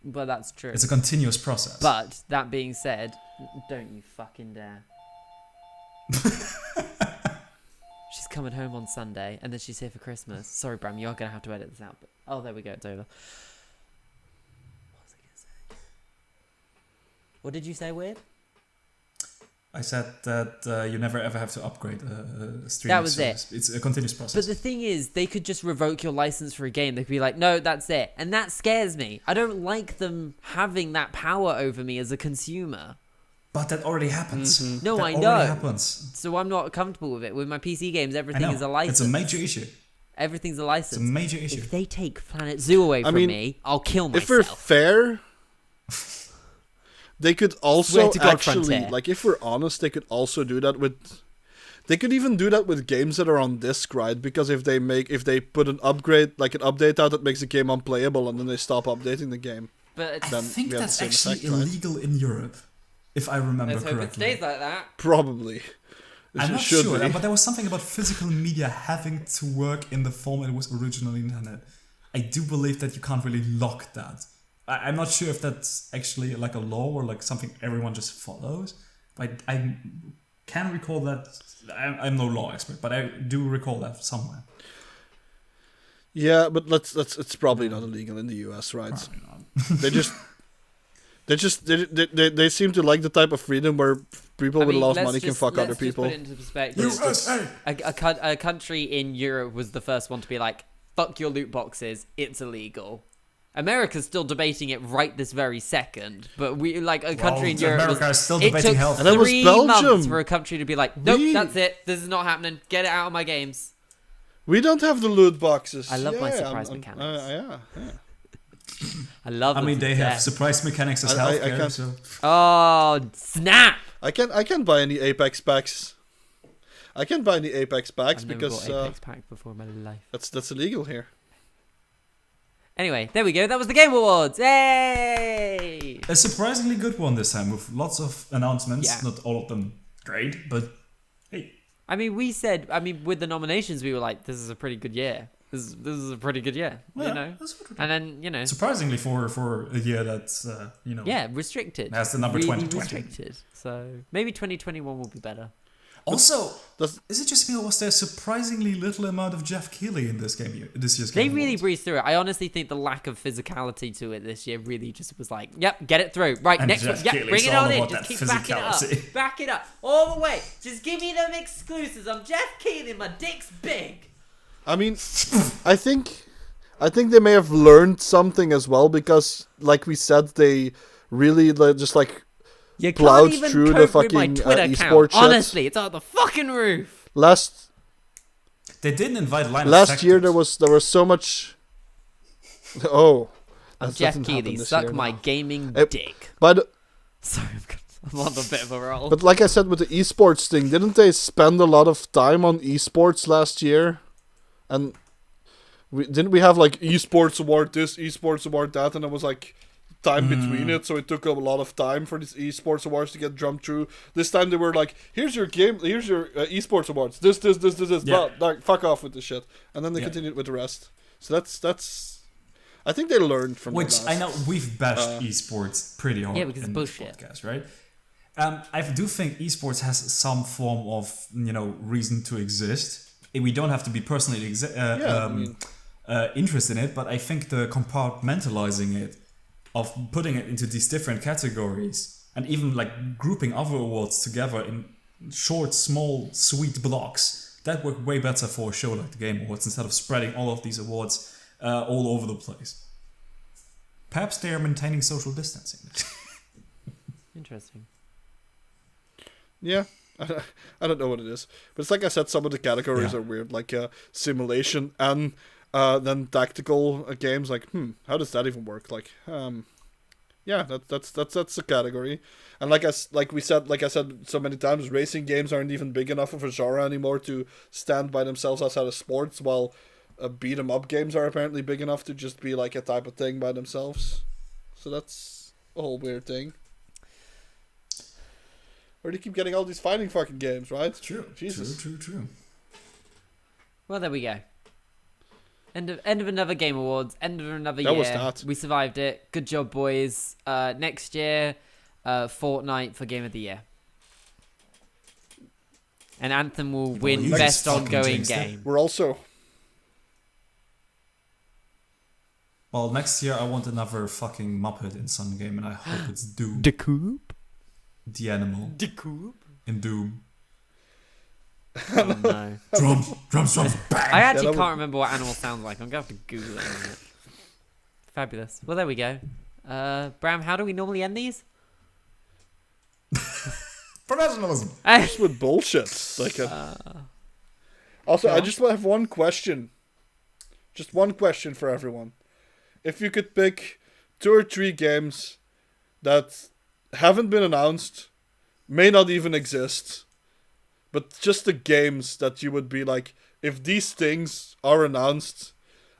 But that's true. It's a continuous process. But that being said, don't you fucking dare. She's coming home on Sunday, and then she's here for Christmas. Sorry, Bram, you are going to have to edit this out. But there we go, it's over. What was I going to say? What did you say, Weird? I said that you never ever have to upgrade a streaming That was service. it. It's a continuous process. But the thing is, they could just revoke your license for a game. They could be like, no, that's it. And that scares me. I don't like them having that power over me as a consumer. But that already happens. Mm-hmm. No, that I know. Already happens. So I'm not comfortable with it. With my PC games, everything is a license. It's a major issue. Everything's a license. It's a major issue. If they take Planet Zoo away from me, I'll kill myself. If we're fair... They could also Frontier. like, if we're honest, they could also do that with They could even do that with games that are on disc, right? Because if they put an upgrade, like an update out that makes the game unplayable, and then they stop updating the game. But I think that's actually illegal in Europe, if I remember correctly. Let's hope it stays like that. Probably. I'm not sure, but there was something about physical media having to work in the form it was originally intended. I do believe that you can't really lock that. I'm not sure if that's actually like a law or like something everyone just follows. But I can recall that. I'm no law expert, but I do recall that somewhere. Yeah, but it's probably not illegal in the US, right? They seem to like the type of freedom where people with a lot of money can fuck other people. Let's just put it into perspective. A country in Europe was the first one to be like, fuck your loot boxes, it's illegal. America's still debating it right this very second, but a country in Europe. America is still debating health. And that was 3 Belgium. months for a country to be like, nope, that's it. This is not happening. Get it out of my games. We don't have the loot boxes. I love my surprise mechanics. Yeah. I love. I mean, they have surprise mechanics as healthcare. So. Oh snap! I can't buy any Apex packs. I can't buy any Apex packs I've never because bought Apex pack before in my life. That's illegal here. Anyway, there we go. That was the Game Awards. Yay! A surprisingly good one this time with lots of announcements. Yeah. Not all of them great, but hey. I mean, with the nominations, we were like, this is a pretty good year. This is a pretty good year, Yeah, you know? that's good. And then, you know... Surprisingly for a year that's, you know... Yeah, restricted. That's the number really 2020. restricted. So, maybe 2021 will be better. Also, is it just me or was there surprisingly little amount of Jeff Keighley in this year's game? They really breezed through it. I honestly think the lack of physicality to it this year really just was like, yep, get it through. Right, and next Jeff one. Yep, Keighley's bring it all on in. about Just that keep backing it up. physicality. Back it up. All the way. Just give me them exclusives. I'm Jeff Keighley. My dick's big. I mean, I think they may have learned something as well because, like we said, they really just like you plowed can't even through cope the fucking with my Twitter esports account. shit. Honestly, it's on the fucking roof. They didn't invite Linus Last year Tech there was so much. Oh, I'm that Jeff doesn't happen Keighley. this Suck year, my no. gaming Eh, dick. But Sorry, I'm on a bit of a roll. but like I said with the esports thing, didn't they spend a lot of time on esports last year? And didn't we have like esports award this, esports award that, and it was like time between it, so it took a lot of time for these esports awards to get drummed through. This time they were like, here's your esports awards, this, Yeah. like, fuck off with this shit, and then they continued with the rest. So that's I think they learned from Which the last. I know we've bashed esports pretty hard because it's in bullshit. this podcast, right? I do think esports has some form of, you know, reason to exist. We don't have to be personally interested in it, but I think the compartmentalizing it, of putting it into these different categories, and even like grouping other awards together in short, small, sweet blocks, that worked way better for a show like the Game Awards instead of spreading all of these awards all over the place. Perhaps they are maintaining social distancing. Interesting. Yeah, I don't know what it is, but it's like I said, some of the categories are weird, like simulation and then tactical games. Like, how does that even work? Like, yeah, that's a category. And like I said so many times, racing games aren't even big enough of a genre anymore to stand by themselves outside of sports, while beat 'em up games are apparently big enough to just be like a type of thing by themselves. So that's a whole weird thing. Where do you keep getting all these fighting fucking games, right? True. Jesus. True. Well, there we go. End of another Game Awards. End of another year. That was that. We survived it. Good job, boys. Next year, Fortnite for Game of the Year. And Anthem will win you Best just fucking Ongoing jinxed it. Game. We're also... Well, next year I want another fucking Muppet in some game, and I hope it's Doom. The Coop? The animal The Coop? in Doom. Oh, no. Drums, bang! I actually that can't remember what animal sounds like. I'm going to have to Google it in a minute. Fabulous. Well, there we go. Bram, how do we normally end these? Professionalism. Just with bullshit. Like also, go I on. just have one question. Just one question for everyone. If you could pick 2 or 3 games that haven't been announced, may not even exist, but just the games that you would be like, if these things are announced,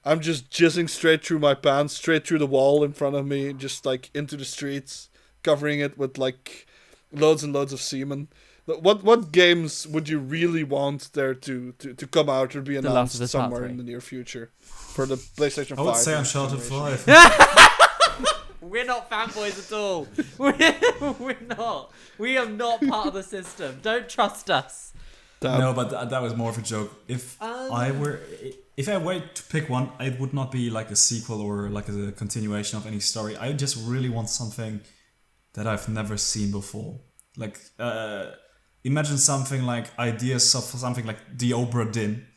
I'm just jizzing straight through my pants, straight through the wall in front of me, just like into the streets, covering it with like loads and loads of semen. What games would you really want there to come out or be announced somewhere in the near future for the PlayStation 5? I would say Uncharted 5. We're not fanboys at all. We're not. We are not part of the system. Don't trust us. No, but that was more of a joke. If I were to pick one, it would not be like a sequel or like a continuation of any story. I just really want something that I've never seen before. Like, imagine something like ideas of something like the Obra Dinn.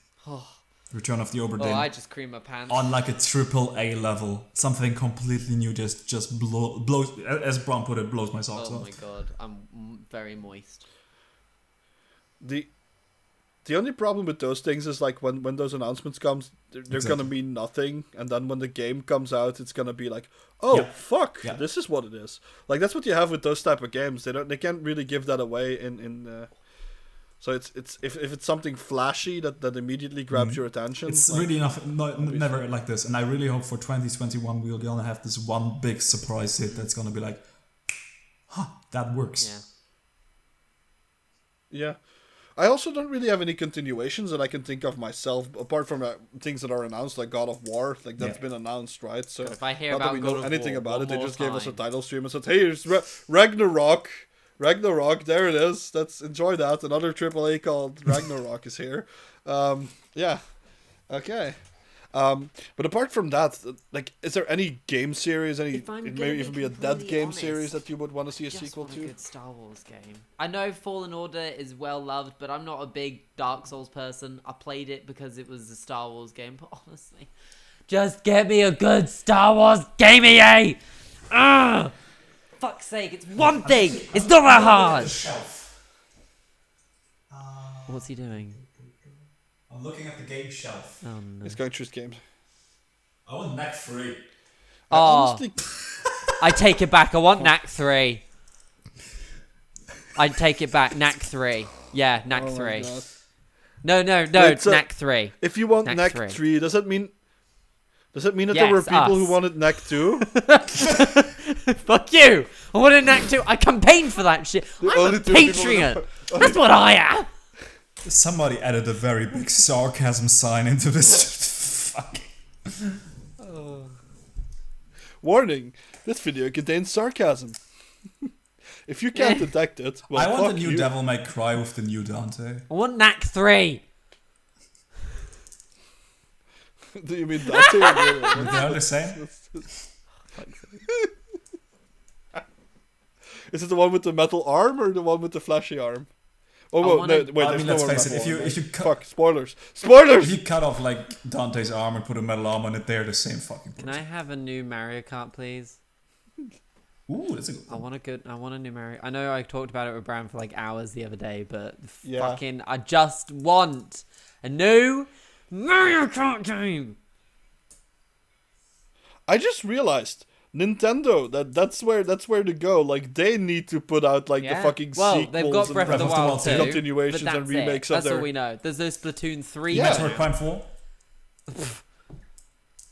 Return of the Obra Dinn. Oh, I just cream my pants. On like a AAA level. Something completely new, just blows, as Bron put it, blows my socks off. Oh my god, I'm very moist. The only problem with those things is like when those announcements comes, they're gonna mean nothing, and then when the game comes out, it's gonna be like, fuck, this is what it is. Like that's what you have with those type of games. They can't really give that away in. So it's if it's something flashy that immediately grabs your attention. It's like, really never like this, and I really hope for 2021 we're gonna have this one big surprise hit that's gonna be like, that works. Yeah. I also don't really have any continuations that I can think of myself, apart from things that are announced, like God of War. Like, that's been announced, right? So, if I hear not about that we God know of anything War about it, they just gave us a time. title stream and said, hey, here's Ragnarok. Ragnarok, there it is. Let's enjoy that. Another AAA called Ragnarok is here. Yeah. Okay. But apart from that, like, is there any game series, it maybe even be a dead game series that you would want to see a sequel to? A good Star Wars game. I know Fallen Order is well loved, but I'm not a big Dark Souls person. I played it because it was a Star Wars game, but honestly, just get me a good Star Wars game, EA! Ugh! Fuck's sake, it's one thing! It's not that hard! What's he doing? I'm looking at the game shelf. Oh no. He's going through his games. I want Knack 3. Honestly... I take it back. I want Knack 3. I take it back. Knack 3. Yeah, Knack 3. No, Knack 3. If you want Knack 3, does that mean that there were people who wanted Knack 2? Fuck you! I wanted Knack 2. I campaigned for that shit. I'm a Patreon. That's what I am. Somebody added a very big sarcasm sign into this. Fuck. Warning: this video contains sarcasm. If you can't detect it, well, I want fuck the new you. Devil May Cry with the new Dante. I want Knack 3. Do you mean Dante? They're the same. Is it the one with the metal arm or the one with the flashy arm? Oh, no, wait, there's no more let's face it. metal arm, If you fuck, spoilers! Spoilers! If you cut off like Dante's arm and put a metal arm on it, they're the same fucking person. Can I have a new Mario Kart, please? Ooh, that's a good one. I want a new Mario. I know I talked about it with Bram for like hours the other day, but Yeah. I just want a new Mario Kart game. I just realized Nintendo that's where to go. Like they need to put out like the fucking sequels they've got Breath of the Wild 2, continuations but and remakes that's of their. all we know. There's no Splatoon 3. Yeah. Metroid Prime 4.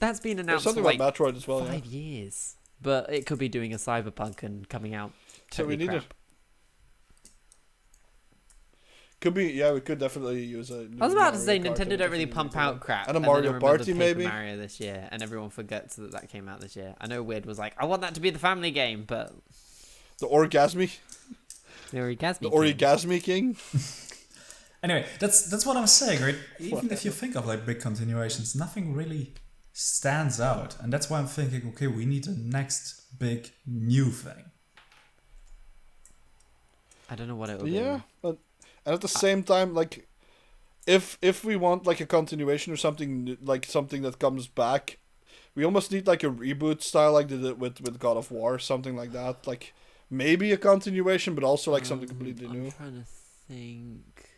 That's been There's announced for something like about Metroid as well. 5 years, but it could be doing a Cyberpunk and coming out. So we totally need crap. it. Could be, yeah. We could definitely use a. I was about to say Nintendo don't really pump out crap. And a then I Mario remember Party Paper maybe. Mario this year, and everyone forgets that came out this year. I know Weird was like, I want that to be the family game, but The Orgasmy. the Orgasmy. The Orgasmy King. Anyway, that's what I'm saying, right? Even if you think of like big continuations, nothing really stands out, and that's why I'm thinking, okay, we need the next big new thing. I don't know what it will be. Yeah, but and at the same time, like, if we want like a continuation or something like something that comes back, we almost need like a reboot style, like they did with God of War, something like that. Like maybe a continuation, but also like something completely new. I'm trying to think.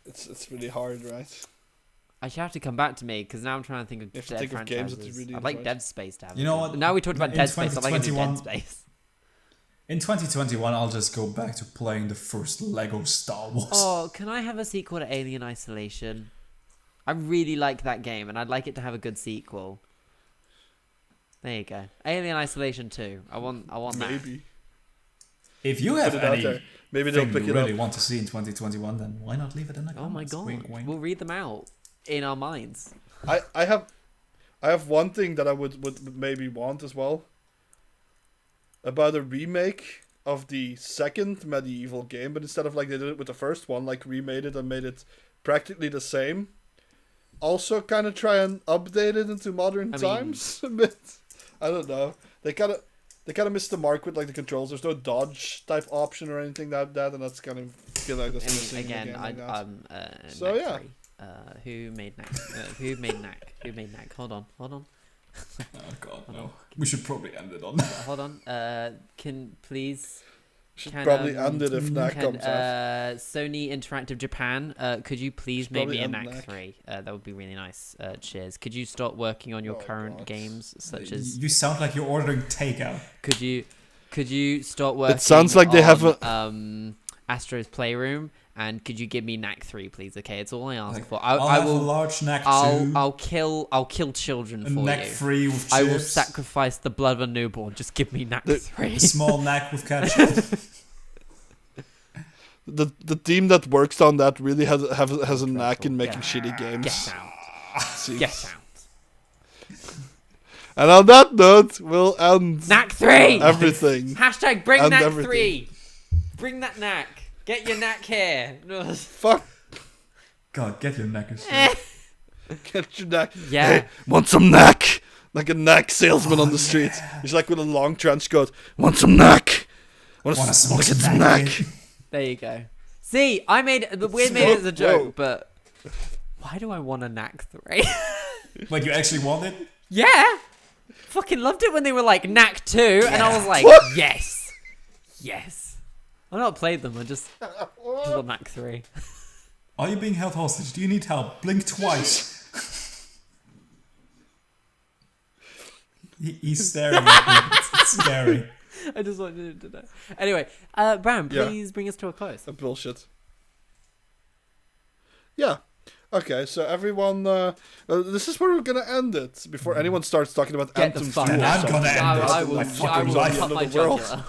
It's really hard, right? I should have to come back to me because now I'm trying to think of You have to dead think of games that you franchises. really I'd like enjoyed. Dead Space to have. You know what? Now we talked about In Dead Space. I like a new 2021 Dead Space. In 2021, I'll just go back to playing the first Lego Star Wars. Oh, can I have a sequel to Alien Isolation? I really like that game, and I'd like it to have a good sequel. There you go. Alien Isolation 2. I want that. Maybe. If you have any maybe they'll pick you it up. really want to see in 2021, then why not leave it in the Oh my comments? god. Wink, wink. We'll read them out in our minds. I have one thing that I would maybe want as well. About a remake of the second medieval game, but instead of like they did it with the first one, like remade it and made it practically the same. Also kind of try and update it into modern times a bit. I don't know. They kind of missed the mark with like the controls. There's no dodge type option or anything like that, and that's kind of feel like that's missing Again, in a game like that. so yeah. Who made Knack? Who made Knack? Who made Knack? Hold on. Oh god, no. We should probably end it on that. Hold on. Can please? Should probably end it if Knack comes out. Sony Interactive Japan, could you please Should make probably me a end Knack Knack. 3? That would be really nice. Cheers. Could you start working on your current God. games, such as? You sound like you're ordering takeout. Could you start working? It sounds like they have Astro's Playroom, and could you give me Knack 3, please? Okay, it's all I ask for. I'll I have will. a large Knack 2. I'll kill children a for Knack you. 3 with chips. I will sacrifice the blood of a newborn. Just give me Knack 3. A small Knack with ketchup. The team that works on that really has a knack in making shitty games. Get out. Seems. Get out. And on that note, we'll end Knack 3! everything. Hashtag bring And Knack everything. 3! Bring that Knack. Get your Knack here. Fuck. God, get your knack and Eh. shit. Get your knack. Yeah. Hey, want some knack? Like a knack salesman on the street. He's like with a long trench coat. Want some knack? Wanna smoke get some knack? knack? There you go. See, we made it as a joke, but why do I want a Knack 3? Wait, you actually want it? Yeah! Fucking loved it when they were like Knack 2, and I was like, What? yes! Yes. I've not played them, I just want Knack 3. Are you being held hostage? Do you need help? Blink twice. He's staring at me. It's scary. I just wanted to know. Anyway, Bram, please bring us to a close. Bullshit. Yeah. Okay, so everyone, this is where we're gonna end it before anyone starts talking about Get the Anthem fuck 2 or out. I'm something. gonna end this I with will my fucking life. cut my End of the world. jugular.